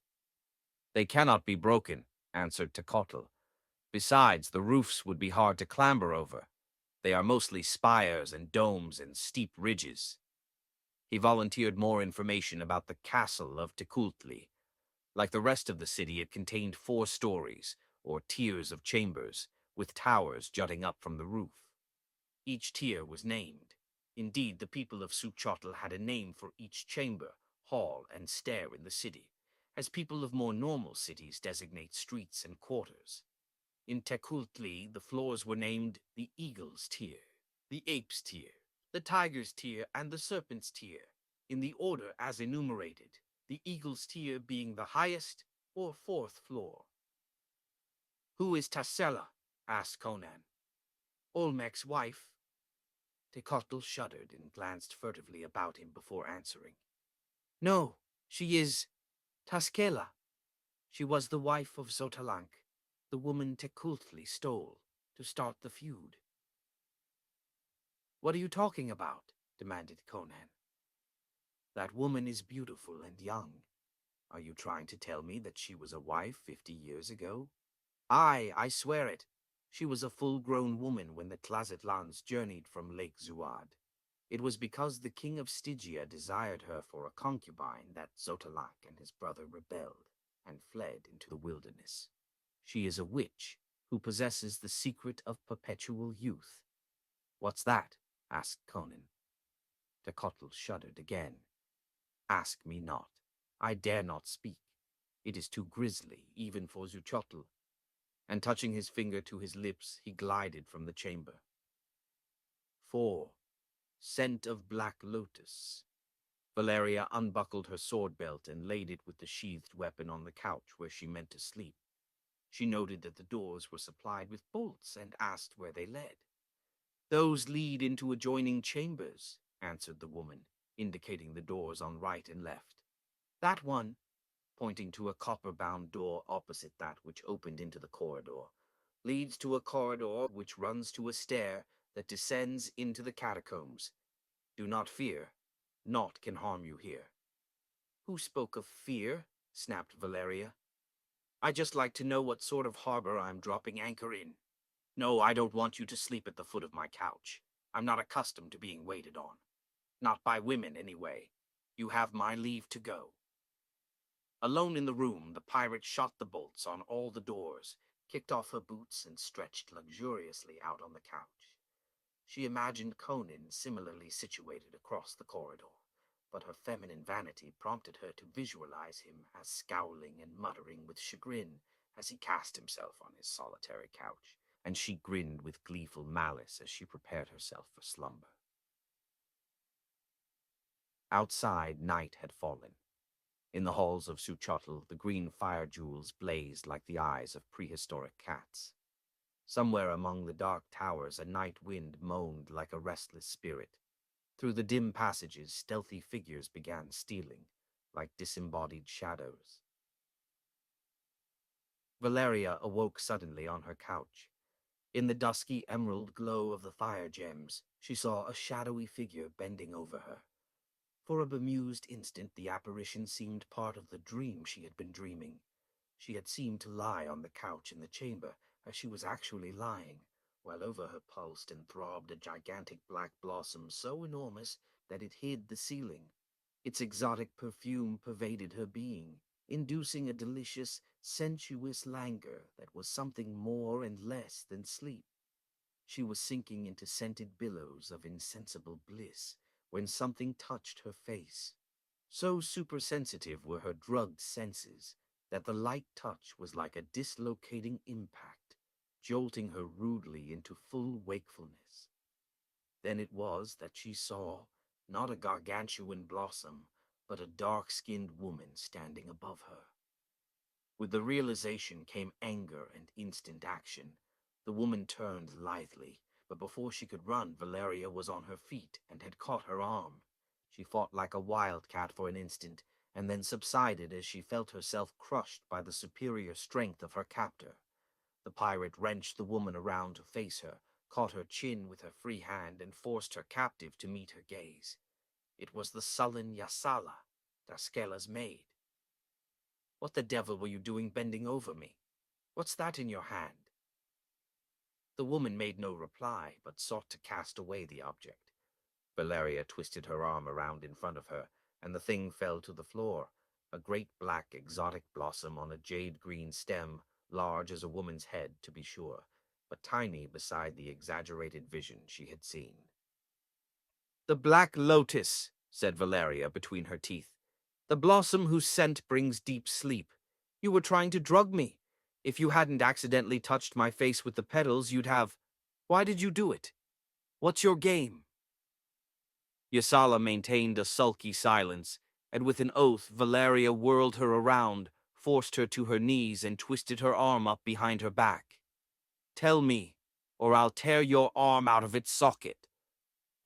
They cannot be broken, answered Tecotl. Besides, the roofs would be hard to clamber over. They are mostly spires and domes and steep ridges. He volunteered more information about the castle of Tekultli. Like the rest of the city, it contained 4 stories, or tiers of chambers, with towers jutting up from the roof. Each tier was named. Indeed, the people of Suchotl had a name for each chamber, hall, and stair in the city, as people of more normal cities designate streets and quarters. In Tekultli, the floors were named the Eagle's Tier, the Ape's Tier, the Tiger's Tier, and the Serpent's Tier, in the order as enumerated, the Eagle's Tier being the highest or 4th floor. "Who is Tassella?" asked Conan. "Olmec's wife." Tecotl shuddered and glanced furtively about him before answering. "No, she is Taskela. She was the wife of Xotalanc, the woman Tekultli stole to start the feud." "What are you talking about?" demanded Conan. "That woman is beautiful and young. Are you trying to tell me that she was a wife 50 years ago?" "Aye, I swear it. She was a full-grown woman when the Tlazitlans journeyed from Lake Zuad. It was because the king of Stygia desired her for a concubine that Xotalanc and his brother rebelled and fled into the wilderness. She is a witch who possesses the secret of perpetual youth." "What's that?" asked Conan. Tecotl shuddered again. "Ask me not. I dare not speak. It is too grisly, even for Xuchotl." And touching his finger to his lips, he glided from the chamber. 4. Scent of black lotus. Valeria unbuckled her sword belt and laid it with the sheathed weapon on the couch where she meant to sleep. She noted that the doors were supplied with bolts and asked where they led. "Those lead into adjoining chambers," answered the woman, indicating the doors on right and left. "That one," pointing to a copper-bound door opposite that which opened into the corridor, "leads to a corridor which runs to a stair that descends into the catacombs. Do not fear. Naught can harm you here." "Who spoke of fear?" snapped Valeria. "I just like to know what sort of harbor I'm dropping anchor in. No, I don't want you to sleep at the foot of my couch. I'm not accustomed to being waited on. Not by women, anyway. You have my leave to go." Alone in the room, the pirate shot the bolts on all the doors, kicked off her boots, and stretched luxuriously out on the couch. She imagined Conan similarly situated across the corridor, but her feminine vanity prompted her to visualize him as scowling and muttering with chagrin as he cast himself on his solitary couch, and she grinned with gleeful malice as she prepared herself for slumber. Outside, night had fallen. In the halls of Xuchotl, the green fire jewels blazed like the eyes of prehistoric cats. Somewhere among the dark towers, a night wind moaned like a restless spirit. Through the dim passages, stealthy figures began stealing, like disembodied shadows. Valeria awoke suddenly on her couch. In the dusky emerald glow of the fire gems, she saw a shadowy figure bending over her. For a bemused instant, the apparition seemed part of the dream she had been dreaming. She had seemed to lie on the couch in the chamber, as she was actually lying, while over her pulsed and throbbed a gigantic black blossom so enormous that it hid the ceiling. Its exotic perfume pervaded her being, inducing a delicious, sensuous languor that was something more and less than sleep. She was sinking into scented billows of insensible bliss when something touched her face. So supersensitive were her drugged senses that the light touch was like a dislocating impact, jolting her rudely into full wakefulness. Then it was that she saw, not a gargantuan blossom, but a dark-skinned woman standing above her. With the realization came anger and instant action. The woman turned lithely, but before she could run, Valeria was on her feet and had caught her arm. She fought like a wildcat for an instant, and then subsided as she felt herself crushed by the superior strength of her captor. The pirate wrenched the woman around to face her, caught her chin with her free hand, and forced her captive to meet her gaze. It was the sullen Yasala, Daskela's maid. "What the devil were you doing bending over me? What's that in your hand?" The woman made no reply, but sought to cast away the object. Valeria twisted her arm around in front of her, and the thing fell to the floor, a great black exotic blossom on a jade-green stem, large as a woman's head, to be sure, but tiny beside the exaggerated vision she had seen. "The black lotus," said Valeria between her teeth. "The blossom whose scent brings deep sleep. You were trying to drug me. If you hadn't accidentally touched my face with the petals, you'd have— Why did you do it? What's your game?" Yasala maintained a sulky silence, and with an oath Valeria whirled her around, forced her to her knees, and twisted her arm up behind her back. "Tell me, or I'll tear your arm out of its socket."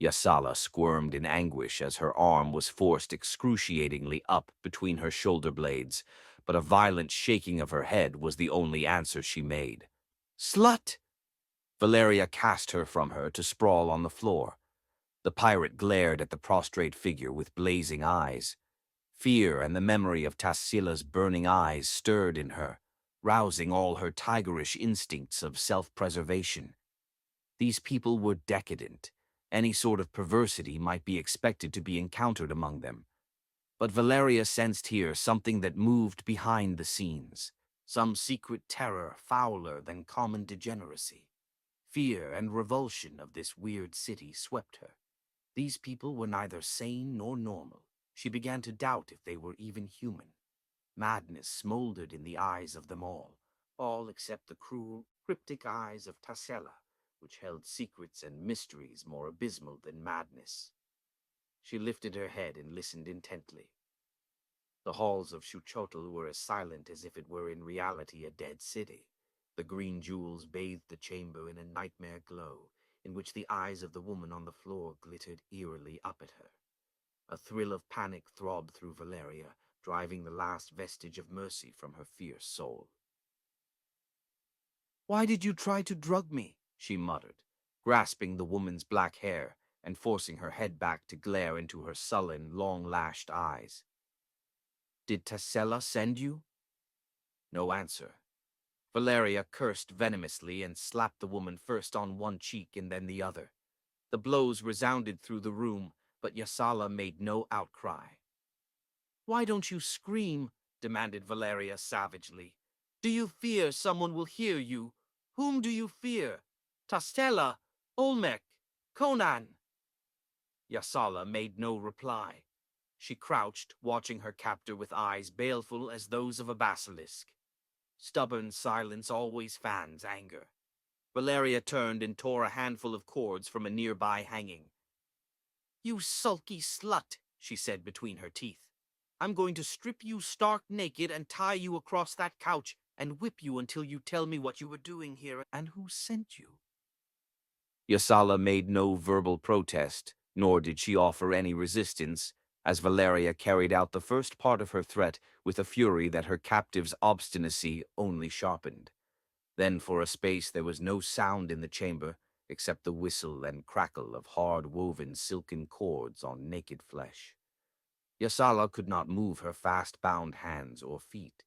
Yasala squirmed in anguish as her arm was forced excruciatingly up between her shoulder blades, but a violent shaking of her head was the only answer she made. "Slut!" Valeria cast her from her to sprawl on the floor. The pirate glared at the prostrate figure with blazing eyes. Fear and the memory of Tassila's burning eyes stirred in her, rousing all her tigerish instincts of self-preservation. These people were decadent. Any sort of perversity might be expected to be encountered among them. But Valeria sensed here something that moved behind the scenes, some secret terror fouler than common degeneracy. Fear and revulsion of this weird city swept her. These people were neither sane nor normal. She began to doubt if they were even human. Madness smoldered in the eyes of them all except the cruel, cryptic eyes of Tassella, which held secrets and mysteries more abysmal than madness. She lifted her head and listened intently. The halls of Xuchotl were as silent as if it were in reality a dead city. The green jewels bathed the chamber in a nightmare glow, in which the eyes of the woman on the floor glittered eerily up at her. A thrill of panic throbbed through Valeria, driving the last vestige of mercy from her fierce soul. "Why did you try to drug me?" she muttered, grasping the woman's black hair and forcing her head back to glare into her sullen, long-lashed eyes. "Did Tassella send you?" No answer. Valeria cursed venomously and slapped the woman first on one cheek and then the other. The blows resounded through the room, but Yasala made no outcry. "Why don't you scream?" demanded Valeria savagely. "Do you fear someone will hear you? Whom do you fear? Tastella, Olmec, Conan?" Yasala made no reply. She crouched, watching her captor with eyes baleful as those of a basilisk. Stubborn silence always fans anger. Valeria turned and tore a handful of cords from a nearby hanging. "You sulky slut," she said between her teeth. "I'm going to strip you stark naked and tie you across that couch and whip you until you tell me what you were doing here and who sent you." Yasala made no verbal protest, nor did she offer any resistance, as Valeria carried out the first part of her threat with a fury that her captive's obstinacy only sharpened. Then for a space there was no sound in the chamber except the whistle and crackle of hard-woven silken cords on naked flesh. Yasala could not move her fast-bound hands or feet.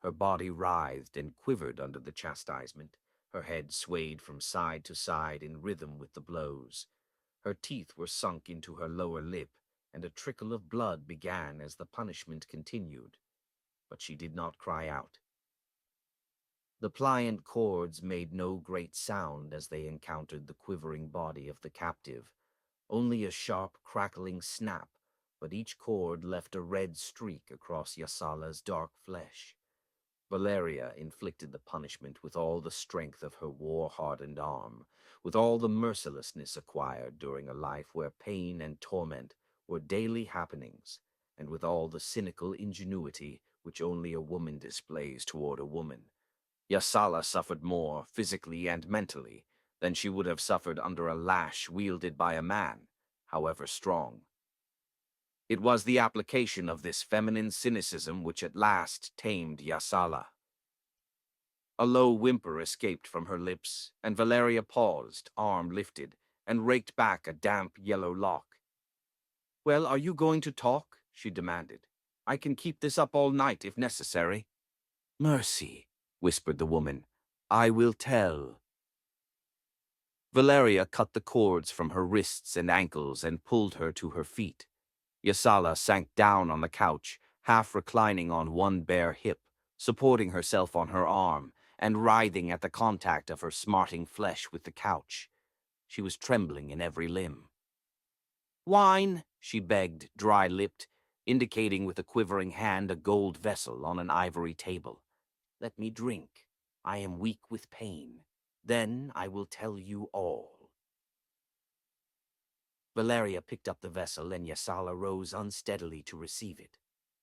Her body writhed and quivered under the chastisement. Her head swayed from side to side in rhythm with the blows. Her teeth were sunk into her lower lip, and a trickle of blood began as the punishment continued. But she did not cry out. The pliant cords made no great sound as they encountered the quivering body of the captive, only a sharp, crackling snap, but each cord left a red streak across Yasala's dark flesh. Valeria inflicted the punishment with all the strength of her war-hardened arm, with all the mercilessness acquired during a life where pain and torment were daily happenings, and with all the cynical ingenuity which only a woman displays toward a woman. Yasala suffered more, physically and mentally, than she would have suffered under a lash wielded by a man, however strong. It was the application of this feminine cynicism which at last tamed Yasala. A low whimper escaped from her lips, and Valeria paused, arm lifted, and raked back a damp yellow lock. "Well, are you going to talk?" she demanded. "I can keep this up all night if necessary." "Mercy," whispered the woman. "I will tell." Valeria cut the cords from her wrists and ankles and pulled her to her feet. Yasala sank down on the couch, half reclining on one bare hip, supporting herself on her arm, and writhing at the contact of her smarting flesh with the couch. She was trembling in every limb. "Wine," she begged, dry-lipped, indicating with a quivering hand a gold vessel on an ivory table. "Let me drink. I am weak with pain. Then I will tell you all." Valeria picked up the vessel, and Yasala rose unsteadily to receive it.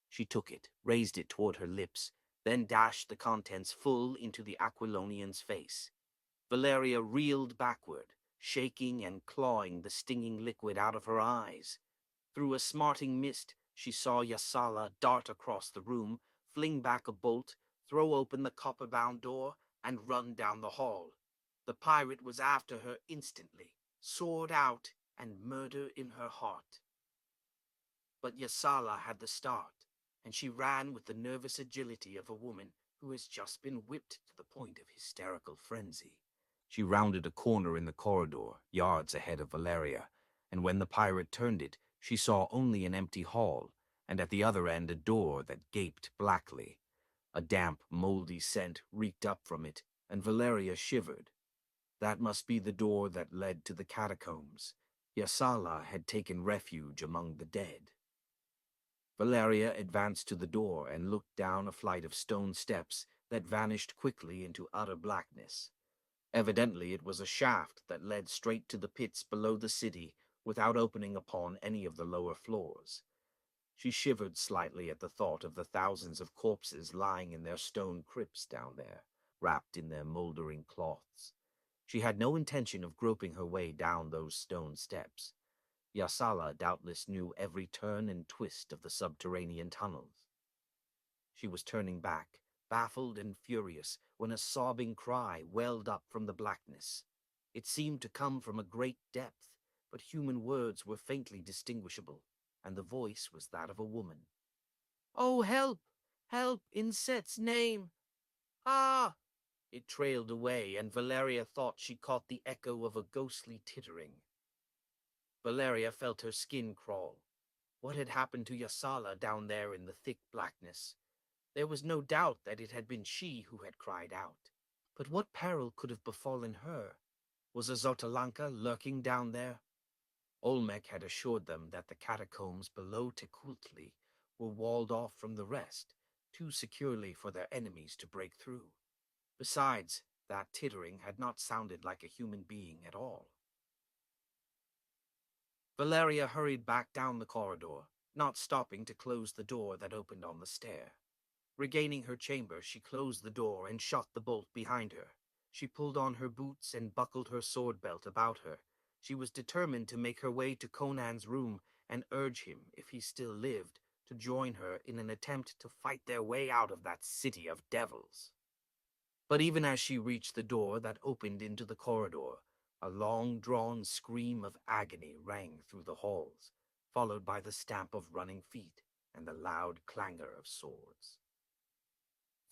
She took it, raised it toward her lips, then dashed the contents full into the Aquilonian's face. Valeria reeled backward, shaking and clawing the stinging liquid out of her eyes. Through a smarting mist, she saw Yasala dart across the room, fling back a bolt, throw open the copper-bound door, and run down the hall. The pirate was after her instantly, sword out and murder in her heart. But Yasala had the start, and she ran with the nervous agility of a woman who has just been whipped to the point of hysterical frenzy. She rounded a corner in the corridor, yards ahead of Valeria, and when the pirate turned it, she saw only an empty hall, and at the other end a door that gaped blackly. A damp, moldy scent reeked up from it, and Valeria shivered. That must be the door that led to the catacombs. Yasala had taken refuge among the dead. Valeria advanced to the door and looked down a flight of stone steps that vanished quickly into utter blackness. Evidently it was a shaft that led straight to the pits below the city without opening upon any of the lower floors. She shivered slightly at the thought of the thousands of corpses lying in their stone crypts down there, wrapped in their moldering cloths. She had no intention of groping her way down those stone steps. Yasala doubtless knew every turn and twist of the subterranean tunnels. She was turning back, baffled and furious, when a sobbing cry welled up from the blackness. It seemed to come from a great depth, but human words were faintly distinguishable, and the voice was that of a woman. "Oh, help! Help, in Set's name! Ah!" It trailed away, and Valeria thought she caught the echo of a ghostly tittering. Valeria felt her skin crawl. What had happened to Yasala down there in the thick blackness? There was no doubt that it had been she who had cried out. But what peril could have befallen her? Was a Xotalanca lurking down there? Olmec had assured them that the catacombs below Tecuhltli were walled off from the rest, too securely for their enemies to break through. Besides, that tittering had not sounded like a human being at all. Valeria hurried back down the corridor, not stopping to close the door that opened on the stair. Regaining her chamber, she closed the door and shut the bolt behind her. She pulled on her boots and buckled her sword belt about her. She was determined to make her way to Conan's room and urge him, if he still lived, to join her in an attempt to fight their way out of that city of devils. But even as she reached the door that opened into the corridor, a long-drawn scream of agony rang through the halls, followed by the stamp of running feet and the loud clangor of swords.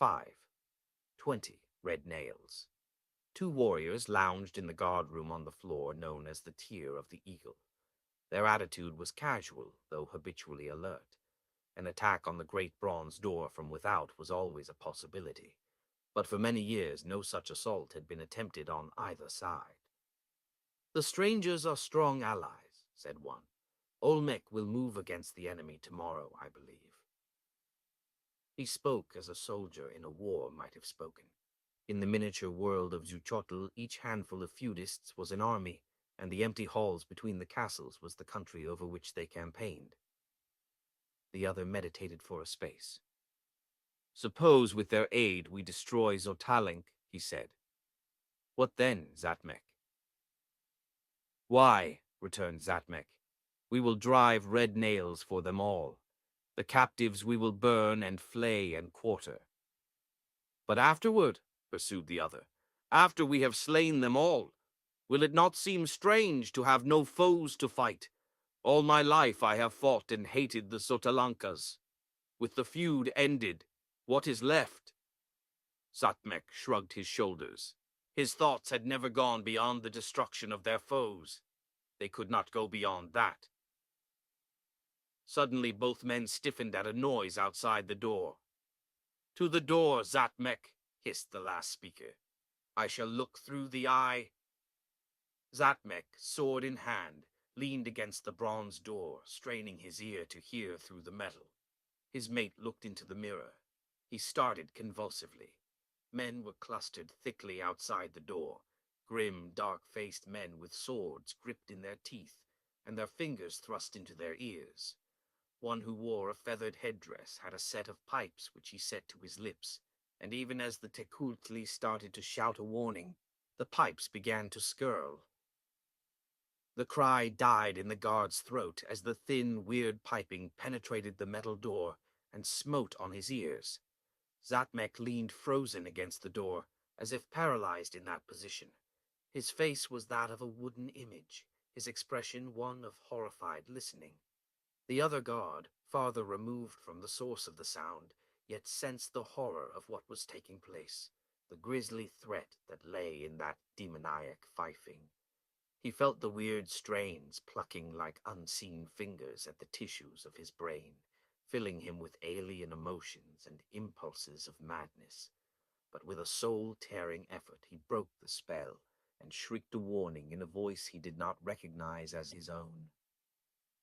5:20 red nails. Two warriors lounged in the guard-room on the floor known as the Tier of the Eagle. Their attitude was casual, though habitually alert. An attack on the great bronze door from without was always a possibility, but for many years no such assault had been attempted on either side. "The strangers are strong allies," said one. "Olmec will move against the enemy tomorrow, I believe." He spoke as a soldier in a war might have spoken. In the miniature world of Xuchotl, each handful of feudists was an army, and the empty halls between the castles was the country over which they campaigned. The other meditated for a space. "Suppose with their aid we destroy Xotalanc," he said. "What then, Zatmek?" "Why," returned Zatmek, "we will drive red nails for them all. The captives we will burn and flay and quarter." "But afterward," pursued the other. "After we have slain them all, will it not seem strange to have no foes to fight? All my life I have fought and hated the Sotalankas. With the feud ended, what is left?" Zatmek shrugged his shoulders. His thoughts had never gone beyond the destruction of their foes. They could not go beyond that. Suddenly both men stiffened at a noise outside the door. "To the door, Zatmek," hissed the last speaker. "I shall look through the eye." Zatmek, sword in hand, leaned against the bronze door, straining his ear to hear through the metal. His mate looked into the mirror. He started convulsively. Men were clustered thickly outside the door, grim, dark-faced men with swords gripped in their teeth and their fingers thrust into their ears. One who wore a feathered headdress had a set of pipes which he set to his lips, and even as the Tecuhltli started to shout a warning, the pipes began to skirl. The cry died in the guard's throat as the thin, weird piping penetrated the metal door and smote on his ears. Zatmek leaned frozen against the door, as if paralyzed in that position. His face was that of a wooden image, his expression one of horrified listening. The other guard, farther removed from the source of the sound, yet sensed the horror of what was taking place, the grisly threat that lay in that demoniac fifing. He felt the weird strains plucking like unseen fingers at the tissues of his brain, filling him with alien emotions and impulses of madness. But with a soul-tearing effort he broke the spell and shrieked a warning in a voice he did not recognize as his own.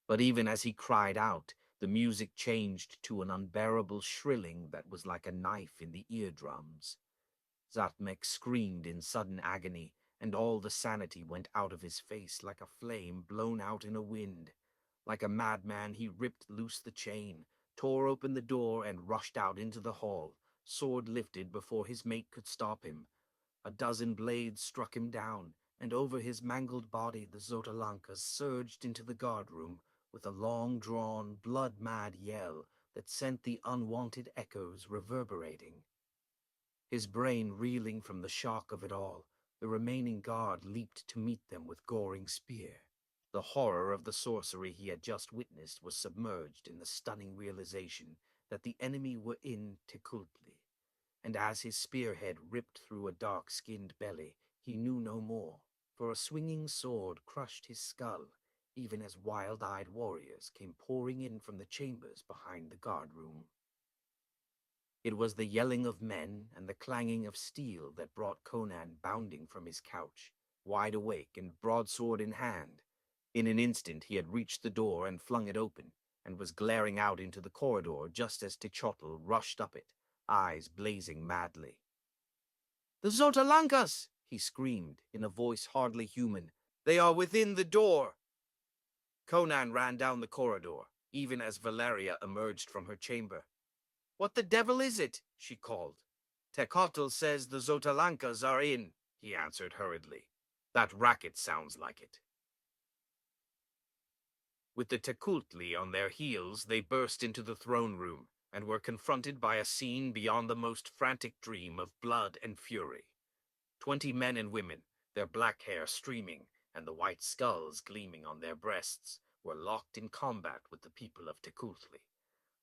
But even as he cried out, the music changed to an unbearable shrilling that was like a knife in the eardrums. Zatmek screamed in sudden agony, and all the sanity went out of his face like a flame blown out in a wind. Like a madman, he ripped loose the chain, tore open the door, and rushed out into the hall, sword lifted before his mate could stop him. A dozen blades struck him down, and over his mangled body the Xotalankas surged into the guardroom with a long-drawn, blood-mad yell that sent the unwanted echoes reverberating. His brain reeling from the shock of it all, the remaining guard leaped to meet them with goring spear. The horror of the sorcery he had just witnessed was submerged in the stunning realization that the enemy were in Tecuhltli, and as his spearhead ripped through a dark-skinned belly, he knew no more, for a swinging sword crushed his skull, even as wild-eyed warriors came pouring in from the chambers behind the guardroom. It was the yelling of men and the clanging of steel that brought Conan bounding from his couch, wide awake and broadsword in hand. In an instant he had reached the door and flung it open, and was glaring out into the corridor just as Techotl rushed up it, eyes blazing madly. "The Xotalankas!" he screamed, in a voice hardly human. "They are within the door!" Conan ran down the corridor, even as Valeria emerged from her chamber. "What the devil is it?" she called. "Techotl says the Xotalankas are in," he answered hurriedly. "That racket sounds like it." With the Tecuhltli on their heels, they burst into the throne room and were confronted by a scene beyond the most frantic dream of blood and fury. 20 men and women, their black hair streaming and the white skulls gleaming on their breasts, were locked in combat with the people of Tecuhltli.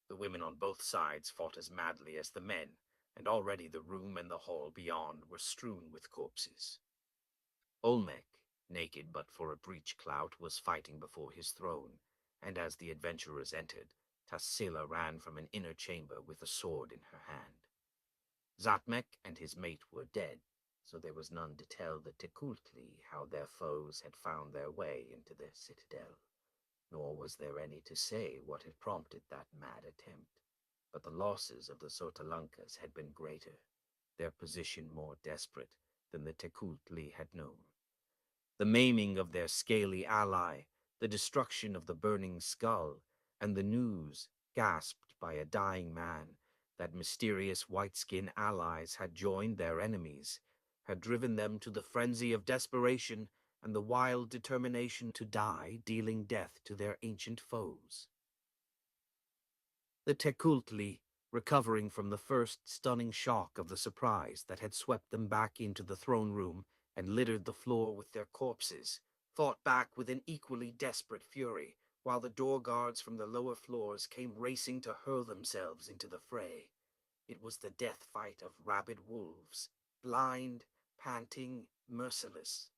The women on both sides fought as madly as the men, and already the room and the hall beyond were strewn with corpses. Olmec, naked but for a breech clout, was fighting before his throne, and as the adventurers entered, Tassila ran from an inner chamber with a sword in her hand. Zatmek and his mate were dead, so there was none to tell the Tecuhltli how their foes had found their way into their citadel. Nor was there any to say what had prompted that mad attempt. But the losses of the Xotalankas had been greater, their position more desperate than the Tecuhltli had known. The maiming of their scaly ally, the destruction of the burning skull, and the news, gasped by a dying man, that mysterious white-skin allies had joined their enemies, had driven them to the frenzy of desperation and the wild determination to die, dealing death to their ancient foes. The Tecuhltli, recovering from the first stunning shock of the surprise that had swept them back into the throne room and littered the floor with their corpses, fought back with an equally desperate fury, while the door guards from the lower floors came racing to hurl themselves into the fray. It was the death fight of rabid wolves, blind, panting, merciless.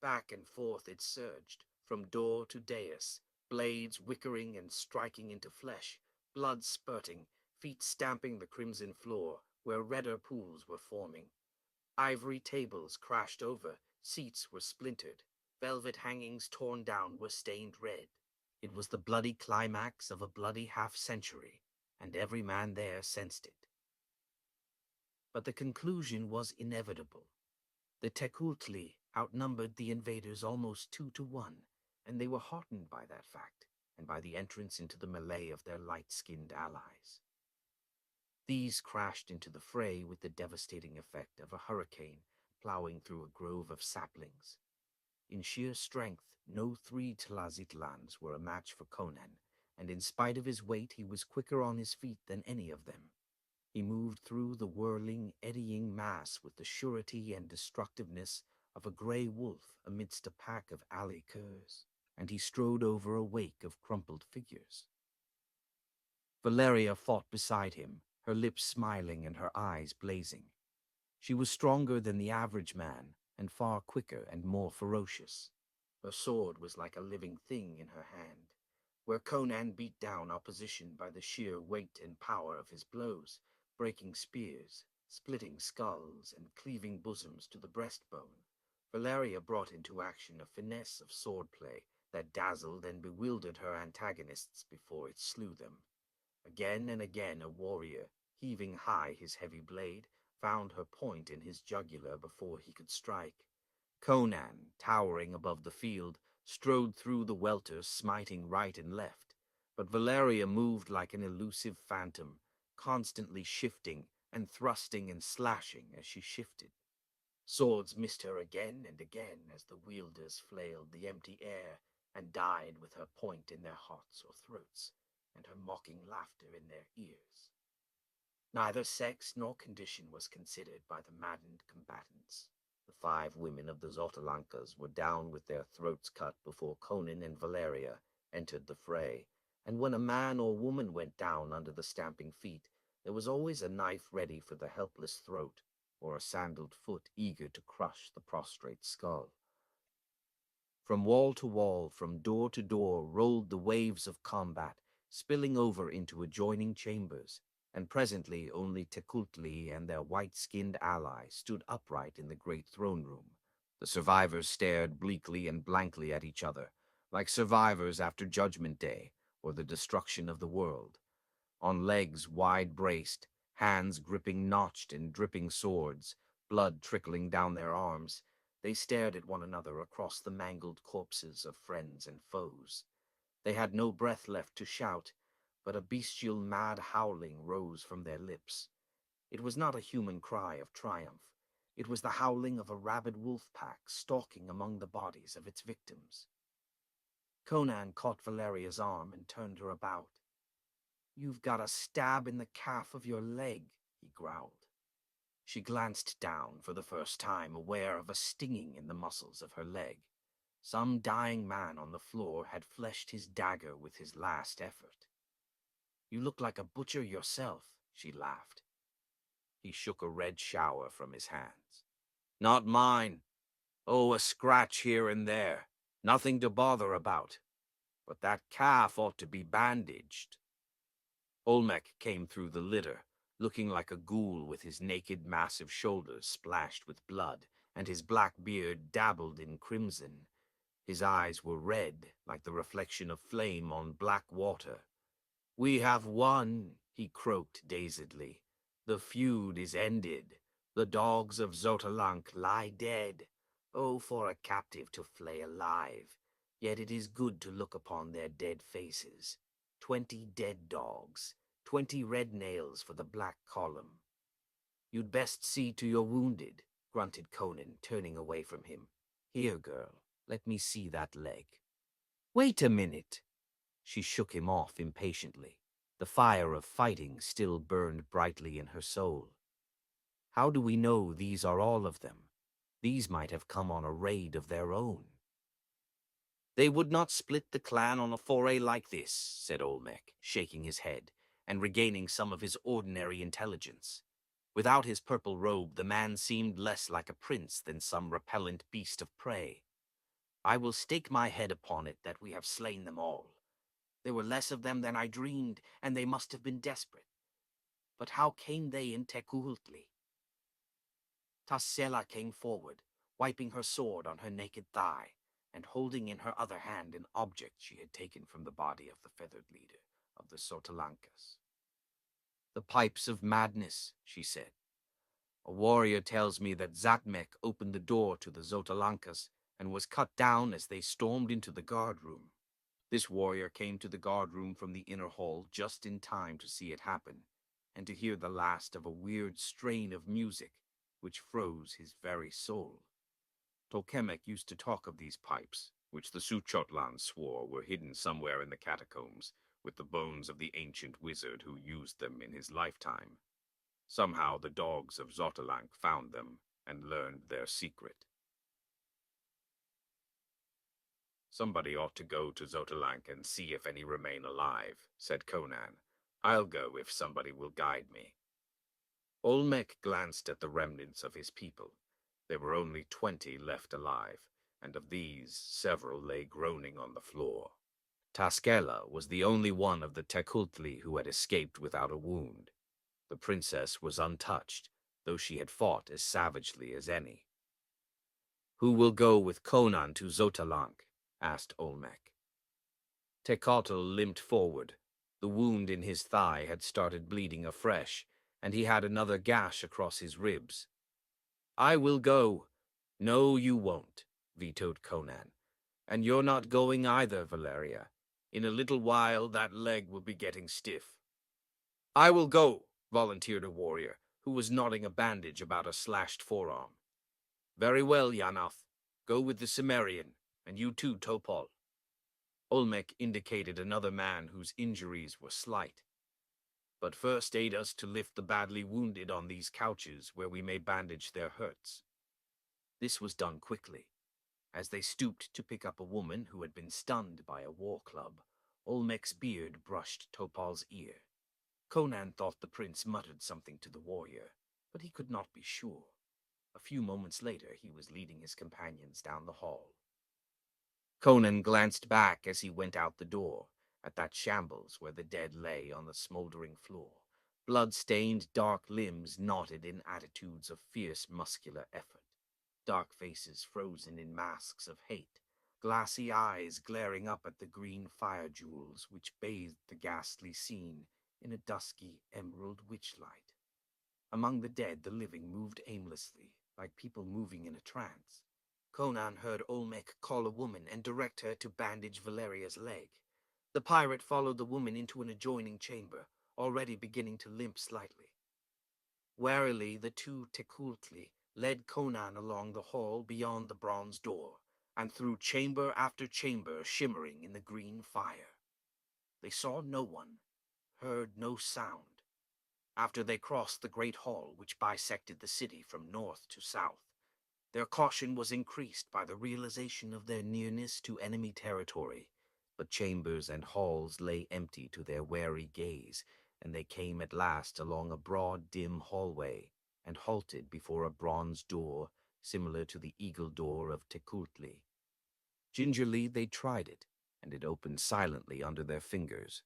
Back and forth it surged, from door to dais, blades whickering and striking into flesh, blood spurting, feet stamping the crimson floor, where redder pools were forming. Ivory tables crashed over, seats were splintered, velvet hangings torn down were stained red. It was the bloody climax of a bloody half-century, and every man there sensed it. But the conclusion was inevitable. The Tecuhltli outnumbered the invaders almost 2-1, and they were heartened by that fact, and by the entrance into the melee of their light-skinned allies. These crashed into the fray with the devastating effect of a hurricane plowing through a grove of saplings. In sheer strength, no 3 Tlazitlans were a match for Conan, and in spite of his weight he was quicker on his feet than any of them. He moved through the whirling, eddying mass with the surety and destructiveness of a grey wolf amidst a pack of alley curs, and he strode over a wake of crumpled figures. Valeria fought beside him, her lips smiling and her eyes blazing. She was stronger than the average man, and far quicker and more ferocious. Her sword was like a living thing in her hand. Where Conan beat down opposition by the sheer weight and power of his blows, breaking spears, splitting skulls, and cleaving bosoms to the breastbone, Valeria brought into action a finesse of swordplay that dazzled and bewildered her antagonists before it slew them. Again and again a warrior, heaving high his heavy blade, found her point in his jugular before he could strike. Conan, towering above the field, strode through the welter, smiting right and left. But Valeria moved like an elusive phantom, constantly shifting and thrusting and slashing as she shifted. Swords missed her again and again as the wielders flailed the empty air and died with her point in their hearts or throats, and her mocking laughter in their ears. Neither sex nor condition was considered by the maddened combatants. The 5 women of the Xotalankas were down with their throats cut before Conan and Valeria entered the fray, and when a man or woman went down under the stamping feet, there was always a knife ready for the helpless throat, or a sandaled foot eager to crush the prostrate skull. From wall to wall, from door to door, rolled the waves of combat, spilling over into adjoining chambers, and presently only Tecuhltli and their white-skinned allies stood upright in the great throne room. The survivors stared bleakly and blankly at each other, like survivors after Judgment Day or the destruction of the world. On legs wide-braced, hands gripping notched and dripping swords, blood trickling down their arms, they stared at one another across the mangled corpses of friends and foes. They had no breath left to shout, but a bestial mad howling rose from their lips. It was not a human cry of triumph. It was the howling of a rabid wolf pack stalking among the bodies of its victims. Conan caught Valeria's arm and turned her about. "You've got a stab in the calf of your leg," he growled. She glanced down for the first time, aware of a stinging in the muscles of her leg. Some dying man on the floor had fleshed his dagger with his last effort. "You look like a butcher yourself," she laughed. He shook a red shower from his hands. "Not mine. Oh, a scratch here and there. Nothing to bother about. But that calf ought to be bandaged." Olmec came through the litter, looking like a ghoul with his naked, massive shoulders splashed with blood, and his black beard dabbled in crimson. His eyes were red, like the reflection of flame on black water. "We have won," he croaked dazedly. "The feud is ended. The dogs of Xotalanc lie dead. Oh, for a captive to flay alive! Yet it is good to look upon their dead faces. 20 dead dogs, 20 red nails for the black column." "You'd best see to your wounded," grunted Conan, turning away from him. "Here, girl, let me see that leg." "Wait a minute." She shook him off impatiently. The fire of fighting still burned brightly in her soul. How do we know these are all of them? These might have come on a raid of their own. They would not split the clan on a foray like this, said Olmec, shaking his head and regaining some of his ordinary intelligence. Without his purple robe, the man seemed less like a prince than some repellent beast of prey. I will stake my head upon it that we have slain them all. There were less of them than I dreamed, and they must have been desperate. But how came they in Tecuhltli? Tassela came forward, wiping her sword on her naked thigh, and holding in her other hand an object she had taken from the body of the feathered leader of the Xotalankas. The pipes of madness, she said. A warrior tells me that Zatmek opened the door to the Xotalankas and was cut down as they stormed into the guard room. This warrior came to the guard room from the inner hall just in time to see it happen, and to hear the last of a weird strain of music which froze his very soul. Tolkemec used to talk of these pipes, which the Suchotlans swore were hidden somewhere in the catacombs, with the bones of the ancient wizard who used them in his lifetime. Somehow the dogs of Xotalanc found them and learned their secret. Somebody ought to go to Xotalanc and see if any remain alive, said Conan. I'll go if somebody will guide me. Olmec glanced at the remnants of his people. There were only 20 left alive, and of these, several lay groaning on the floor. Taskela was the only one of the Tecuhltli who had escaped without a wound. The princess was untouched, though she had fought as savagely as any. Who will go with Conan to Xotalanc? Asked Olmec. Tecuhltli limped forward. The wound in his thigh had started bleeding afresh, and he had another gash across his ribs. I will go. No, you won't, vetoed Conan. And you're not going either, Valeria. In a little while, that leg will be getting stiff. I will go, volunteered a warrior, who was knotting a bandage about a slashed forearm. Very well, Yanath. Go with the Cimmerian, and you too, Topal. Olmec indicated another man whose injuries were slight. But first aid us to lift the badly wounded on these couches where we may bandage their hurts. This was done quickly. As they stooped to pick up a woman who had been stunned by a war club, Olmec's beard brushed Topal's ear. Conan thought the prince muttered something to the warrior, but he could not be sure. A few moments later, he was leading his companions down the hall. Conan glanced back as he went out the door, at that shambles where the dead lay on the smoldering floor, blood-stained dark limbs knotted in attitudes of fierce muscular effort, dark faces frozen in masks of hate, glassy eyes glaring up at the green fire jewels which bathed the ghastly scene in a dusky emerald witchlight. Among the dead, the living moved aimlessly, like people moving in a trance. Conan heard Olmec call a woman and direct her to bandage Valeria's leg. The pirate followed the woman into an adjoining chamber, already beginning to limp slightly. Warily, the two Tecuhltli led Conan along the hall beyond the bronze door, and through chamber after chamber shimmering in the green fire. They saw no one, heard no sound. After they crossed the great hall which bisected the city from north to south, their caution was increased by the realization of their nearness to enemy territory. But chambers and halls lay empty to their wary gaze, and they came at last along a broad, dim hallway and halted before a bronze door similar to the eagle door of Tecuhltli. Gingerly they tried it, and it opened silently under their fingers.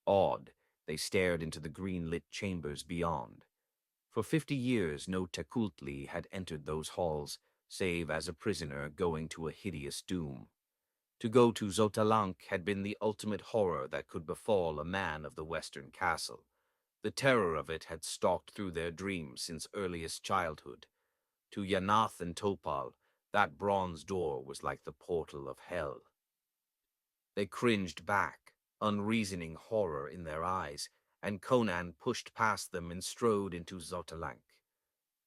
Awed, they stared into the green-lit chambers beyond. For 50 years no Tecuhltli had entered those halls, save as a prisoner going to a hideous doom. To go to Xotalanc had been the ultimate horror that could befall a man of the western castle. The terror of it had stalked through their dreams since earliest childhood. To Yanath and Topal, that bronze door was like the portal of hell. They cringed back, unreasoning horror in their eyes, and Conan pushed past them and strode into Xotalanc.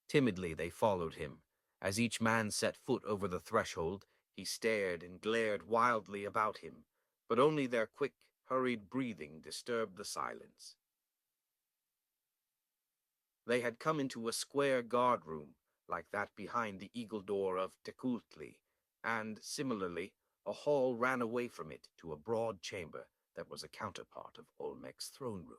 Timidly they followed him. As each man set foot over the threshold, he stared and glared wildly about him, but only their quick, hurried breathing disturbed the silence. They had come into a square guard room, like that behind the eagle door of Tecuhltli, and, similarly, a hall ran away from it to a broad chamber that was a counterpart of Olmec's throne room.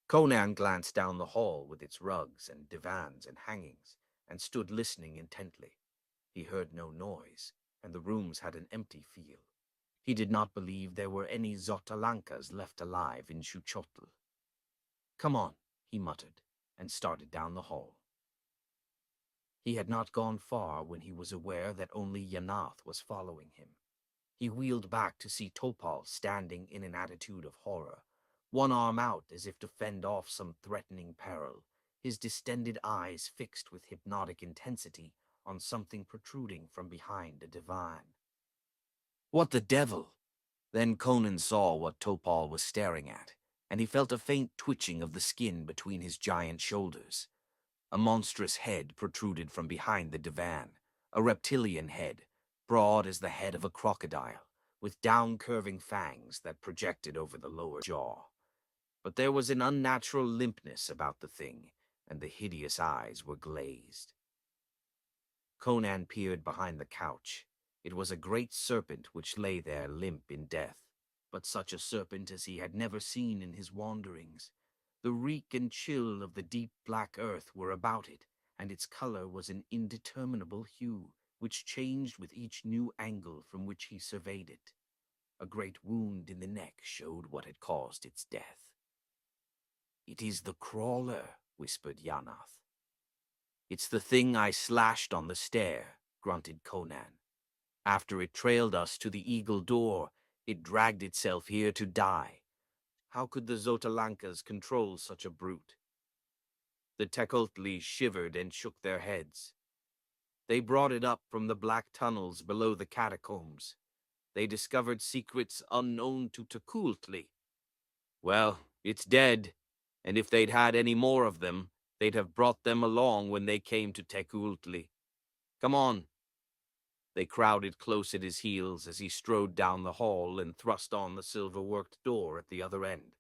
Conan glanced down the hall with its rugs and divans and hangings, and stood listening intently. He heard no noise, and the rooms had an empty feel. He did not believe there were any Xotalancas left alive in Xuchotl. "Come on," he muttered, and started down the hall. He had not gone far when he was aware that only Yanath was following him. He wheeled back to see Topal standing in an attitude of horror, one arm out as if to fend off some threatening peril, his distended eyes fixed with hypnotic intensity on something protruding from behind a divan. "What the devil?" Then Conan saw what Topal was staring at, and he felt a faint twitching of the skin between his giant shoulders. A monstrous head protruded from behind the divan, a reptilian head, broad as the head of a crocodile, with down-curving fangs that projected over the lower jaw. But there was an unnatural limpness about the thing, and the hideous eyes were glazed. Conan peered behind the couch. It was a great serpent which lay there limp in death, but such a serpent as he had never seen in his wanderings. The reek and chill of the deep black earth were about it, and its color was an indeterminable hue, which changed with each new angle from which he surveyed it. A great wound in the neck showed what had caused its death. "It is the crawler," whispered Yanath. "It's the thing I slashed on the stair," grunted Conan. "After it trailed us to the eagle door, it dragged itself here to die. How could the Xotalancas control such a brute?" The Tecuhltli shivered and shook their heads. "They brought it up from the black tunnels below the catacombs. They discovered secrets unknown to Tecuhltli. Well, it's dead, and if they'd had any more of them, they'd have brought them along when they came to Tecuhltli. Come on." They crowded close at his heels as he strode down the hall and thrust on the silver-worked door at the other end.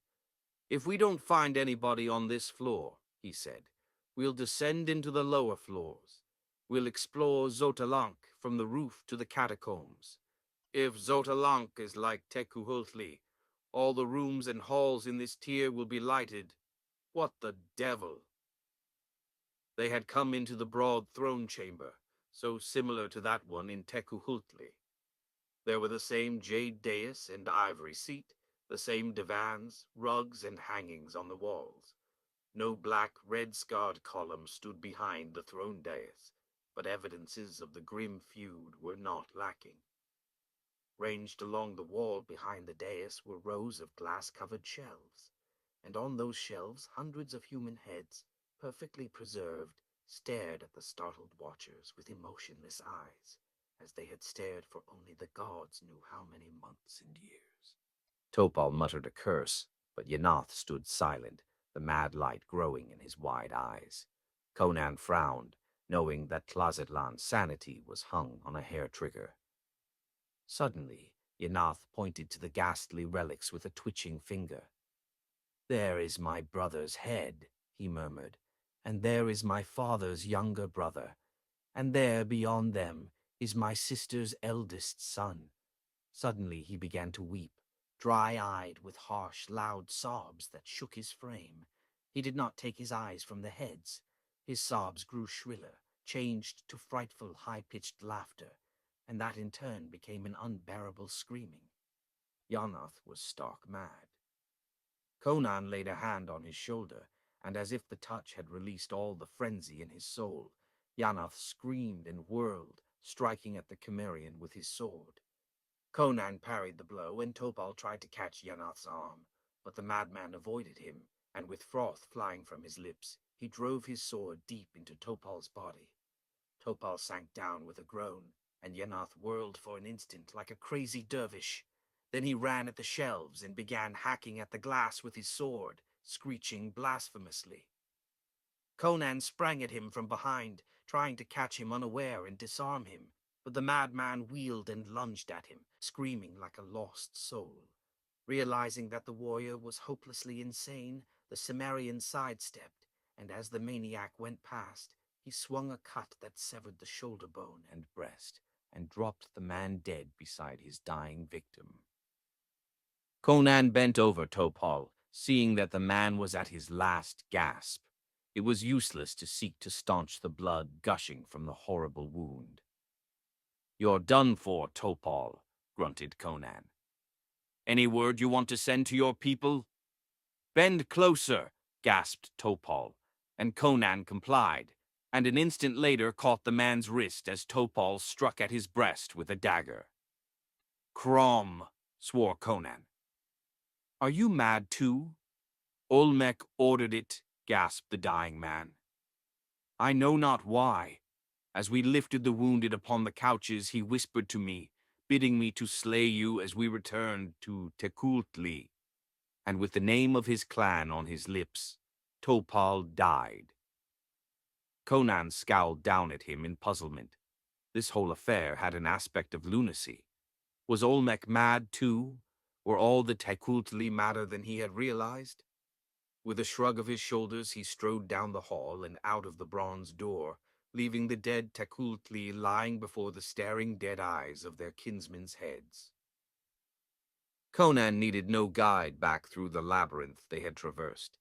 "If we don't find anybody on this floor," he said, "we'll descend into the lower floors. We'll explore Xotalanc from the roof to the catacombs. If Xotalanc is like Tecuhltli, all the rooms and halls in this tier will be lighted. What the devil?" They had come into the broad throne chamber, so similar to that one in Tecuhltli. There were the same jade dais and ivory seat, the same divans, rugs, and hangings on the walls. No black, red-scarred column stood behind the throne dais, but evidences of the grim feud were not lacking. Ranged along the wall behind the dais were rows of glass-covered shelves, and on those shelves hundreds of human heads, perfectly preserved, stared at the startled watchers with emotionless eyes, as they had stared for only the gods knew how many months and years. Topal muttered a curse, but Yanath stood silent, the mad light growing in his wide eyes. Conan frowned, knowing that Tlazitlan's sanity was hung on a hair trigger. Suddenly, Yanath pointed to the ghastly relics with a twitching finger. "There is my brother's head," he murmured, "and there is my father's younger brother, and there, beyond them, is my sister's eldest son." Suddenly he began to weep, dry-eyed with harsh, loud sobs that shook his frame. He did not take his eyes from the heads. His sobs grew shriller, changed to frightful, high-pitched laughter, and that in turn became an unbearable screaming. Yanath was stark mad. Conan laid a hand on his shoulder, and as if the touch had released all the frenzy in his soul, Yanath screamed and whirled, striking at the Cimmerian with his sword. Conan parried the blow, and Topal tried to catch Yanath's arm, but the madman avoided him, and with froth flying from his lips, he drove his sword deep into Topal's body. Topal sank down with a groan, and Yanath whirled for an instant like a crazy dervish. Then he ran at the shelves and began hacking at the glass with his sword, screeching blasphemously. Conan sprang at him from behind, trying to catch him unaware and disarm him, but the madman wheeled and lunged at him, screaming like a lost soul. Realizing that the warrior was hopelessly insane, the Cimmerian sidestepped, and as the maniac went past, he swung a cut that severed the shoulder bone And breast, and dropped the man dead beside his dying victim. Conan bent over Topal, seeing that the man was at his last gasp. It was useless to seek to staunch the blood gushing from the horrible wound. "You're done for, Topal," grunted Conan. "Any word you want to send to your people?" "Bend closer," gasped Topal, and Conan complied, and an instant later caught the man's wrist as Topal struck at his breast with a dagger. "Crom," swore Conan. "Are you mad too?" "Olmec ordered it," gasped the dying man. "I know not why. As we lifted the wounded upon the couches, he whispered to me, bidding me to slay you as we returned to Tecuhltli." And with the name of his clan on his lips, Topal died. Conan scowled down at him in puzzlement. This whole affair had an aspect of lunacy. Was Olmec mad too? Were all the Tecuhltli madder than he had realized? With a shrug of his shoulders, he strode down the hall and out of the bronze door, leaving the dead Tecuhltli lying before the staring dead eyes of their kinsmen's heads. Conan needed no guide back through the labyrinth they had traversed.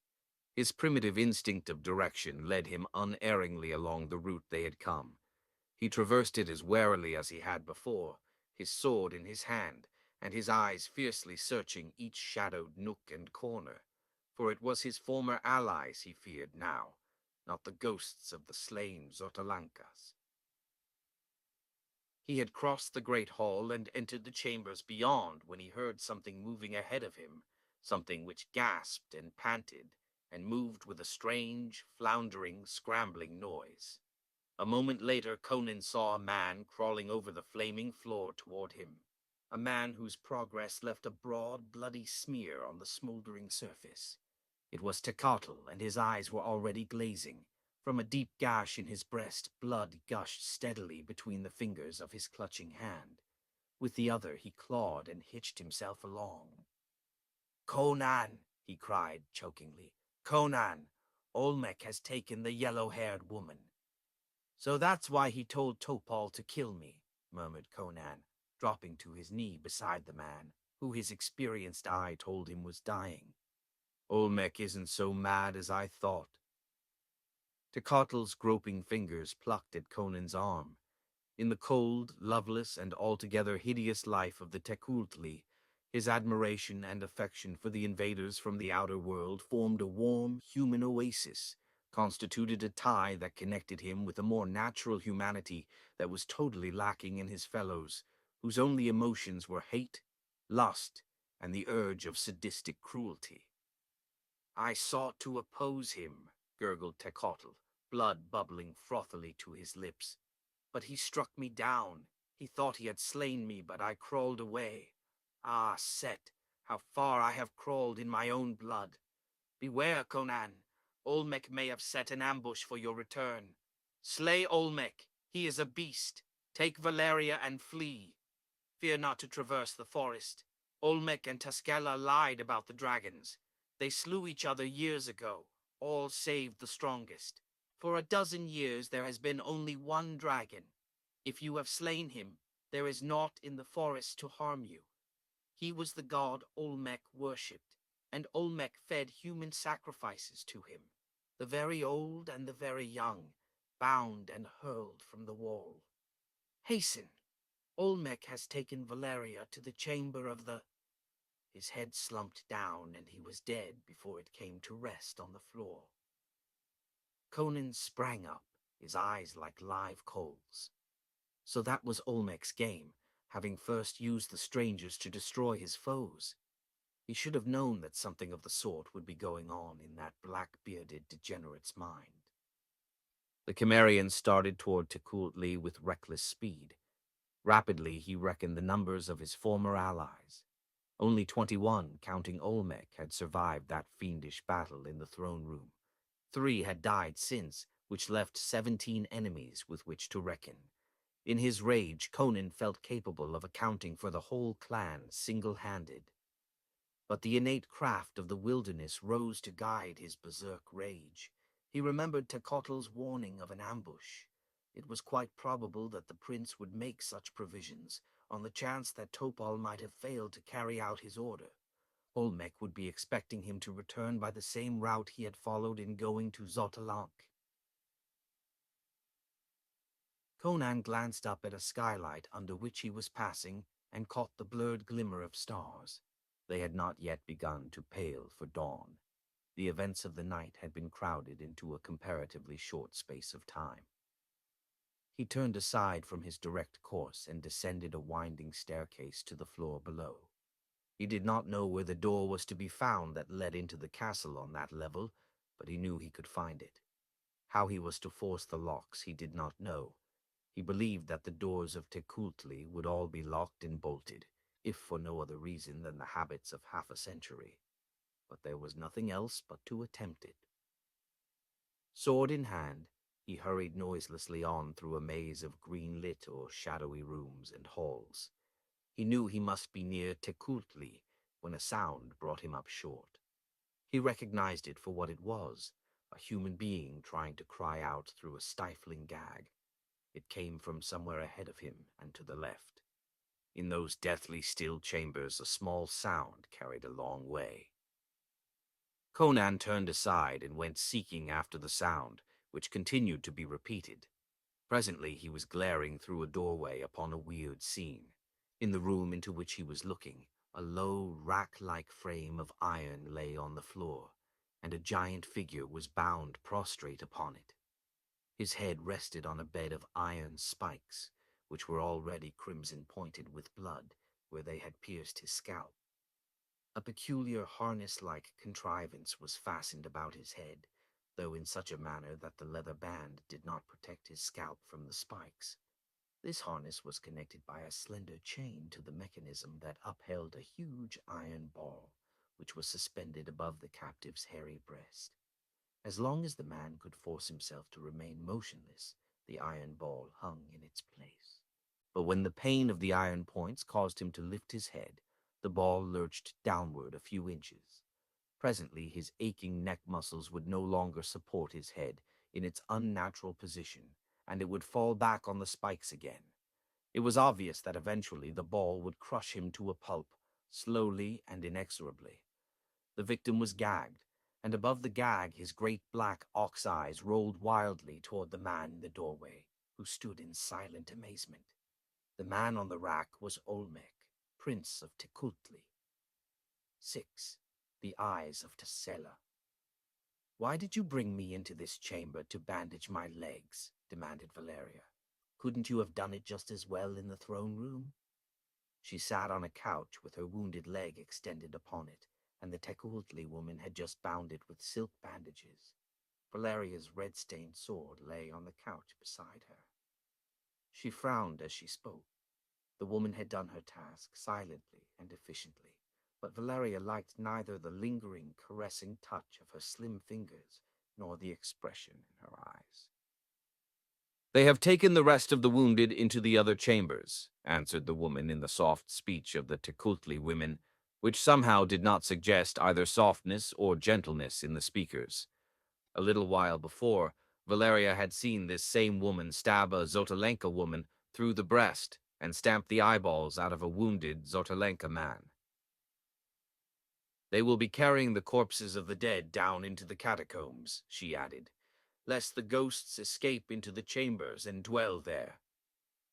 His primitive instinct of direction led him unerringly along the route they had come. He traversed it as warily as he had before, his sword in his hand, and his eyes fiercely searching each shadowed nook and corner, for it was his former allies he feared now, not the ghosts of the slain Xotalankas. He had crossed the great hall and entered the chambers beyond when he heard something moving ahead of him, something which gasped and panted, and moved with a strange, floundering, scrambling noise. A moment later, Conan saw a man crawling over the flaming floor toward him, a man whose progress left a broad, bloody smear on the smoldering surface. It was Tecatl, and his eyes were already glazing. From a deep gash in his breast, blood gushed steadily between the fingers of his clutching hand. With the other, he clawed and hitched himself along. "Conan!" he cried chokingly. "Conan! Olmec has taken the yellow-haired woman." "So that's why he told Topal to kill me," murmured Conan, dropping to his knee beside the man, who his experienced eye told him was dying. "Olmec isn't so mad as I thought." Tecatl's groping fingers plucked at Conan's arm. In the cold, loveless, and altogether hideous life of the Tecuhltli, his admiration and affection for the invaders from the outer world formed a warm, human oasis, constituted a tie that connected him with a more natural humanity that was totally lacking in his fellows, whose only emotions were hate, lust, and the urge of sadistic cruelty. "I sought to oppose him," gurgled Tecatl, blood bubbling frothily to his lips. "But he struck me down. He thought he had slain me, but I crawled away. Ah, Set, how far I have crawled in my own blood. Beware, Conan. Olmec may have set an ambush for your return. Slay Olmec. He is a beast. Take Valeria and flee. Fear not to traverse the forest. Olmec and Taskela lied about the dragons. They slew each other years ago, all save the strongest. For a dozen years there has been only one dragon. If you have slain him, there is naught in the forest to harm you. He was the god Olmec worshipped, and Olmec fed human sacrifices to him, the very old and the very young, bound and hurled from the wall. Hasten! Olmec has taken Valeria to the chamber of the—" His head slumped down, and he was dead before it came to rest on the floor. Conan sprang up, his eyes like live coals. So that was Olmec's game, having first used the strangers to destroy his foes. He should have known that something of the sort would be going on in that black-bearded degenerate's mind. The Cimmerian started toward Tecuhltli with reckless speed. Rapidly, he reckoned the numbers of his former allies. Only 21, counting Olmec, had survived that fiendish battle in the throne room. 3 had died since, which left 17 enemies with which to reckon. In his rage, Conan felt capable of accounting for the whole clan single-handed. But the innate craft of the wilderness rose to guide his berserk rage. He remembered Tecotl's warning of an ambush. It was quite probable that the prince would make such provisions, on the chance that Topal might have failed to carry out his order. Olmec would be expecting him to return by the same route he had followed in going to Xotalanc. Conan glanced up at a skylight under which he was passing and caught the blurred glimmer of stars. They had not yet begun to pale for dawn. The events of the night had been crowded into a comparatively short space of time. He turned aside from his direct course and descended a winding staircase to the floor below. He did not know where the door was to be found that led into the castle on that level, but he knew he could find it. How he was to force the locks he did not know. He believed that the doors of Tecuhltli would all be locked and bolted, if for no other reason than the habits of half a century. But there was nothing else but to attempt it. Sword in hand, he hurried noiselessly on through a maze of green-lit or shadowy rooms and halls. He knew he must be near Tecuhltli when a sound brought him up short. He recognized it for what it was, a human being trying to cry out through a stifling gag. It came from somewhere ahead of him and to the left. In those deathly still chambers, a small sound carried a long way. Conan turned aside and went seeking after the sound, which continued to be repeated. Presently he was glaring through a doorway upon a weird scene. In the room into which he was looking, a low, rack-like frame of iron lay on the floor, and a giant figure was bound prostrate upon it. His head rested on a bed of iron spikes, which were already crimson-pointed with blood where they had pierced his scalp. A peculiar harness-like contrivance was fastened about his head, though in such a manner that the leather band did not protect his scalp from the spikes. This harness was connected by a slender chain to the mechanism that upheld a huge iron ball, which was suspended above the captive's hairy breast. As long as the man could force himself to remain motionless, the iron ball hung in its place. But when the pain of the iron points caused him to lift his head, the ball lurched downward a few inches. Presently his aching neck muscles would no longer support his head in its unnatural position, and it would fall back on the spikes again. It was obvious that eventually the ball would crush him to a pulp, slowly and inexorably. The victim was gagged, and above the gag his great black ox eyes rolled wildly toward the man in the doorway, who stood in silent amazement. The man on the rack was Olmec, Prince of Tecuhltli. 6. The Eyes of Tessela. "Why did you bring me into this chamber to bandage my legs?" demanded Valeria. "Couldn't you have done it just as well in the throne room?" She sat on a couch with her wounded leg extended upon it, and the Tecuhltli woman had just bound it with silk bandages. Valeria's red-stained sword lay on the couch beside her. She frowned as she spoke. The woman had done her task silently and efficiently, but Valeria liked neither the lingering, caressing touch of her slim fingers nor the expression in her eyes. "They have taken the rest of the wounded into the other chambers," answered the woman in the soft speech of the Tecuhltli women, which somehow did not suggest either softness or gentleness in the speakers. A little while before, Valeria had seen this same woman stab a Xotalanca woman through the breast and stamp the eyeballs out of a wounded Xotalanca man. "They will be carrying the corpses of the dead down into the catacombs," she added, "lest the ghosts escape into the chambers and dwell there."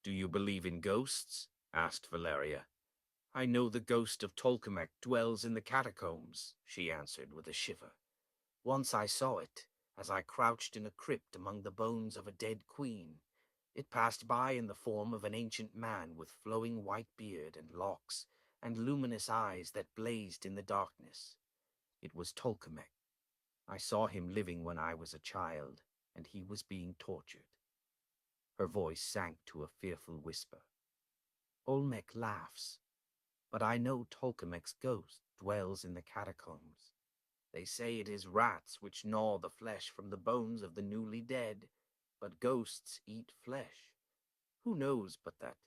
"Do you believe in ghosts?" asked Valeria. "I know the ghost of Tolkemec dwells in the catacombs," she answered with a shiver. "Once I saw it, as I crouched in a crypt among the bones of a dead queen. It passed by in the form of an ancient man with flowing white beard and locks, and luminous eyes that blazed in the darkness. It was Tolkemec. I saw him living when I was a child, and he was being tortured." Her voice sank to a fearful whisper. "Olmec laughs, but I know Tolkemec's ghost dwells in the catacombs. They say it is rats which gnaw the flesh from the bones of the newly dead, but ghosts eat flesh. Who knows but that—"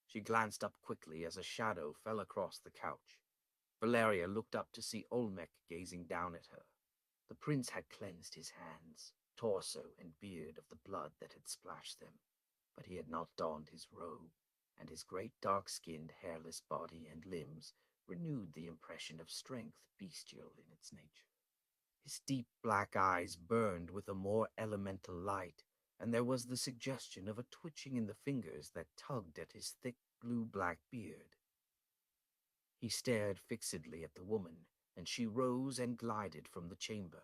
She glanced up quickly as a shadow fell across the couch. Valeria looked up to see Olmec gazing down at her. The prince had cleansed his hands, torso, and beard of the blood that had splashed them, but he had not donned his robe, and his great dark-skinned, hairless body and limbs renewed the impression of strength bestial in its nature. His deep black eyes burned with a more elemental light, and there was the suggestion of a twitching in the fingers that tugged at his thick blue-black beard. He stared fixedly at the woman, and she rose and glided from the chamber.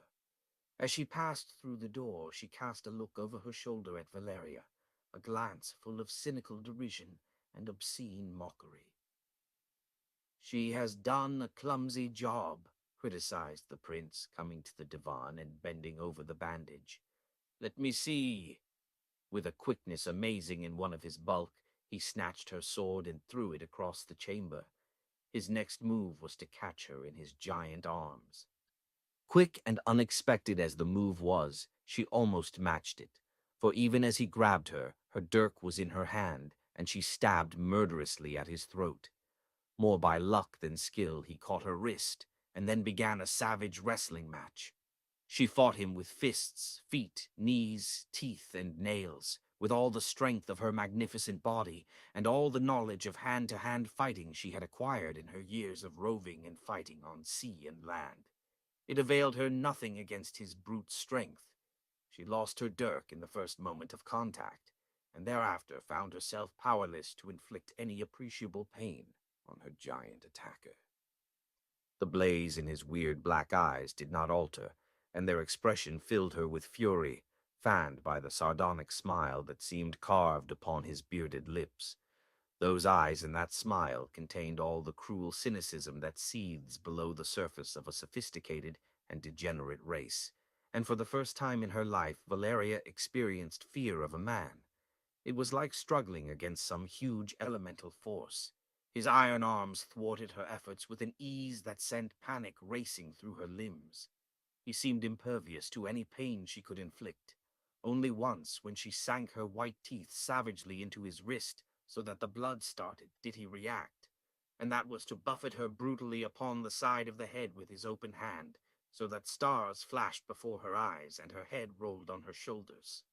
As she passed through the door, she cast a look over her shoulder at Valeria, a glance full of cynical derision and obscene mockery. "She has done a clumsy job," criticized the prince, coming to the divan and bending over the bandage. "Let me see." With a quickness amazing in one of his bulk, he snatched her sword and threw it across the chamber. His next move was to catch her in his giant arms. Quick and unexpected as the move was, she almost matched it, for even as he grabbed her, her dirk was in her hand, and she stabbed murderously at his throat. More by luck than skill, he caught her wrist, and then began a savage wrestling match. She fought him with fists, feet, knees, teeth, and nails, with all the strength of her magnificent body, and all the knowledge of hand-to-hand fighting she had acquired in her years of roving and fighting on sea and land. It availed her nothing against his brute strength. She lost her dirk in the first moment of contact, and thereafter found herself powerless to inflict any appreciable pain on her giant attacker. The blaze in his weird black eyes did not alter, and their expression filled her with fury, fanned by the sardonic smile that seemed carved upon his bearded lips. Those eyes and that smile contained all the cruel cynicism that seethes below the surface of a sophisticated and degenerate race, and for the first time in her life Valeria experienced fear of a man. It was like struggling against some huge elemental force. His iron arms thwarted her efforts with an ease that sent panic racing through her limbs. He seemed impervious to any pain she could inflict. Only once, when she sank her white teeth savagely into his wrist so that the blood started, did he react, and that was to buffet her brutally upon the side of the head with his open hand, so that stars flashed before her eyes and her head rolled on her shoulders.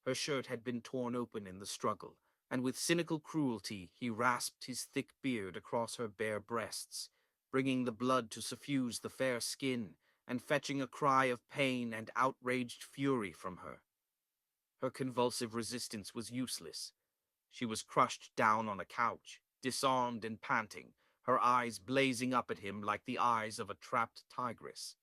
Her shirt had been torn open in the struggle, and with cynical cruelty he rasped his thick beard across her bare breasts, bringing the blood to suffuse the fair skin, and fetching a cry of pain and outraged fury from her. Her convulsive resistance was useless. She was crushed down on a couch, disarmed and panting, her eyes blazing up at him like the eyes of a trapped tigress.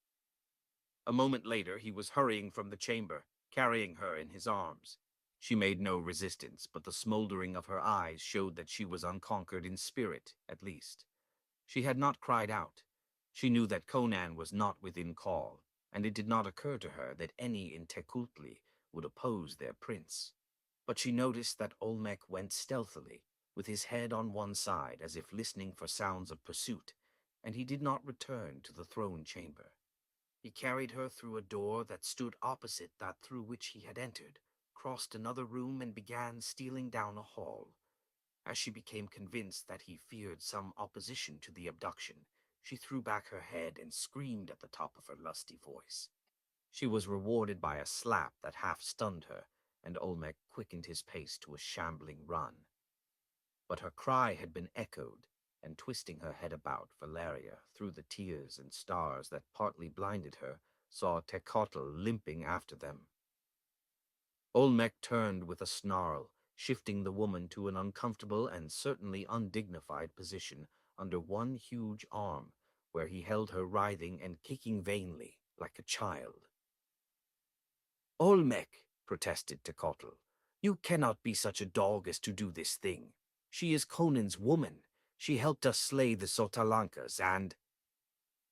A moment later he was hurrying from the chamber, carrying her in his arms. She made no resistance, but the smoldering of her eyes showed that she was unconquered in spirit, at least. She had not cried out. She knew that Conan was not within call, and it did not occur to her that any in Tecuhltli would oppose their prince. But she noticed that Olmec went stealthily, with his head on one side as if listening for sounds of pursuit, and he did not return to the throne chamber. He carried her through a door that stood opposite that through which he had entered, crossed another room, and began stealing down a hall. As she became convinced that he feared some opposition to the abduction, she threw back her head and screamed at the top of her lusty voice. She was rewarded by a slap that half stunned her, and Olmec quickened his pace to a shambling run. But her cry had been echoed, and twisting her head about, Valeria, through the tears and stars that partly blinded her, saw Tecuhltli limping after them. Olmec turned with a snarl, shifting the woman to an uncomfortable and certainly undignified position under one huge arm, where he held her writhing and kicking vainly, like a child. "Olmec," protested Tecuhltli, "you cannot be such a dog as to do this thing. She is Conan's woman. She helped us slay the Sotalankas, and—"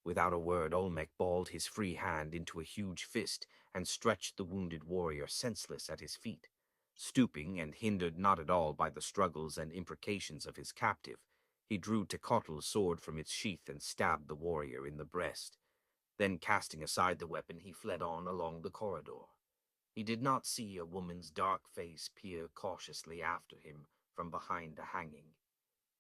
Without a word, Olmec balled his free hand into a huge fist and stretched the wounded warrior senseless at his feet. Stooping, and hindered not at all by the struggles and imprecations of his captive, he drew Tecuhltli's sword from its sheath and stabbed the warrior in the breast. Then, casting aside the weapon, he fled on along the corridor. He did not see a woman's dark face peer cautiously after him from behind a hanging.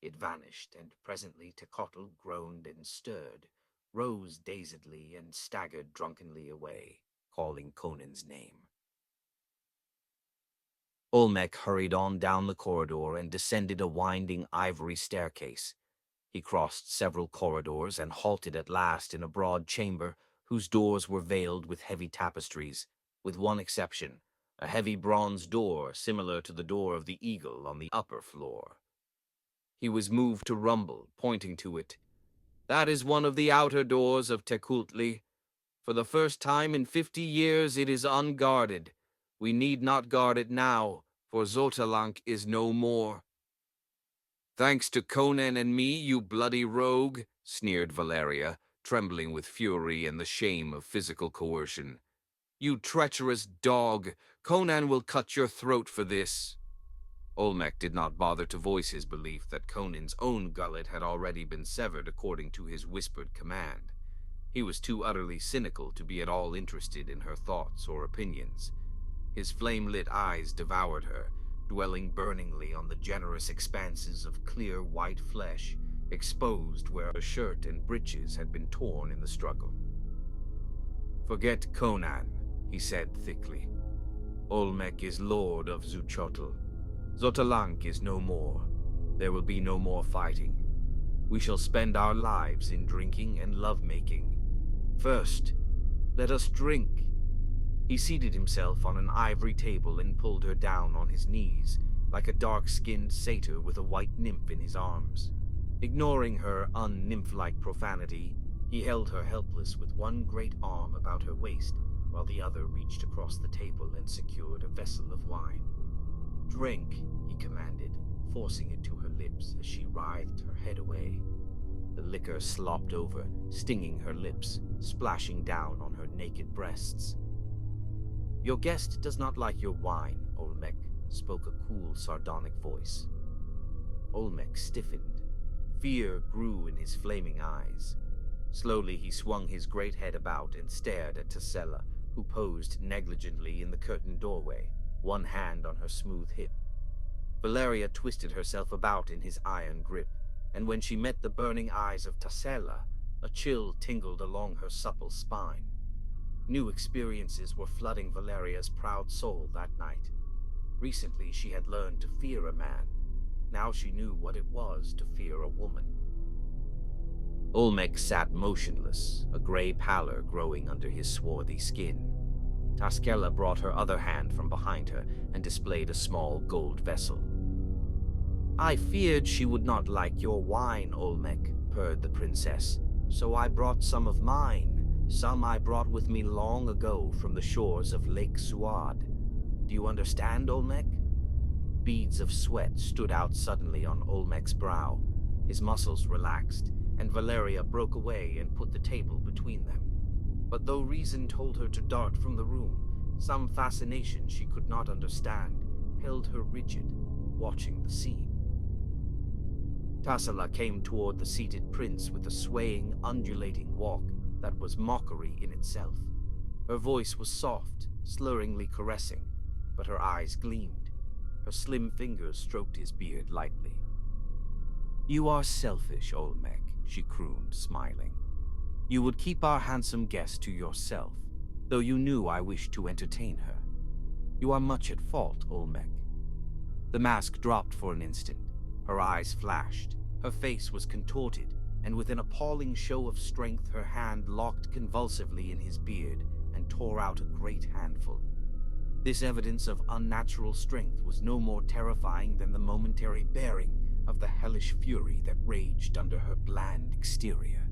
It vanished, and presently Tecotl groaned and stirred, rose dazedly, and staggered drunkenly away, calling Conan's name. Olmec hurried on down the corridor and descended a winding ivory staircase. He crossed several corridors and halted at last in a broad chamber whose doors were veiled with heavy tapestries, with one exception, a heavy bronze door similar to the door of the eagle on the upper floor. He was moved to rumble, pointing to it. "That is one of the outer doors of Tecuhltli. For the first time in 50 years it is unguarded. We need not guard it now, for Xotalanc is no more." "Thanks to Conan and me, you bloody rogue," sneered Valeria, trembling with fury and the shame of physical coercion. "You treacherous dog! Conan will cut your throat for this." Olmec did not bother to voice his belief that Conan's own gullet had already been severed according to his whispered command. He was too utterly cynical to be at all interested in her thoughts or opinions. His flame-lit eyes devoured her, dwelling burningly on the generous expanses of clear white flesh, exposed where her shirt and breeches had been torn in the struggle. "Forget Conan," he said thickly. "Olmec is lord of Xuchotl. Xotalanc is no more. There will be no more fighting. We shall spend our lives in drinking and love-making. First, let us drink." He seated himself on an ivory table and pulled her down on his knees, like a dark-skinned satyr with a white nymph in his arms. Ignoring her un-nymph-like profanity, he held her helpless with one great arm about her waist, while the other reached across the table and secured a vessel of wine. "Drink," he commanded, forcing it to her lips as she writhed her head away. The liquor slopped over, stinging her lips, splashing down on her naked breasts. "Your guest does not like your wine," Olmec spoke a cool, sardonic voice. Olmec stiffened. Fear grew in his flaming eyes. Slowly he swung his great head about and stared at Tassella, who posed negligently in the curtained doorway, one hand on her smooth hip. Valeria twisted herself about in his iron grip, and when she met the burning eyes of Tassella, a chill tingled along her supple spine. New experiences were flooding Valeria's proud soul that night. Recently she had learned to fear a man. Now she knew what it was to fear a woman. Olmec sat motionless, a gray pallor growing under his swarthy skin. Taskela brought her other hand from behind her and displayed a small gold vessel. "I feared she would not like your wine, Olmec," purred the princess, "so I brought some of mine. Some I brought with me long ago from the shores of Lake Suad. Do you understand, Olmec?" Beads of sweat stood out suddenly on Olmec's brow. His muscles relaxed, and Valeria broke away and put the table between them. But though reason told her to dart from the room, some fascination she could not understand held her rigid, watching the scene. Tassela came toward the seated prince with a swaying, undulating walk that was mockery in itself. Her voice was soft, slurringly caressing, but her eyes gleamed. Her slim fingers stroked his beard lightly. "You are selfish, Olmec," she crooned, smiling. "You would keep our handsome guest to yourself, though you knew I wished to entertain her. You are much at fault, Olmec." The mask dropped for an instant. Her eyes flashed. Her face was contorted, and with an appalling show of strength her hand locked convulsively in his beard and tore out a great handful. This evidence of unnatural strength was no more terrifying than the momentary bearing of the hellish fury that raged under her bland exterior.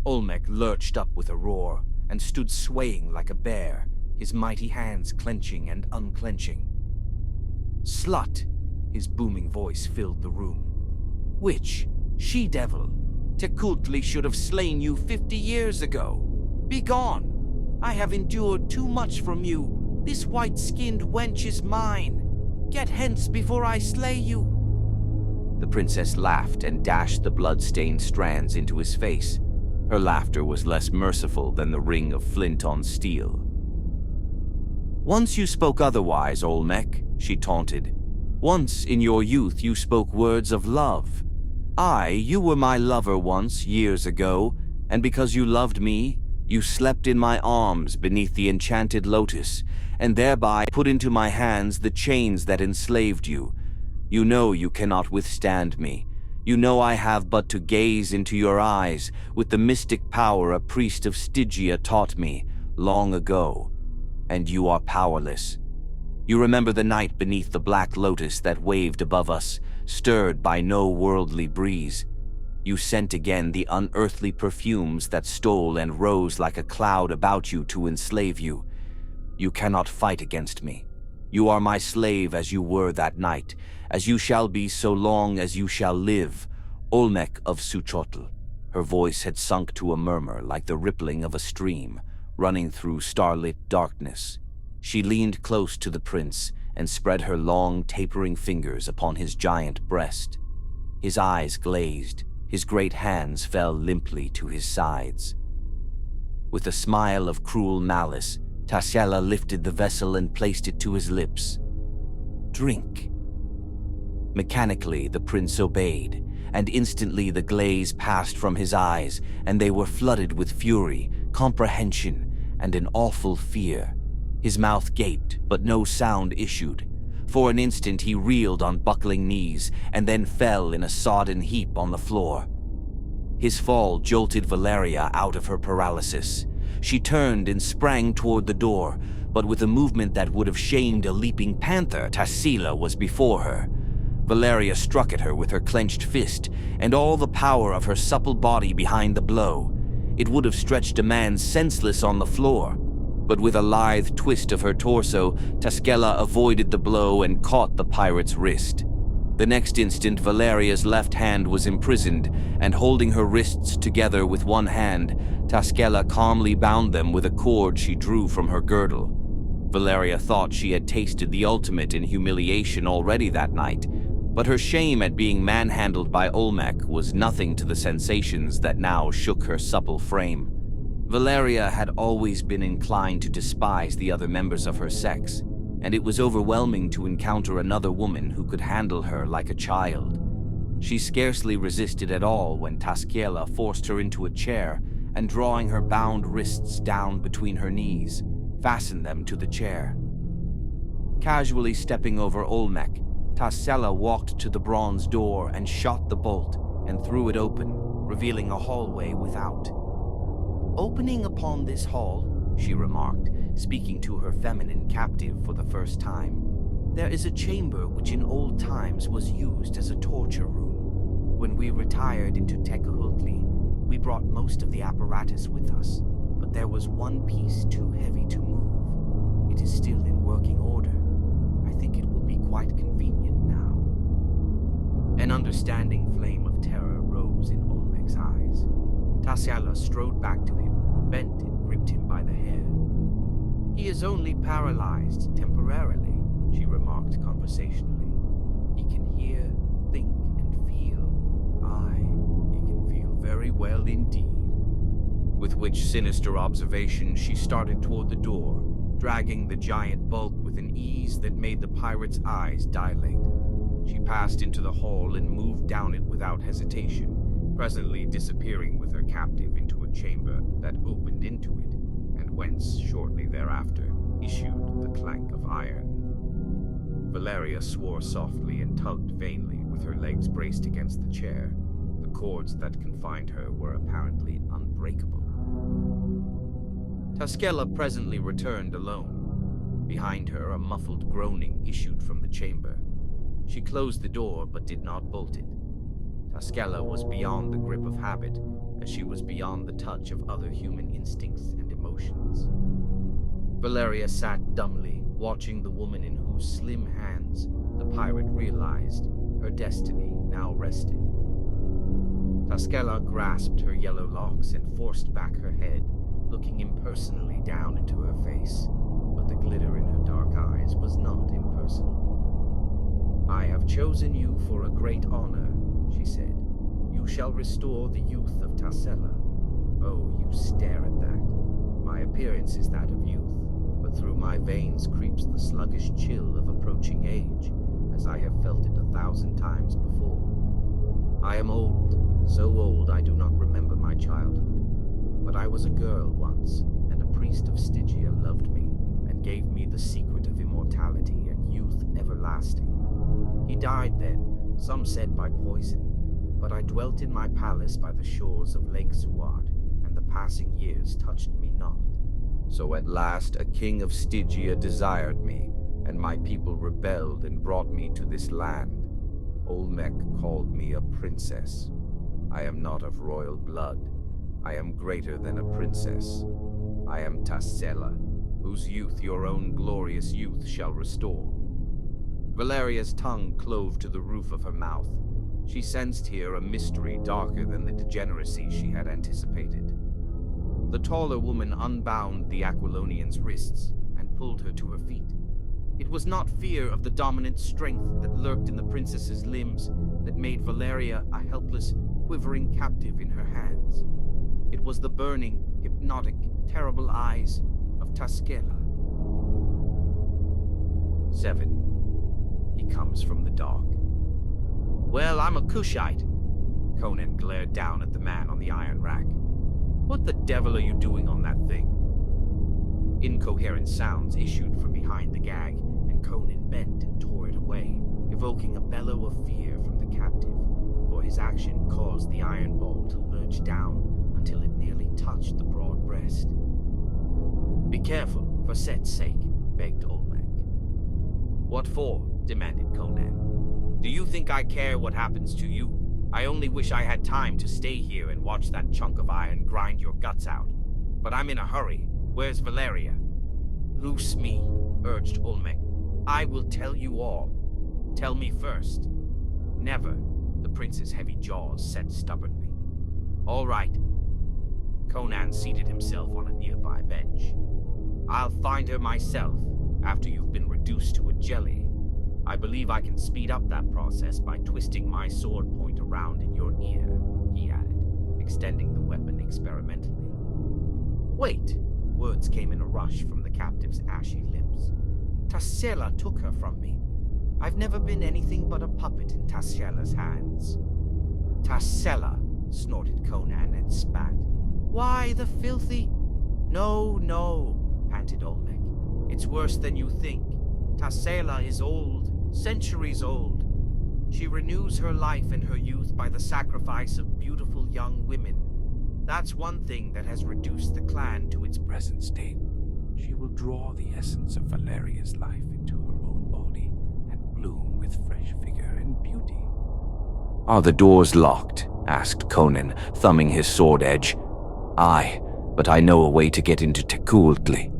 Olmec lurched up with a roar and stood swaying like a bear, his mighty hands clenching and unclenching. "Slut!" His booming voice filled the room. "Witch! She-devil! Tecuhltli should have slain you 50 years ago! Begone! I have endured too much from you. This white-skinned wench is mine. Get hence before I slay you." The princess laughed and dashed the blood-stained strands into his face. Her laughter was less merciful than the ring of flint on steel. "Once you spoke otherwise, Olmec," she taunted. Once in your youth you spoke words of love. You were my lover once, years ago, and because you loved me, you slept in my arms beneath the enchanted lotus, and thereby put into my hands the chains that enslaved you. You know you cannot withstand me. You know I have but to gaze into your eyes with the mystic power a priest of Stygia taught me long ago, and you are powerless. You remember the night beneath the black lotus that waved above us, stirred by no worldly breeze. You scent again the unearthly perfumes that stole and rose like a cloud about you to enslave you. You cannot fight against me. You are my slave as you were that night, as you shall be so long as you shall live, Olmec of Suchotl. Her voice had sunk to a murmur like the rippling of a stream, running through starlit darkness. She leaned close to the prince and spread her long, tapering fingers upon his giant breast. His eyes glazed, his great hands fell limply to his sides. With a smile of cruel malice, Tarsila lifted the vessel and placed it to his lips. Drink. Mechanically, the prince obeyed, and instantly the glaze passed from his eyes, and they were flooded with fury, comprehension, and an awful fear. His mouth gaped, but no sound issued. For an instant he reeled on buckling knees, and then fell in a sodden heap on the floor. His fall jolted Valeria out of her paralysis. She turned and sprang toward the door, but with a movement that would have shamed a leaping panther, Tarsila was before her. Valeria struck at her with her clenched fist, and all the power of her supple body behind the blow. It would have stretched a man senseless on the floor. But with a lithe twist of her torso, Taskela avoided the blow and caught the pirate's wrist. The next instant, Valeria's left hand was imprisoned, and holding her wrists together with one hand, Taskela calmly bound them with a cord she drew from her girdle. Valeria thought she had tasted the ultimate in humiliation already that night, but her shame at being manhandled by Olmec was nothing to the sensations that now shook her supple frame. Valeria had always been inclined to despise the other members of her sex, and it was overwhelming to encounter another woman who could handle her like a child. She scarcely resisted at all when Taskela forced her into a chair and, drawing her bound wrists down between her knees, fastened them to the chair. Casually stepping over Olmec, Taskela walked to the bronze door and shot the bolt and threw it open, revealing a hallway without. Opening upon this hall, she remarked, speaking to her feminine captive for the first time, there is a chamber which in old times was used as a torture room. When we retired into Tecahutli, we brought most of the apparatus with us, but there was one piece too heavy to move. It is still in working order. I think it will be quite convenient now. An understanding flame of terror rose in Olmec's eyes. Tarsila strode back to him, bent and gripped him by the hair. He is only paralyzed temporarily, she remarked conversationally. He can hear, think, and feel. He can feel very well indeed. With which sinister observation, she started toward the door, dragging the giant bulk with an ease that made the pirate's eyes dilate. She passed into the hall and moved down it without hesitation, presently disappearing with her captive into a chamber that opened into it, and whence, shortly thereafter, issued the clank of iron. Valeria swore softly and tugged vainly with her legs braced against the chair. The cords that confined her were apparently unbreakable. Taskela presently returned alone. Behind her, a muffled groaning issued from the chamber. She closed the door but did not bolt it. Taskela was beyond the grip of habit, as she was beyond the touch of other human instincts and emotions. Valeria sat dumbly, watching the woman in whose slim hands the pirate realized her destiny now rested. Taskela grasped her yellow locks and forced back her head, looking impersonally down into her face, but the glitter in her dark eyes was not impersonal. I have chosen you for a great honor, she said. You shall restore the youth of Tarsila. Oh, you stare at that. My appearance is that of youth, but through my veins creeps the sluggish chill of approaching age, as I have felt it 1,000 times before. I am old, so old I do not remember my childhood, but I was a girl once, and a priest of Stygia loved me and gave me the secret of immortality and youth everlasting. He died then, some said by poison, but I dwelt in my palace by the shores of Lake Zuad, and the passing years touched me not. So at last a king of Stygia desired me, and my people rebelled and brought me to this land. Olmec called me a princess. I am not of royal blood. I am greater than a princess. I am Tassela, whose youth your own glorious youth shall restore. Valeria's tongue clove to the roof of her mouth. She sensed here a mystery darker than the degeneracy she had anticipated. The taller woman unbound the Aquilonian's wrists and pulled her to her feet. It was not fear of the dominant strength that lurked in the princess's limbs that made Valeria a helpless, quivering captive in her hands. It was the burning, hypnotic, terrible eyes of Taskela. 7. He comes from the dark. Well, I'm a Kushite. Conan glared down at the man on the iron rack. What the devil are you doing on that thing? Incoherent sounds issued from behind the gag, and Conan bent and tore it away, evoking a bellow of fear from the captive, for his action caused the iron ball to lurch down until it nearly touched the broad breast. Be careful, for Set's sake, begged Olmec. What for? Demanded Conan. Do you think I care what happens to you? I only wish I had time to stay here and watch that chunk of iron grind your guts out. But I'm in a hurry. Where's Valeria? Loose me, urged Olmec. I will tell you all. Tell me first. Never. The prince's heavy jaws set stubbornly. All right. Conan seated himself on a nearby bench. I'll find her myself after you've been reduced to a jelly. I believe I can speed up that process by twisting my sword point around in your ear, he added, extending the weapon experimentally. Wait! Words came in a rush from the captive's ashy lips. Tassela took her from me. I've never been anything but a puppet in Tassela's hands. Tassela, snorted Conan and spat. Why, the filthy... No, panted Olmec. It's worse than you think. Tassela is old, centuries old. She renews her life and her youth by the sacrifice of beautiful young women. That's one thing that has reduced the clan to its present state. She will draw the essence of Valeria's life into her own body and bloom with fresh vigor and beauty. Are the doors locked? Asked Conan, thumbing his sword edge. Aye, but I know a way to get into Tecuhltli.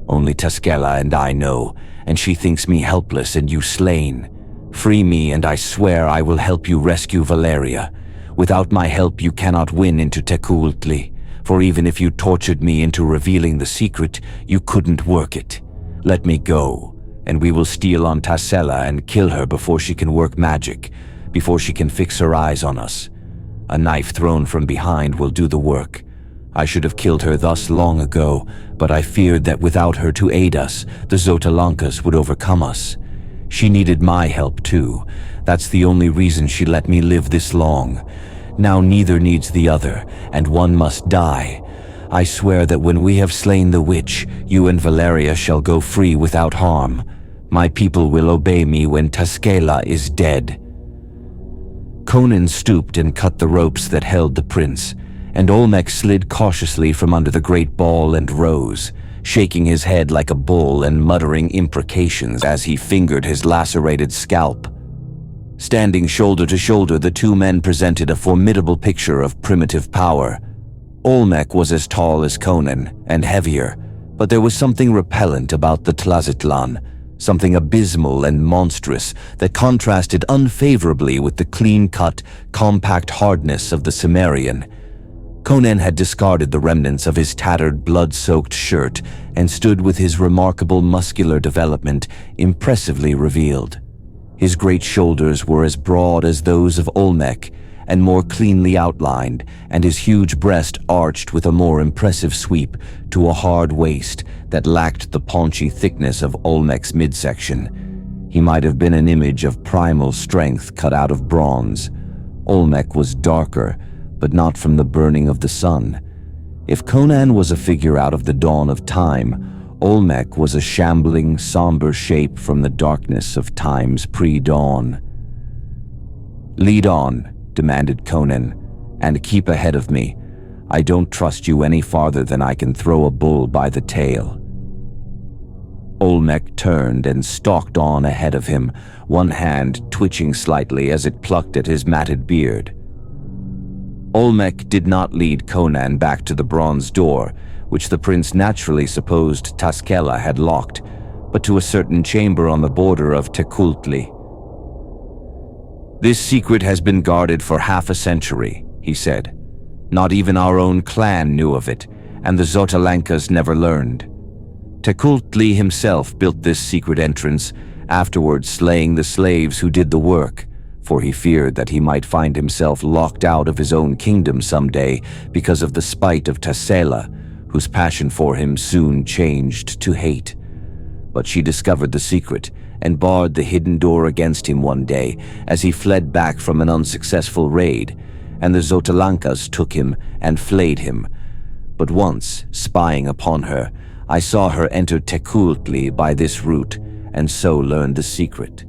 Only Taskela and I know, and she thinks me helpless and you slain. Free me, and I swear I will help you rescue Valeria. Without my help you cannot win into Tecuhltli, for even if you tortured me into revealing the secret, you couldn't work it. Let me go, and we will steal on Tassela and kill her before she can work magic, before she can fix her eyes on us. A knife thrown from behind will do the work. I should have killed her thus long ago, but I feared that without her to aid us, the Xotalankas would overcome us. She needed my help too. That's the only reason she let me live this long. Now neither needs the other, and one must die. I swear that when we have slain the witch, you and Valeria shall go free without harm. My people will obey me when Taskela is dead. Conan stooped and cut the ropes that held the prince, and Olmec slid cautiously from under the great ball and rose, shaking his head like a bull and muttering imprecations as he fingered his lacerated scalp. Standing shoulder to shoulder, the two men presented a formidable picture of primitive power. Olmec was as tall as Conan, and heavier, but there was something repellent about the Tlazitlan, something abysmal and monstrous that contrasted unfavorably with the clean-cut, compact hardness of the Cimmerian. Conan had discarded the remnants of his tattered, blood-soaked shirt and stood with his remarkable muscular development impressively revealed. His great shoulders were as broad as those of Olmec and more cleanly outlined, and his huge breast arched with a more impressive sweep to a hard waist that lacked the paunchy thickness of Olmec's midsection. He might have been an image of primal strength cut out of bronze. Olmec was darker, but not from the burning of the sun. If Conan was a figure out of the dawn of time, Olmec was a shambling, somber shape from the darkness of time's pre-dawn. "Lead on," demanded Conan, "and keep ahead of me. I don't trust you any farther than I can throw a bull by the tail." Olmec turned and stalked on ahead of him, one hand twitching slightly as it plucked at his matted beard. Olmec did not lead Conan back to the bronze door, which the prince naturally supposed Taskela had locked, but to a certain chamber on the border of Tekultli. "This secret has been guarded for half a century," he said. "Not even our own clan knew of it, and the Xotalankas never learned. Tekultli himself built this secret entrance, afterwards slaying the slaves who did the work, for he feared that he might find himself locked out of his own kingdom someday because of the spite of Tassela, whose passion for him soon changed to hate. But she discovered the secret and barred the hidden door against him one day as he fled back from an unsuccessful raid, and the Xotalankas took him and flayed him. But once, spying upon her, I saw her enter Tekultli by this route, and so learned the secret."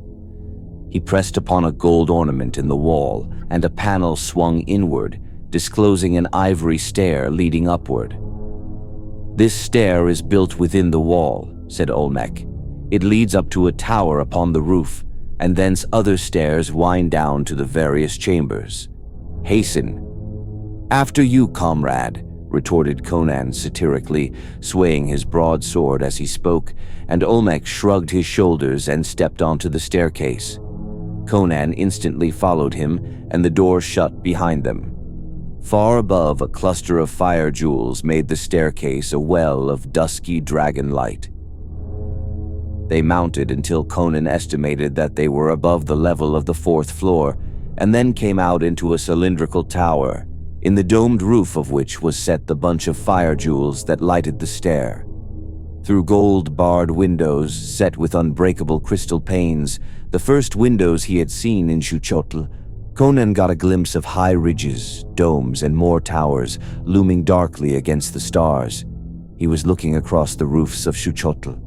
He pressed upon a gold ornament in the wall, and a panel swung inward, disclosing an ivory stair leading upward. "This stair is built within the wall," said Olmec. "It leads up to a tower upon the roof, and thence other stairs wind down to the various chambers. Hasten." "After you, comrade," retorted Conan satirically, swaying his broadsword as he spoke, and Olmec shrugged his shoulders and stepped onto the staircase. Conan instantly followed him, and the door shut behind them. Far above, a cluster of fire jewels made the staircase a well of dusky dragon light. They mounted until Conan estimated that they were above the level of the 4th floor, and then came out into a cylindrical tower, in the domed roof of which was set the bunch of fire jewels that lighted the stair. Through gold-barred windows set with unbreakable crystal panes, the first windows he had seen in Xuchotl, Conan got a glimpse of high ridges, domes, and more towers looming darkly against the stars. He was looking across the roofs of Xuchotl.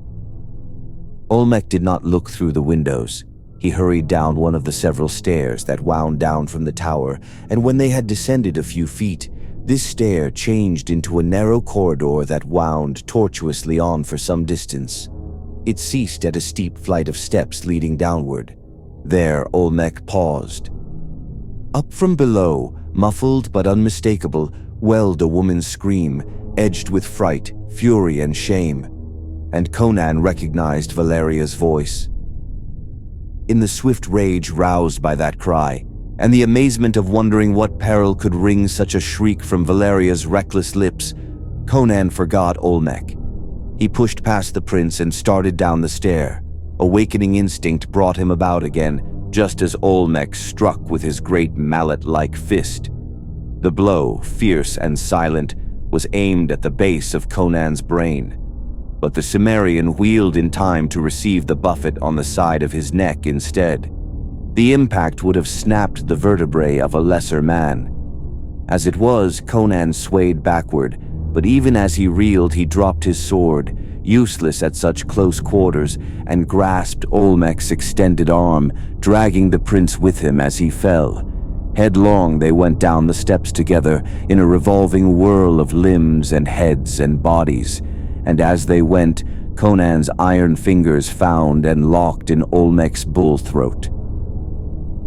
Olmec did not look through the windows. He hurried down one of the several stairs that wound down from the tower, and when they had descended a few feet, this stair changed into a narrow corridor that wound tortuously on for some distance. It ceased at a steep flight of steps leading downward. There, Olmec paused. Up from below, muffled but unmistakable, welled a woman's scream, edged with fright, fury, and shame, and Conan recognized Valeria's voice. In the swift rage roused by that cry, and the amazement of wondering what peril could wring such a shriek from Valeria's reckless lips, Conan forgot Olmec. He pushed past the prince and started down the stair. Awakening instinct brought him about again, just as Olmec struck with his great mallet-like fist. The blow, fierce and silent, was aimed at the base of Conan's brain, but the Cimmerian wheeled in time to receive the buffet on the side of his neck instead. The impact would have snapped the vertebrae of a lesser man. As it was, Conan swayed backward, but even as he reeled, he dropped his sword, useless at such close quarters, and grasped Olmec's extended arm, dragging the prince with him as he fell. Headlong they went down the steps together in a revolving whirl of limbs and heads and bodies, and as they went, Conan's iron fingers found and locked in Olmec's bull throat.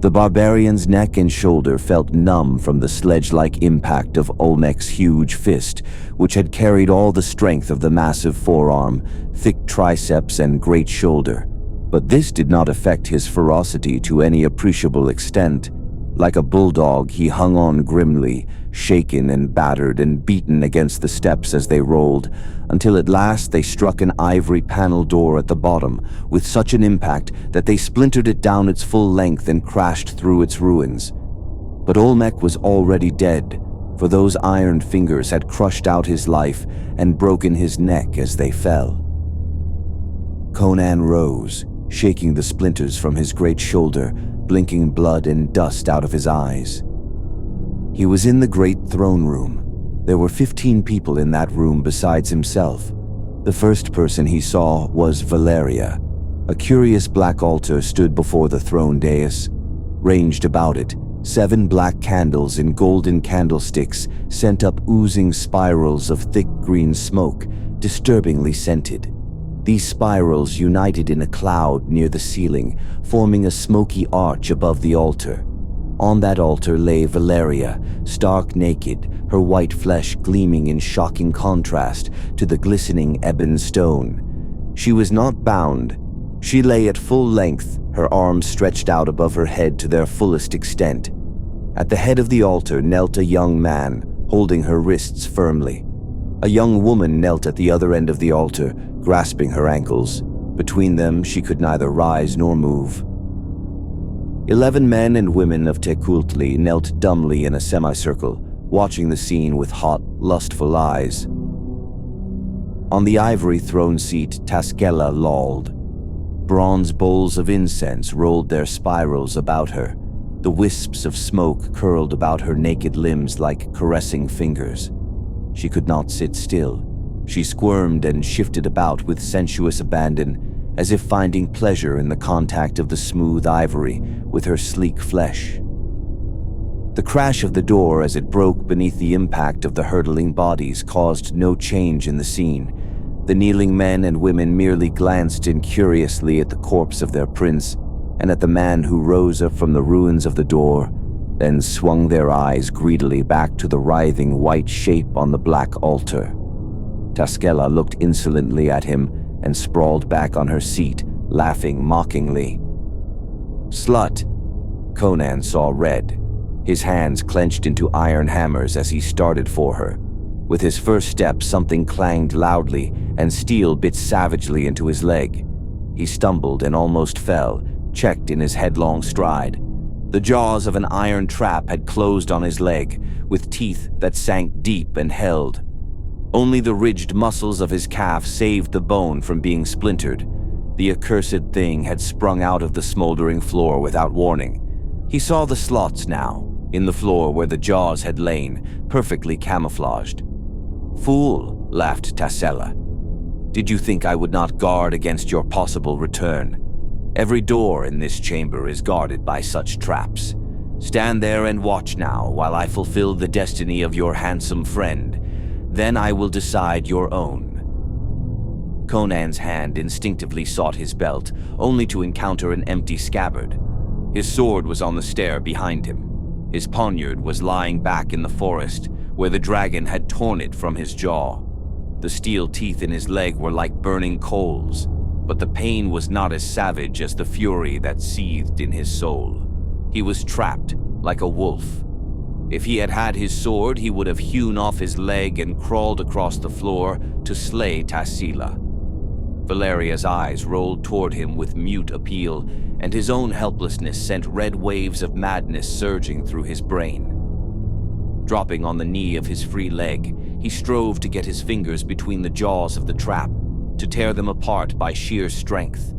The barbarian's neck and shoulder felt numb from the sledge-like impact of Olmec's huge fist, which had carried all the strength of the massive forearm, thick triceps, and great shoulder. But this did not affect his ferocity to any appreciable extent. Like a bulldog, he hung on grimly, shaken and battered and beaten against the steps as they rolled, until at last they struck an ivory panel door at the bottom, with such an impact that they splintered it down its full length and crashed through its ruins. But Olmec was already dead, for those iron fingers had crushed out his life and broken his neck as they fell. Conan rose, shaking the splinters from his great shoulder, blinking blood and dust out of his eyes. He was in the great throne room. There were 15 people in that room besides himself. The first person he saw was Valeria. A curious black altar stood before the throne dais. Ranged about it, 7 black candles in golden candlesticks sent up oozing spirals of thick green smoke, disturbingly scented. These spirals united in a cloud near the ceiling, forming a smoky arch above the altar. On that altar lay Valeria, stark naked, her white flesh gleaming in shocking contrast to the glistening ebon stone. She was not bound. She lay at full length, her arms stretched out above her head to their fullest extent. At the head of the altar knelt a young man, holding her wrists firmly. A young woman knelt at the other end of the altar, grasping her ankles. Between them, she could neither rise nor move. 11 men and women of Tekultli knelt dumbly in a semicircle, watching the scene with hot, lustful eyes. On the ivory throne seat, Taskela lolled. Bronze bowls of incense rolled their spirals about her. The wisps of smoke curled about her naked limbs like caressing fingers. She could not sit still. She squirmed and shifted about with sensuous abandon, as if finding pleasure in the contact of the smooth ivory with her sleek flesh. The crash of the door as it broke beneath the impact of the hurtling bodies caused no change in the scene. The kneeling men and women merely glanced incuriously at the corpse of their prince and at the man who rose up from the ruins of the door, then swung their eyes greedily back to the writhing white shape on the black altar. Taskela looked insolently at him and sprawled back on her seat, laughing mockingly. "Slut!" Conan saw red. His hands clenched into iron hammers as he started for her. With his first step, something clanged loudly, and steel bit savagely into his leg. He stumbled and almost fell, checked in his headlong stride. The jaws of an iron trap had closed on his leg, with teeth that sank deep and held. Only the ridged muscles of his calf saved the bone from being splintered. The accursed thing had sprung out of the smoldering floor without warning. He saw the slots now, in the floor where the jaws had lain, perfectly camouflaged. "Fool," laughed Taskela. "Did you think I would not guard against your possible return? Every door in this chamber is guarded by such traps. Stand there and watch now while I fulfill the destiny of your handsome friend. Then I will decide your own." Conan's hand instinctively sought his belt, only to encounter an empty scabbard. His sword was on the stair behind him. His poniard was lying back in the forest, where the dragon had torn it from his jaw. The steel teeth in his leg were like burning coals, but the pain was not as savage as the fury that seethed in his soul. He was trapped like a wolf. If he had had his sword, he would have hewn off his leg and crawled across the floor to slay Taskela. Valeria's eyes rolled toward him with mute appeal, and his own helplessness sent red waves of madness surging through his brain. Dropping on the knee of his free leg, he strove to get his fingers between the jaws of the trap, to tear them apart by sheer strength.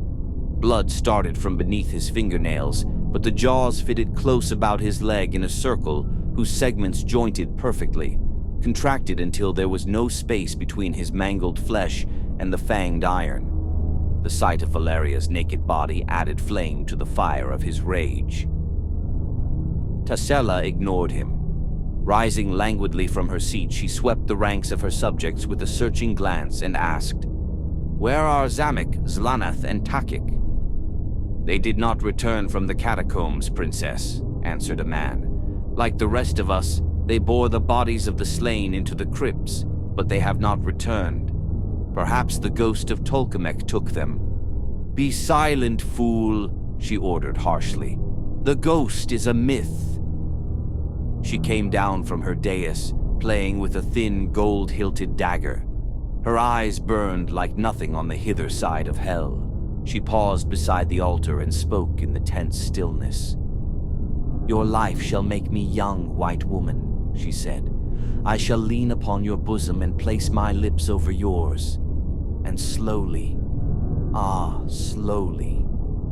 Blood started from beneath his fingernails, but the jaws fitted close about his leg in a circle whose segments jointed perfectly, contracted until there was no space between his mangled flesh and the fanged iron. The sight of Valeria's naked body added flame to the fire of his rage. Taskela ignored him. Rising languidly from her seat, she swept the ranks of her subjects with a searching glance and asked, "Where are Zamek, Zlanath, and Takik?" "They did not return from the catacombs, Princess," answered a man. "Like the rest of us, they bore the bodies of the slain into the crypts, but they have not returned. Perhaps the ghost of Tolkamek took them." "Be silent, fool," she ordered harshly. "The ghost is a myth." She came down from her dais, playing with a thin, gold-hilted dagger. Her eyes burned like nothing on the hither side of hell. She paused beside the altar and spoke in the tense stillness. "Your life shall make me young, white woman," she said. "I shall lean upon your bosom and place my lips over yours. And slowly, slowly,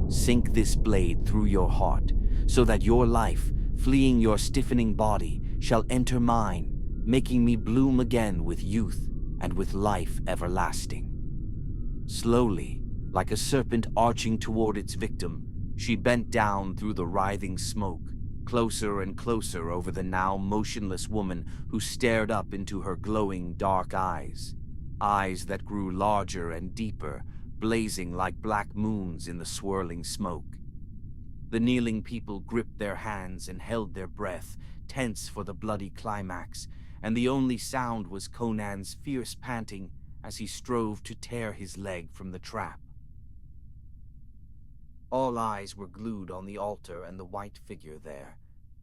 Sink this blade through your heart, so that your life, fleeing your stiffening body, shall enter mine, making me bloom again with youth and with life everlasting." Slowly, like a serpent arching toward its victim, she bent down through the writhing smoke, closer and closer over the now motionless woman who stared up into her glowing dark eyes. Eyes that grew larger and deeper, blazing like black moons in the swirling smoke. The kneeling people gripped their hands and held their breath, tense for the bloody climax, and the only sound was Conan's fierce panting as he strove to tear his leg from the trap. All eyes were glued on the altar and the white figure there.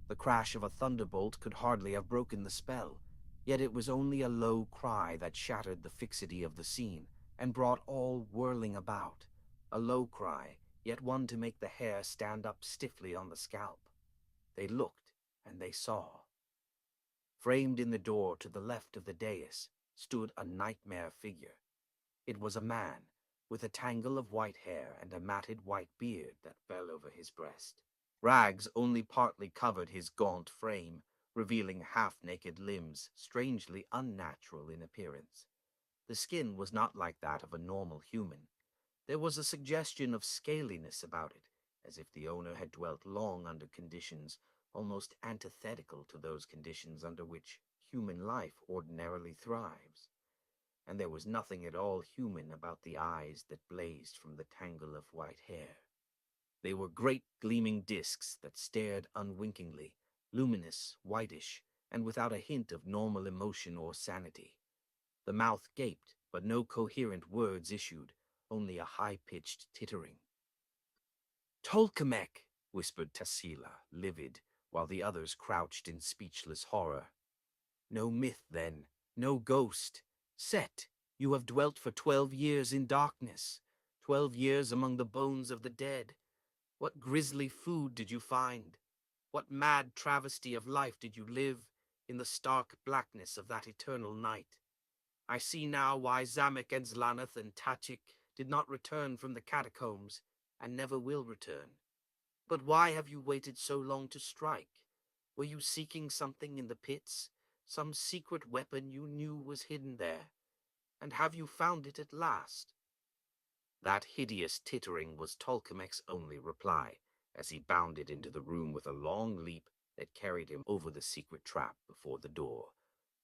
The crash of a thunderbolt could hardly have broken the spell, yet it was only a low cry that shattered the fixity of the scene and brought all whirling about. A low cry, yet one to make the hair stand up stiffly on the scalp. They looked, and they saw. Framed in the door to the left of the dais stood a nightmare figure. It was a man, with a tangle of white hair and a matted white beard that fell over his breast. Rags only partly covered his gaunt frame, revealing half-naked limbs, strangely unnatural in appearance. The skin was not like that of a normal human. There was a suggestion of scaliness about it, as if the owner had dwelt long under conditions almost antithetical to those conditions under which human life ordinarily thrives. And there was nothing at all human about the eyes that blazed from the tangle of white hair. They were great gleaming discs that stared unwinkingly, luminous, whitish, and without a hint of normal emotion or sanity. The mouth gaped, but no coherent words issued, only a high-pitched tittering. "Tolkemec," whispered Tassila, livid, while the others crouched in speechless horror. "No myth, then, no ghost. Set, you have dwelt for 12 years in darkness, 12 years among the bones of the dead. What grisly food did you find? What mad travesty of life did you live in the stark blackness of that eternal night? I see now why Zamek and Zlanath and Tachik did not return from the catacombs, and never will return. But why have you waited so long to strike? Were you seeking something in the pits? Some secret weapon you knew was hidden there? And have you found it at last?" That hideous tittering was Tolkemec's only reply, as he bounded into the room with a long leap that carried him over the secret trap before the door,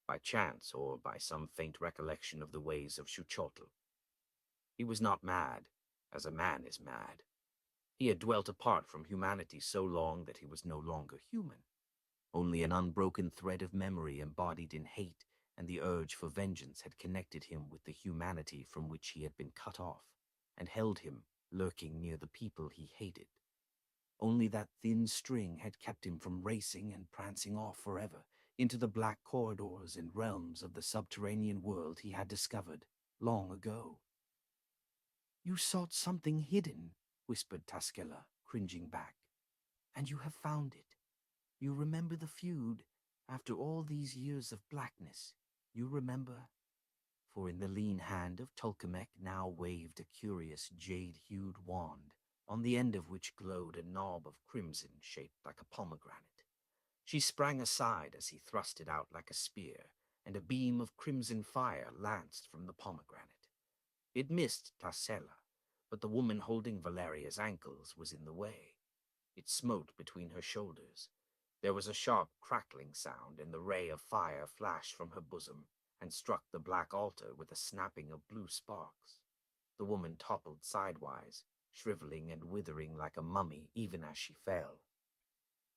by chance or by some faint recollection of the ways of Xuchotl. He was not mad, as a man is mad. He had dwelt apart from humanity so long that he was no longer human. Only an unbroken thread of memory embodied in hate and the urge for vengeance had connected him with the humanity from which he had been cut off, and held him lurking near the people he hated. Only that thin string had kept him from racing and prancing off forever into the black corridors and realms of the subterranean world he had discovered long ago. "You sought something hidden," whispered Taskela, cringing back, "and you have found it. You remember the feud, after all these years of blackness. You remember—" For in the lean hand of Tolkemec now waved a curious jade-hued wand, on the end of which glowed a knob of crimson shaped like a pomegranate. She sprang aside as he thrust it out like a spear, and a beam of crimson fire lanced from the pomegranate. It missed Tassela, but the woman holding Valeria's ankles was in the way. It smote between her shoulders. There was a sharp crackling sound, and the ray of fire flashed from her bosom and struck the black altar with a snapping of blue sparks. The woman toppled sidewise, shriveling and withering like a mummy even as she fell.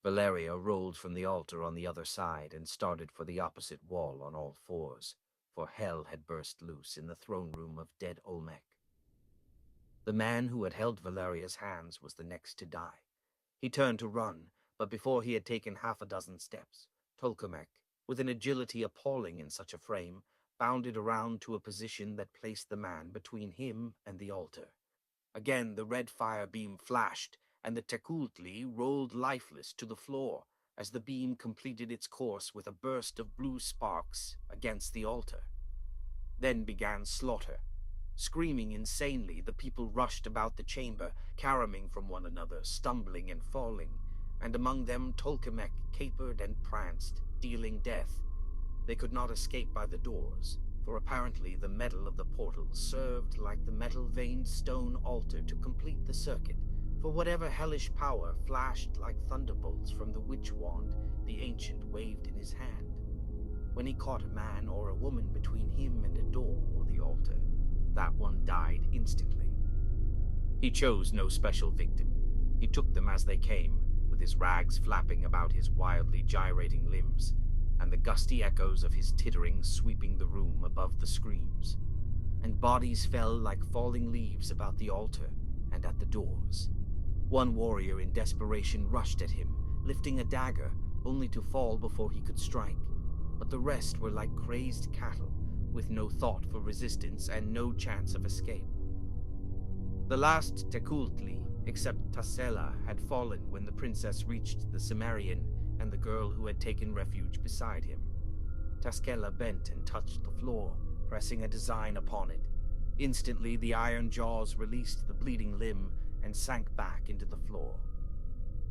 Valeria rolled from the altar on the other side and started for the opposite wall on all fours, for hell had burst loose in the throne room of dead Olmec. The man who had held Valeria's hands was the next to die. He turned to run, but before he had taken half a dozen steps, Tolkemec, with an agility appalling in such a frame, bounded around to a position that placed the man between him and the altar. Again the red fire beam flashed, and the Tekultli rolled lifeless to the floor as the beam completed its course with a burst of blue sparks against the altar. Then began slaughter. Screaming insanely, the people rushed about the chamber, caromming from one another, stumbling and falling, and among them Tolkemec capered and pranced, dealing death. They could not escape by the doors, for apparently the metal of the portals served like the metal-veined stone altar to complete the circuit, for whatever hellish power flashed like thunderbolts from the witch wand the ancient waved in his hand. When he caught a man or a woman between him and a door or the altar, that one died instantly. He chose no special victim. He took them as they came, with his rags flapping about his wildly gyrating limbs, and the gusty echoes of his tittering sweeping the room above the screams. And bodies fell like falling leaves about the altar and at the doors. One warrior in desperation rushed at him, lifting a dagger, only to fall before he could strike. But the rest were like crazed cattle, with no thought for resistance and no chance of escape. The last Tecuhltli, except Tassela, had fallen when the princess reached the Cimmerian and the girl who had taken refuge beside him. Taskela bent and touched the floor, pressing a design upon it. Instantly, the iron jaws released the bleeding limb and sank back into the floor.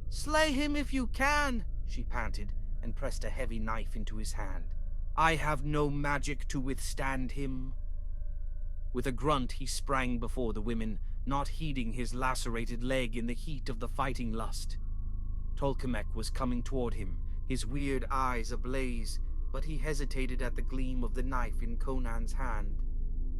"Slay him if you can," she panted, and pressed a heavy knife into his hand. "I have no magic to withstand him." With a grunt, he sprang before the women, not heeding his lacerated leg in the heat of the fighting lust. Tolkemec was coming toward him, his weird eyes ablaze, but he hesitated at the gleam of the knife in Conan's hand.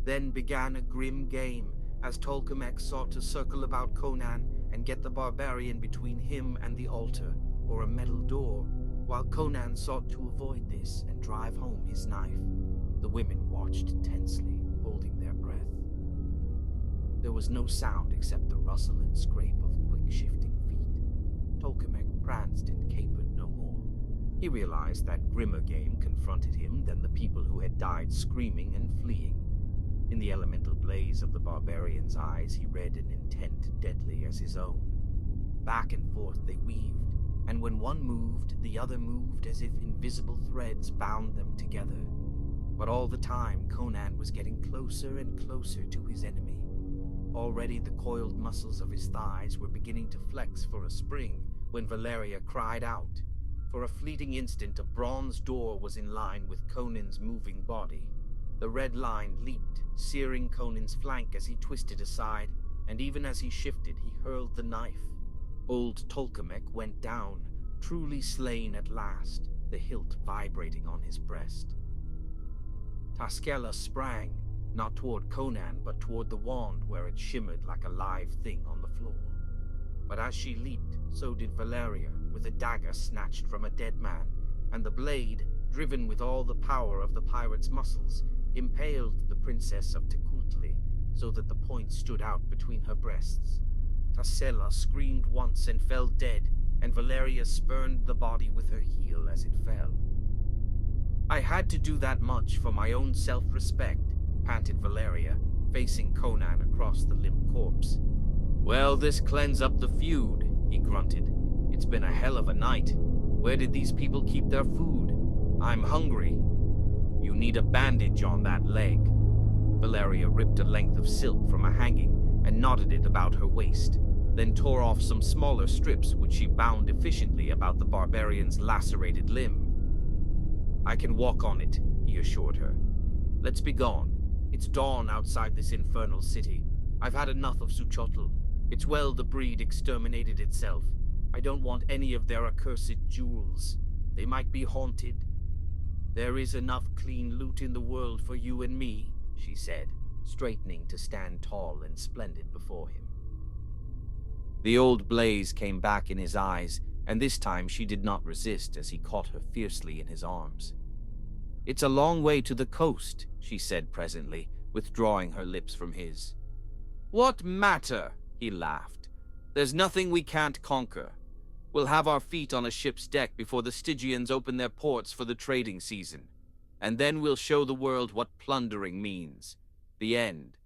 Then began a grim game, as Tolkemec sought to circle about Conan and get the barbarian between him and the altar, or a metal door, while Conan sought to avoid this and drive home his knife. The women watched tensely, holding their breath. There was no sound except the rustle and scrape of quick-shifting feet. Tolkemec pranced and capered no more. He realized that grimmer game confronted him than the people who had died screaming and fleeing. In the elemental blaze of the barbarian's eyes, he read an intent deadly as his own. Back and forth they weaved, and when one moved, the other moved as if invisible threads bound them together. But all the time, Conan was getting closer and closer to his enemy. Already the coiled muscles of his thighs were beginning to flex for a spring when Valeria cried out. For a fleeting instant, a bronze door was in line with Conan's moving body. The red line leaped, searing Conan's flank as he twisted aside, and even as he shifted, he hurled the knife. Old Tolkemec went down, truly slain at last, the hilt vibrating on his breast. Taskela sprang, not toward Conan, but toward the wand where it shimmered like a live thing on the floor. But as she leaped, so did Valeria, with a dagger snatched from a dead man, and the blade, driven with all the power of the pirate's muscles, impaled the princess of Tecuhltli, so that the point stood out between her breasts. Tassela screamed once and fell dead, and Valeria spurned the body with her heel as it fell. "I had to do that much for my own self-respect," panted Valeria, facing Conan across the limp corpse. "Well, this cleans up the feud," he grunted. "It's been a hell of a night. Where did these people keep their food? I'm hungry." "You need a bandage on that leg." Valeria ripped a length of silk from a hanging and knotted it about her waist, then tore off some smaller strips which she bound efficiently about the barbarian's lacerated limb. "I can walk on it," he assured her. "Let's be gone. It's dawn outside this infernal city. I've had enough of Suchotl. It's well the breed exterminated itself. I don't want any of their accursed jewels. They might be haunted. There is enough clean loot in the world for you and me," she said, straightening to stand tall and splendid before him. The old blaze came back in his eyes, and this time she did not resist as he caught her fiercely in his arms. "It's a long way to the coast," she said presently, withdrawing her lips from his. "What matter?" he laughed. "There's nothing we can't conquer. We'll have our feet on a ship's deck before the Stygians open their ports for the trading season, and then we'll show the world what plundering means. The end.